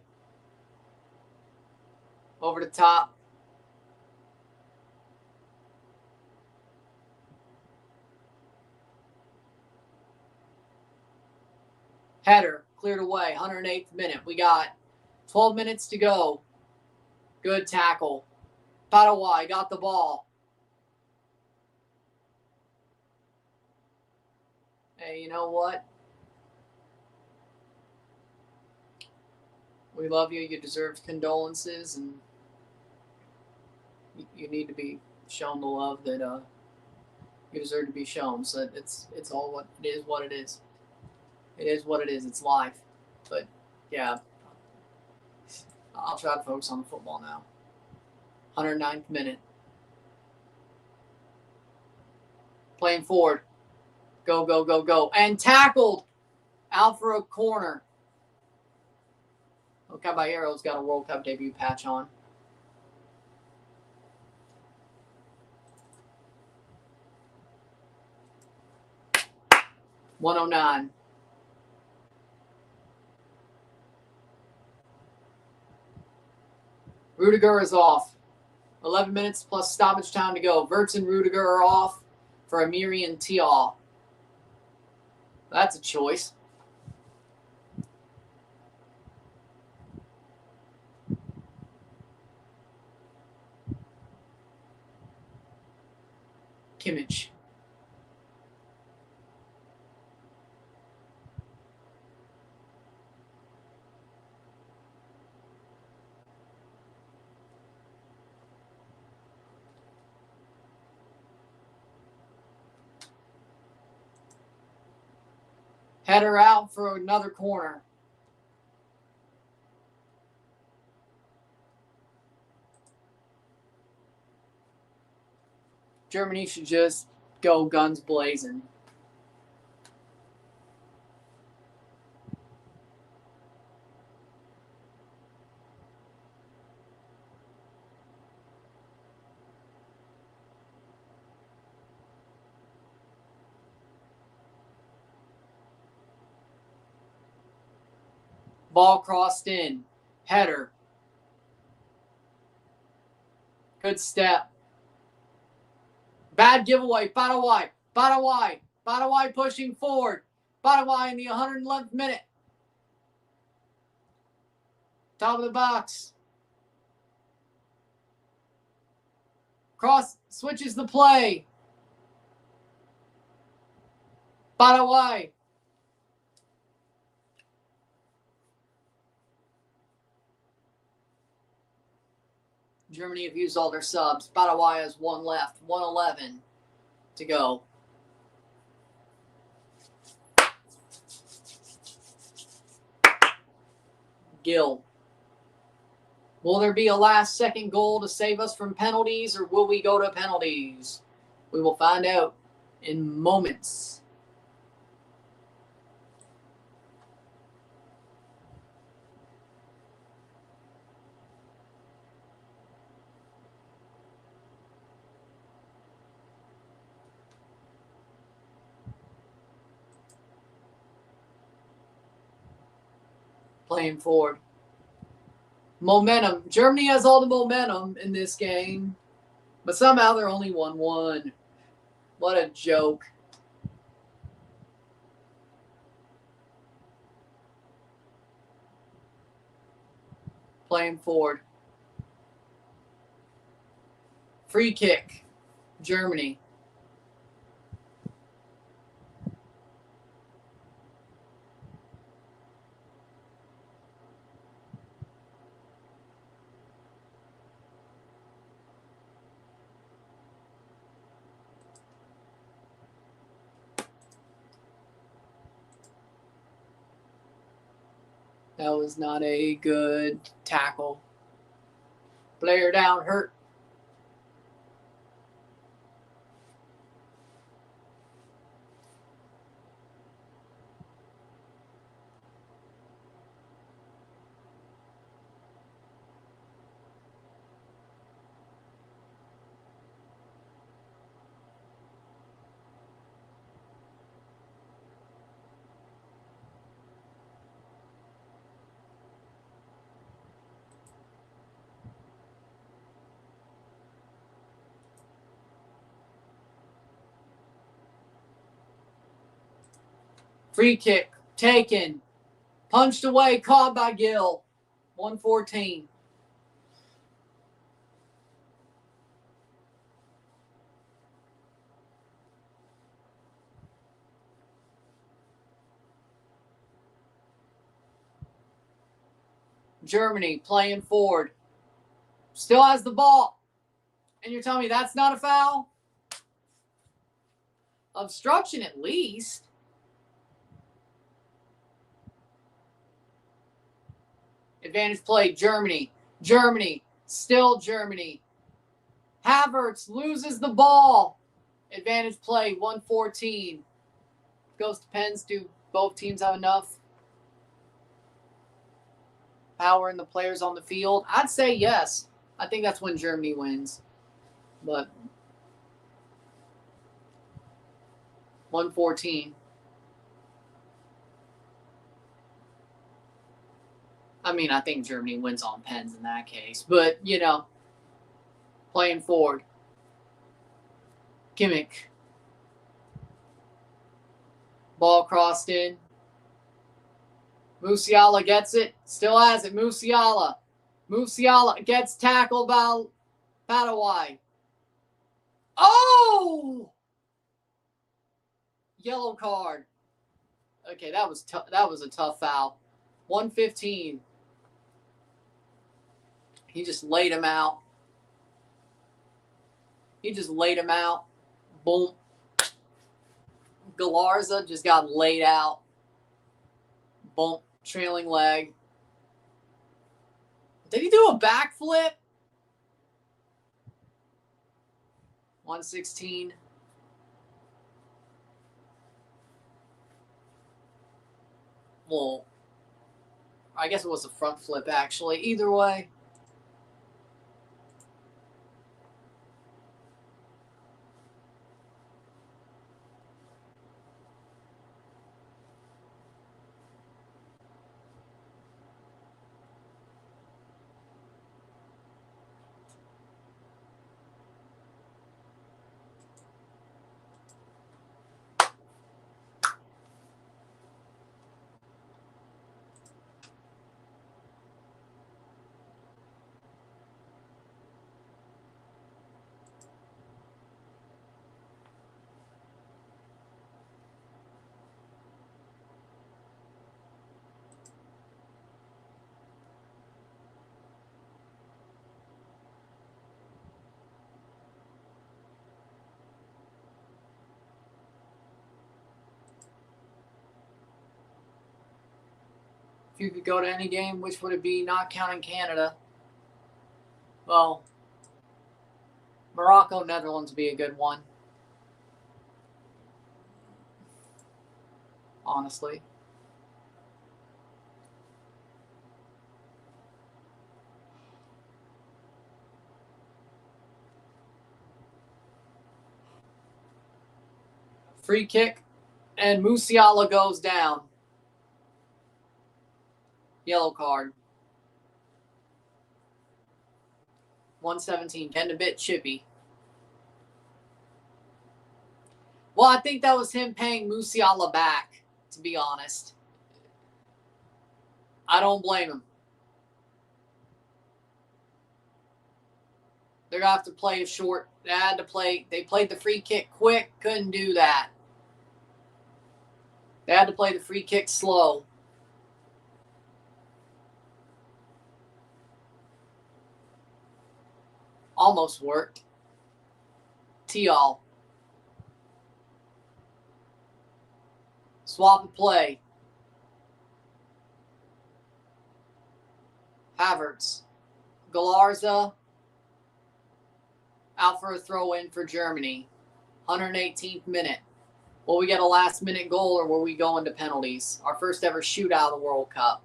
Over the top. Header. Cleared away. 108th minute. We got 12 minutes to go. Good tackle. Paraguay got the ball. Hey, you know what? We love you. You deserve condolences, and you need to be shown the love that you deserve to be shown. So it's all what it is. What it is. It is what it is. It's life. But yeah, I'll try to focus on the football now. 109th minute. Playing forward. Go, go, go, go. And tackled. Out for a corner. Oh, Caballero's got a World Cup debut patch on. .109. Rudiger is off. 11 minutes plus stoppage time to go. Wirtz and Rudiger are off for Amiri and Tial. That's a choice. Kimmich. Header out for another corner. Germany should just go guns blazing. Ball crossed in. Header. Good step. Bad giveaway. Paraguay. Paraguay. Paraguay pushing forward. Paraguay in the 111th minute. Top of the box. Cross switches the play. Paraguay. Germany have used all their subs. Paraguay has one left. 1:11 to go. Gill. Will there be a last-second goal to save us from penalties, or will we go to penalties? We will find out in moments. playing forward. Momentum. Germany has all the momentum in this game, but somehow they're only 1-1. What a joke. Playing forward. Free kick. Germany. That was not a good tackle. Player down, hurt. Free kick taken. Punched away, caught by Gill. 114. Germany playing forward. Still has the ball. And you're telling me that's not a foul? Obstruction at least. Advantage play, Germany. Germany. Still Germany. Havertz loses the ball. Advantage play, 114. Goes to pens. Do both teams have enough power in the players on the field? I'd say yes. I think that's when Germany wins. But 114. I mean, I think Germany wins on pens in that case. But, you know, playing forward. Kimmich. Ball crossed in. Musiala gets it. Still has it. Musiala. Musiala gets tackled by Paraguay. Oh! Yellow card. Okay, that was a tough foul. 115. He just laid him out. Boom. Galarza just got laid out. Boom. Trailing leg. Did he do a backflip? 116. Well, I guess it was a front flip, actually. Either way. If you could go to any game, which would it be, not counting Canada? Well, Morocco, Netherlands would be a good one. Honestly. Free kick, and Musiala goes down. Yellow card. 117. Getting a bit chippy. Well, I think that was him paying Musiala back, to be honest. I don't blame him. They're going to have to play a short. They played the free kick quick. Couldn't do that. They had to play the free kick slow. Almost worked. Tial. Swap and play. Havertz. Galarza. Out for a throw-in for Germany. 118th minute. Will we get a last-minute goal or will we go into penalties? Our first ever shootout of the World Cup.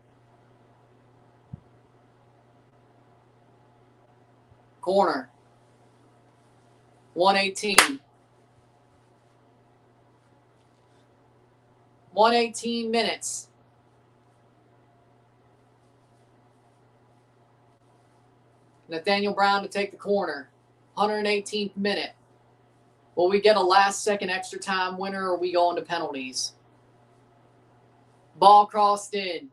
Corner. 118. 118 minutes. Nathaniel Brown to take the corner. 118th minute. Will we get a last-second extra time winner or we go into penalties? Ball crossed in.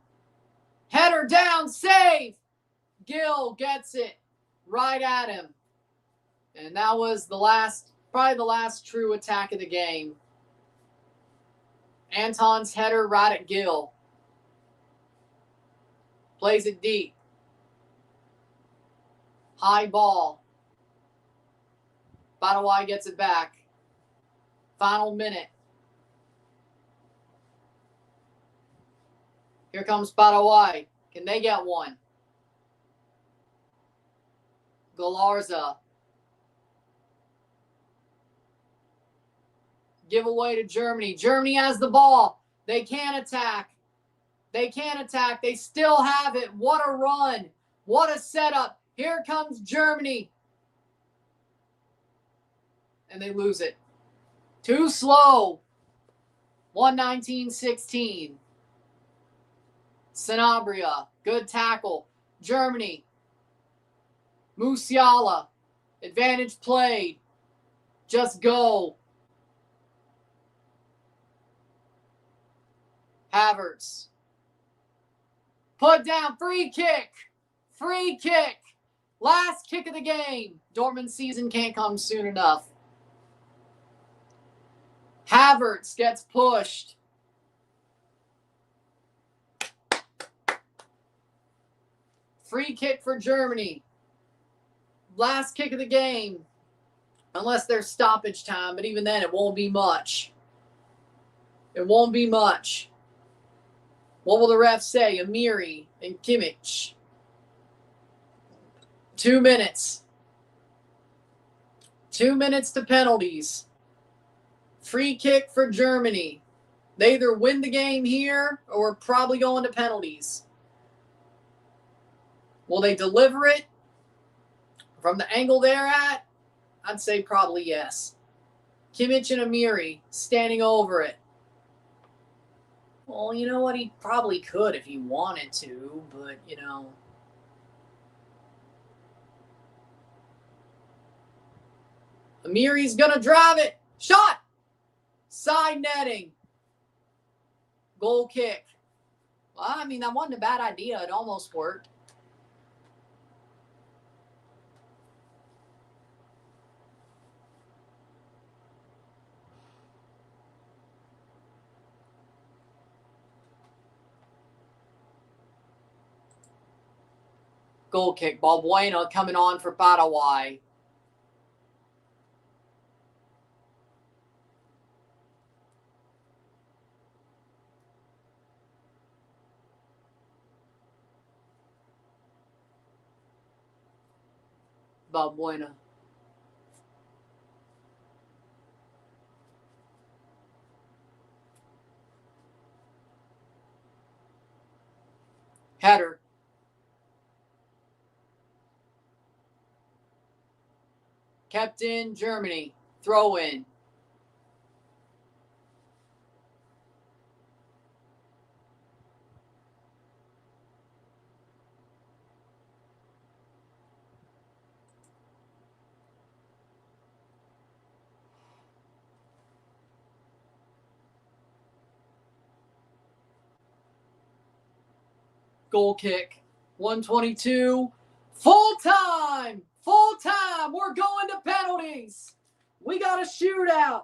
Header down, save! Gill gets it right at him. And that was probably the last true attack of the game. Anton's header right at Gill. Plays it deep. High ball. Paraguay gets it back. Final minute. Here comes Paraguay. Can they get one? Galarza. Give away to Germany. Germany has the ball. They can attack. They can attack. They still have it. What a run. What a setup. Here comes Germany. And they lose it. Too slow. 119-16. Sanabria. Good tackle. Germany. Musiala. Advantage played. Just go. Havertz. Put down. Free kick. Free kick. Last kick of the game. Dortmund season can't come soon enough. Havertz gets pushed. Free kick for Germany. Last kick of the game. Unless there's stoppage time, but even then it won't be much. It won't be much. What will the ref say? Amiri and Kimmich. 2 minutes. 2 minutes to penalties. Free kick for Germany. They either win the game here or we're probably going to penalties. Will they deliver it from the angle they're at? I'd say probably yes. Kimmich and Amiri standing over it. Well, you know what? He probably could if he wanted to, but, you know. Amiri's going to drive it. Shot! Side netting. Goal kick. Well, I mean, that wasn't a bad idea. It almost worked. Goal kick. Balbuena coming on for Paraguay. Balbuena. Header. Kept in Germany. Throw in. Goal kick. 122. Full time. Full time. We're going to penalties. We got a shootout.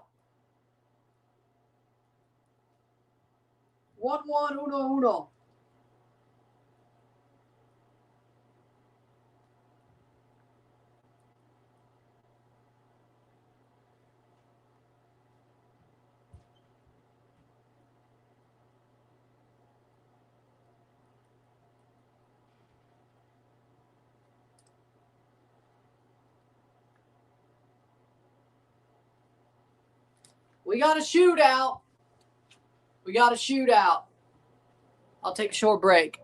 1-1, uno. We got a shootout. We got a shootout. I'll take a short break.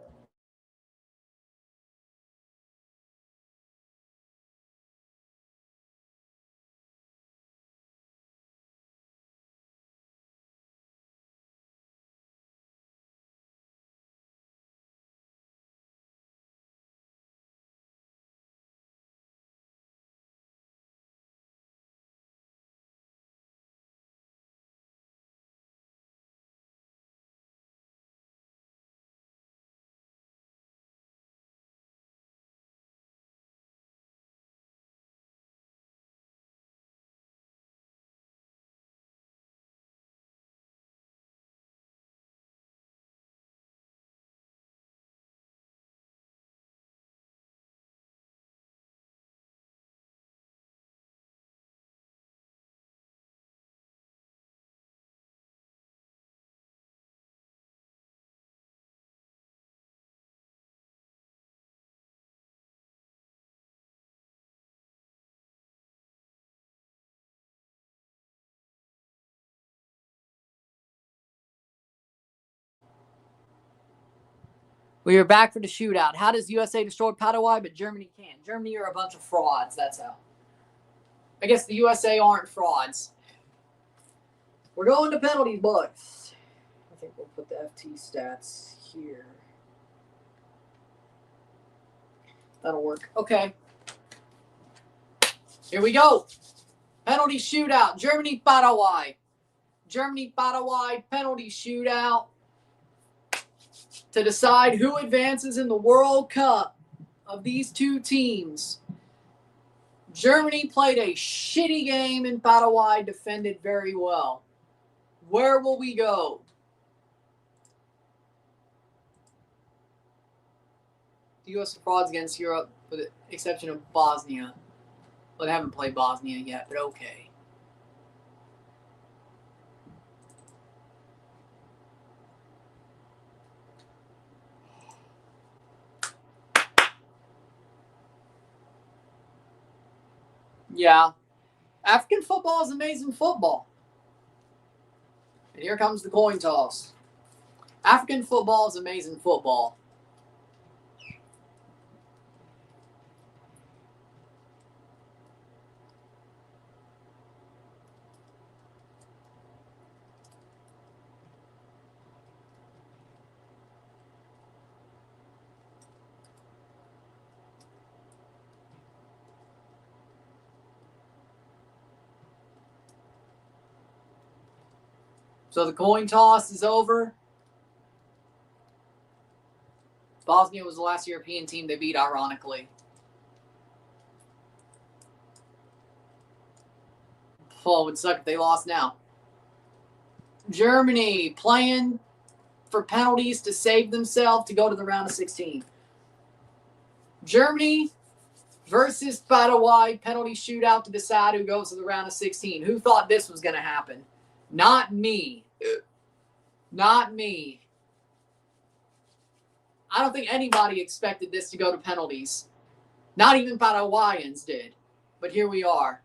We are back for the shootout. How does USA destroy Paraguay, but Germany can't? Germany are a bunch of frauds. That's how. I guess the USA aren't frauds. We're going to penalties, boys. I think we'll put the FT stats here. That'll work. Okay. Here we go. Penalty shootout. Germany, Paraguay. Germany, Paraguay, penalty shootout to decide who advances in the World Cup of these two teams. Germany played a shitty game and Paraguay defended very well. Where will we go? The U.S. frauds against Europe, with the exception of Bosnia. Well, they haven't played Bosnia yet, but okay. Yeah. African football is amazing football. And here comes the coin toss. African football is amazing football. So the coin toss is over. Bosnia was the last European team they beat, ironically. Oh, it would suck if they lost now. Germany playing for penalties to save themselves to go to the round of 16. Germany versus Paraguay, penalty shootout to decide who goes to the round of 16. Who thought this was going to happen? Not me. Not me. I don't think anybody expected this to go to penalties. Not even Paraguayans did. But here we are.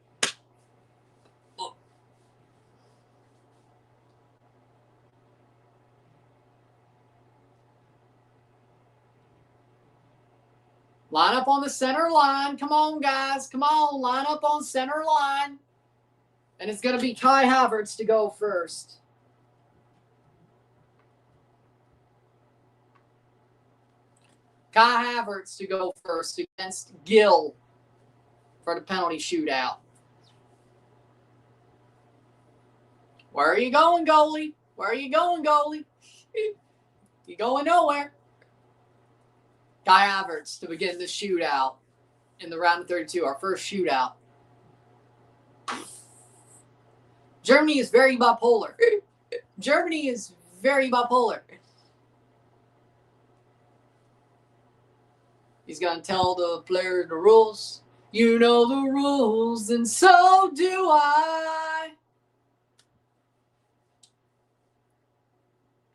Line up on the center line. Come on, guys. Come on. Line up on center line. And it's going to be Kai Havertz to go first. Kai Havertz to go first against Gill for the penalty shootout. Where are you going, goalie? Where are you going, goalie? You going nowhere. Kai Havertz to begin the shootout in the round of 32, our first shootout. Germany is very bipolar. Germany is very bipolar. He's going to tell the player the rules. You know the rules, and so do I.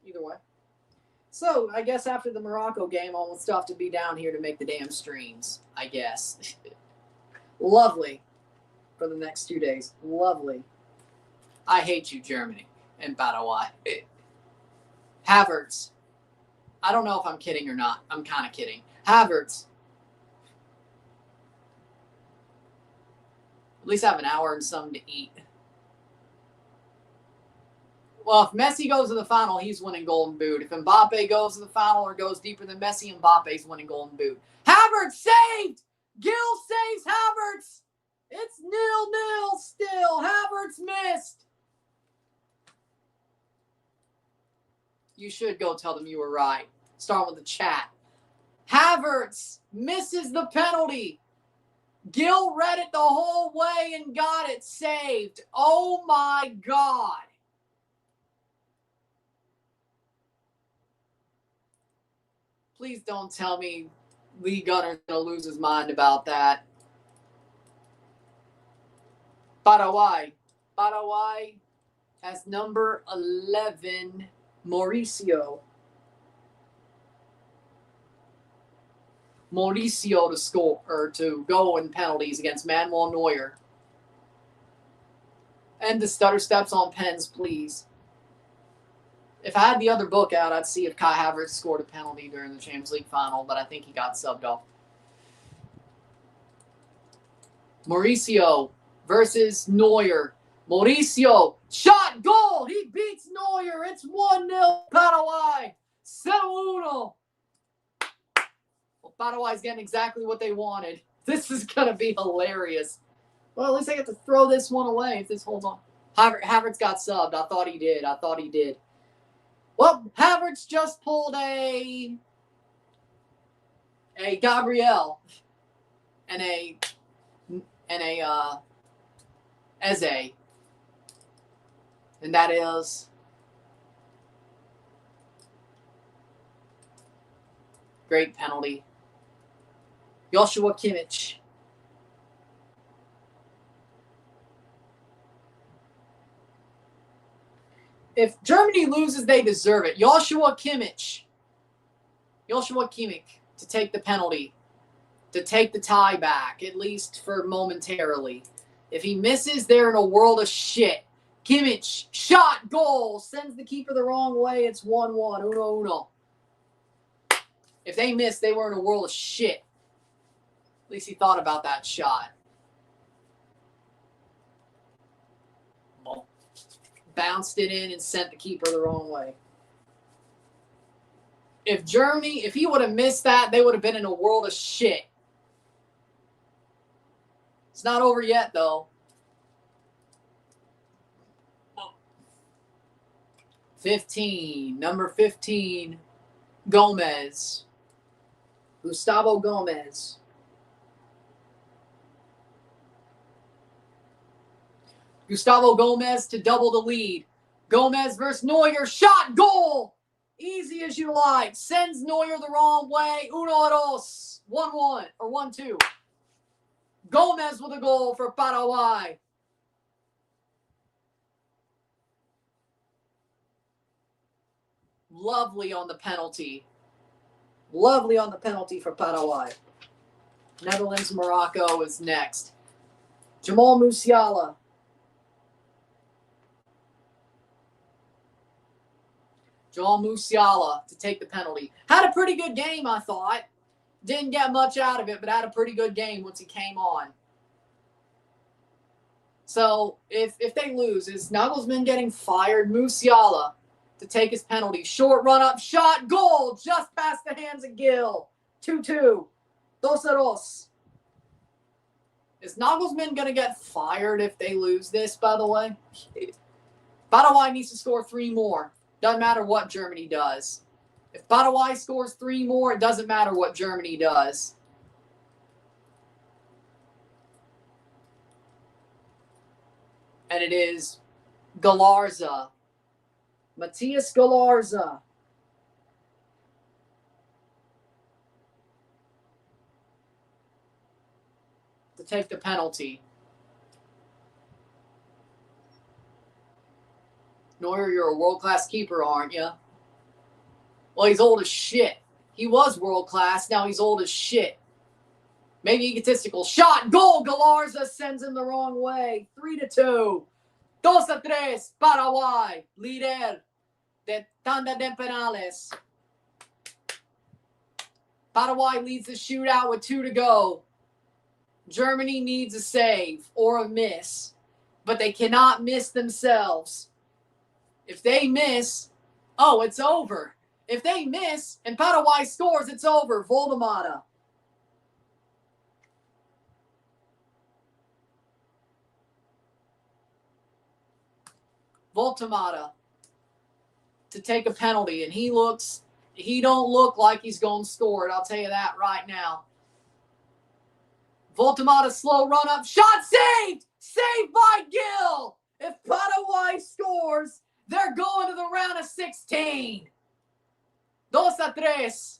Either way. So, I guess after the Morocco game, I'll still have to be down here to make the damn streams, I guess. Lovely. For the next 2 days. Lovely. I hate you, Germany and Paraguay. Havertz. I don't know if I'm kidding or not. I'm kind of kidding. Havertz. At least have an hour and something to eat. Well, if Messi goes to the final, he's winning Golden Boot. If Mbappe goes to the final or goes deeper than Messi, Mbappe's winning Golden Boot. Havertz saved! Gil saves Havertz! It's 0-0 still. Havertz missed. You should go tell them you were right. Start with the chat. Havertz misses the penalty. Gil read it the whole way and got it saved. Oh my God. Please don't tell me Lee Gunner's going to lose his mind about that. Paraguay. Paraguay has number 11, Mauricio. Mauricio to score or to go in penalties against Manuel Neuer. And the stutter steps on pens, please. If I had the other book out, I'd see if Kai Havertz scored a penalty during the Champions League final, but I think he got subbed off. Mauricio versus Neuer. Mauricio, shot, goal! He beats Neuer. It's 1-0 Paraguay. 0-1. Well, Paraguay's getting exactly what they wanted. This is going to be hilarious. Well, at least I get to throw this one away if this holds on. Havertz got subbed. I thought he did. Well, Havertz just pulled a Gabriel and a Eze. And that is great penalty. Joshua Kimmich. If Germany loses, they deserve it. Joshua Kimmich to take the penalty, to take the tie back, at least for momentarily. If he misses, they're in a world of shit. Kimmich, shot, goal, sends the keeper the wrong way. It's 1-1, 1-1. If they miss, they were in a world of shit. At least he thought about that shot. Well, bounced it in and sent the keeper the wrong way. If he would have missed that, they would have been in a world of shit. It's not over yet, though. 15, number 15, Gomez. Gustavo Gomez. Gustavo Gomez to double the lead. Gomez versus Neuer. Shot, goal. Easy as you like. Sends Neuer the wrong way. 1-2. 1-1 or 1-2. Gomez with a goal for Paraguay. Lovely on the penalty. Lovely on the penalty for Paraguay. Netherlands, Morocco is next. Jamal Musiala. Jamal Musiala to take the penalty. Had a pretty good game, I thought. Didn't get much out of it, but had a pretty good game once he came on. So, if they lose, is Nagelsmann getting fired? Musiala to take his penalty. Short run-up, shot, goal! Just past the hands of Gil. 2-2. 2-2. Is Nagelsmann going to get fired if they lose this, by the way? Paraguay needs to score 3 more. Doesn't matter what Germany does. If Paraguay scores 3 more, it doesn't matter what Germany does. And it is Galarza. Matthias Galarza. To take the penalty. Neuer, you're a world-class keeper, aren't you? Well, he's old as shit. He was world-class. Now he's old as shit. Maybe egotistical. Shot. Goal. Galarza sends him the wrong way. 3-2. 2-3. Paraguay. Líder de tanda de penales. Paraguay leads the shootout with 2 to go. Germany needs a save or a miss, but they cannot miss themselves. If they miss, oh, it's over. If they miss and Paraguay scores, it's over. Voldemada. Voltemata to take a penalty, and he don't look like he's going to score it. I'll tell you that right now. Voltemata, slow run up, shot saved! Saved by Gill! If Paraguay scores, they're going to the round of 16. 2-3.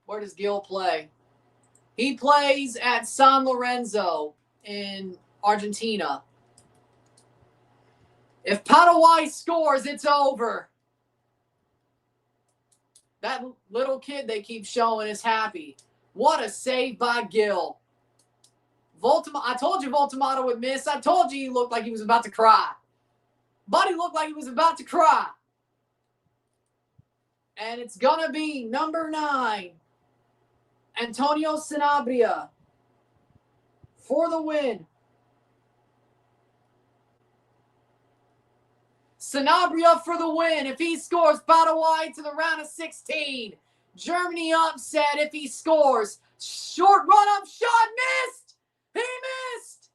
Where does Gill play? He plays at San Lorenzo in Argentina. If Paraguay scores, it's over. That little kid they keep showing is happy. What a save by Gill. I told you Voltemata would miss. I told you he looked like he was about to cry. Buddy looked like he was about to cry. And it's going to be number 9, Antonio Sanabria, for the win. Sanabria for the win. If he scores, Paraguay to the round of 16. Germany upset if he scores. Short run-up shot, missed! He missed!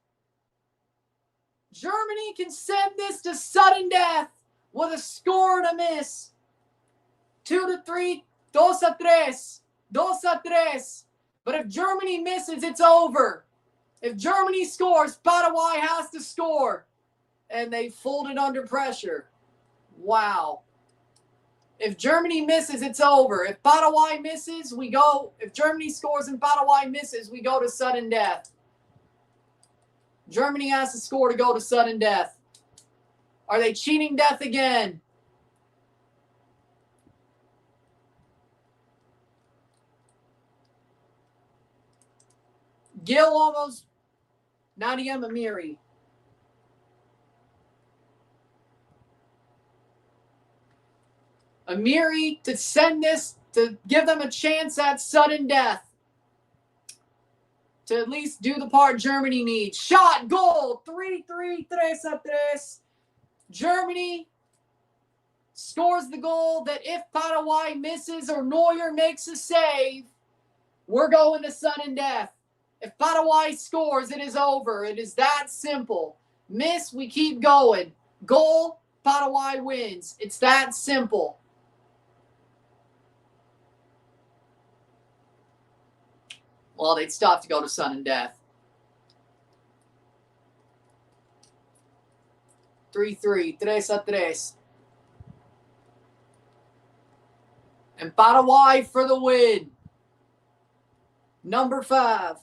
Germany can send this to sudden death with a score and a miss. 2-3, 2-3, 2-3. But if Germany misses, it's over. If Germany scores, Paraguay has to score. And they folded under pressure. Wow. If Germany misses, it's over. If Paraguay misses, we go. If Germany scores and Paraguay misses, we go to sudden death. Germany has to score to go to sudden death. Are they cheating death again? Gill almost. Nadia Amiri. Amiri to send this, to give them a chance at sudden death. To at least do the part Germany needs. Shot, goal, 3-3, 3-3. Germany scores the goal that if Paraguay misses or Neuer makes a save, we're going to sudden death. If Paraguay scores, it is over. It is that simple. Miss, we keep going. Goal, Paraguay wins. It's that simple. Well, they'd stop to go to sudden death. 3-3, 3-3. And Paraguay for the win. Number 5.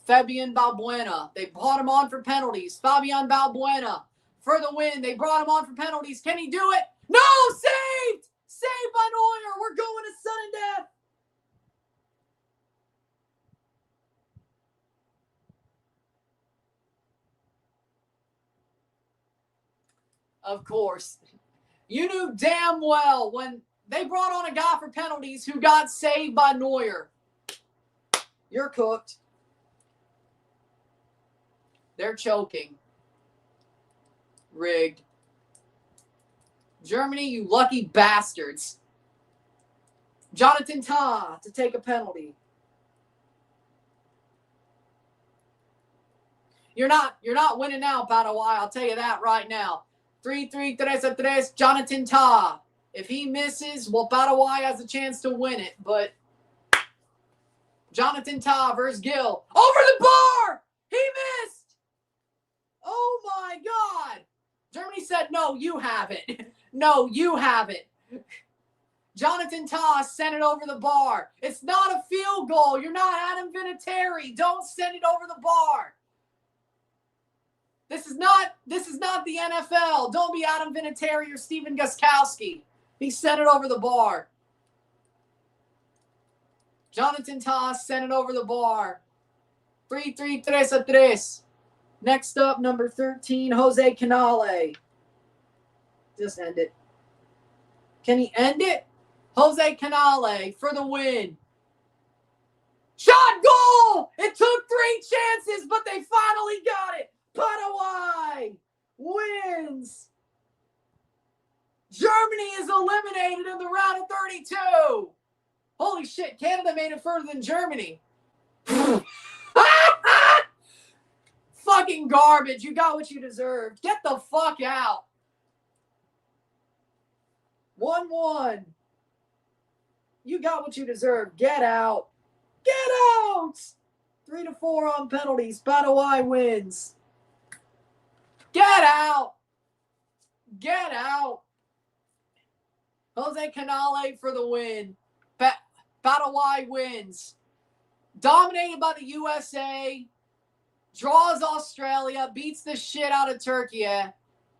Fabian Balbuena. They brought him on for penalties. Fabian Balbuena for the win. They brought him on for penalties. Can he do it? No! Saved! Saved by Neuer. We're going to sudden death. Of course. You knew damn well when they brought on a guy for penalties who got saved by Neuer. You're cooked. They're choking. Rigged. Germany, you lucky bastards. Jonathan Tah to take a penalty. You're not winning now, Paraguay. I'll tell you that right now. 3-3, Jonathan Tah. If he misses, well, Paraguay has a chance to win it. But Jonathan Tah versus Gill. Over the bar! He missed! Oh, my God. Germany said, no, you have it. No, you have it. Jonathan Tah sent it over the bar. It's not a field goal. You're not Adam Vinatieri. Don't send it over the bar. This is not the NFL. Don't be Adam Vinatieri or Steven Gostkowski. He sent it over the bar. Jonathan Tah sent it over the bar. 3-3. Next up, number 13, Jose Canale. Just end it. Can he end it? Jose Canale for the win. Shot goal! It took 3 chances, but they finally got it. Paraguay wins. Germany is eliminated in the round of 32. Holy shit, Canada made it further than Germany. Fucking garbage. You got what you deserved. Get the fuck out. 1-1. You got what you deserve. Get out. Get out. 3-4 on penalties. Paraguay wins. Get out. Get out. Jose Canale for the win. Paraguay wins. Dominated by the USA. Draws Australia. Beats the shit out of Turkey. And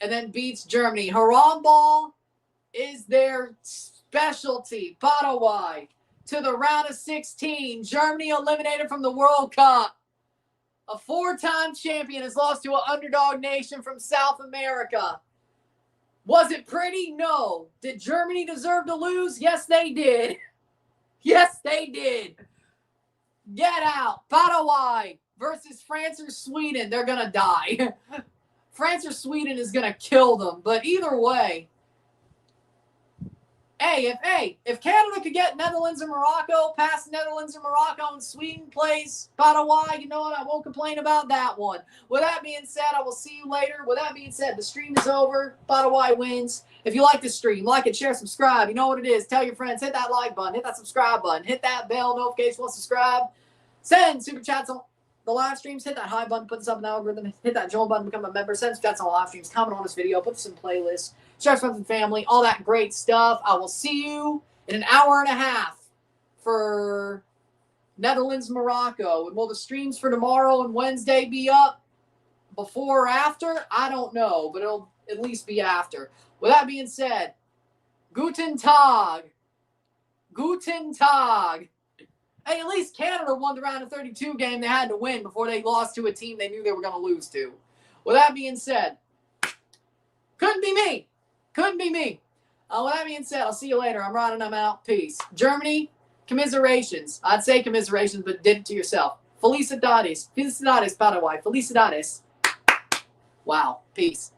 then beats Germany. Haram ball is their specialty. Paraguay to the round of 16. Germany eliminated from the World Cup. A 4-time champion has lost to an underdog nation from South America. Was it pretty? No. Did Germany deserve to lose? Yes, they did. Yes, they did. Get out. Paraguay versus France or Sweden. They're going to die. France or Sweden is going to kill them. But either way, if Canada could get Netherlands and Morocco, past Netherlands and Morocco, and Sweden plays Paraguay, you know what? I won't complain about that one. With that being said, I will see you later. With that being said, the stream is over. Paraguay wins. If you like this stream, like it, share, subscribe. You know what it is. Tell your friends. Hit that like button. Hit that subscribe button. Hit that bell notification. Subscribe. Send super chats on the live streams. Hit that high button. Put this up in the algorithm. Hit that join button. Become a member. Send super chats on the live streams. Comment on this video. Put this in playlists. Share friends and family, all that great stuff. I will see you in an hour and a half for Netherlands, Morocco. And will the streams for tomorrow and Wednesday be up before or after? I don't know, but it'll at least be after. With that being said, Guten Tag. Guten Tag. Hey, at least Canada won the round of 32 game they had to win before they lost to a team they knew they were going to lose to. With that being said, couldn't be me. Couldn't be me. With that being said, I'll see you later. I'm Ron and I'm out. Peace. Germany, commiserations. I'd say commiserations, but did it to yourself. Felicidades. Felicidades, Paraguay. Felicidades. Wow. Peace.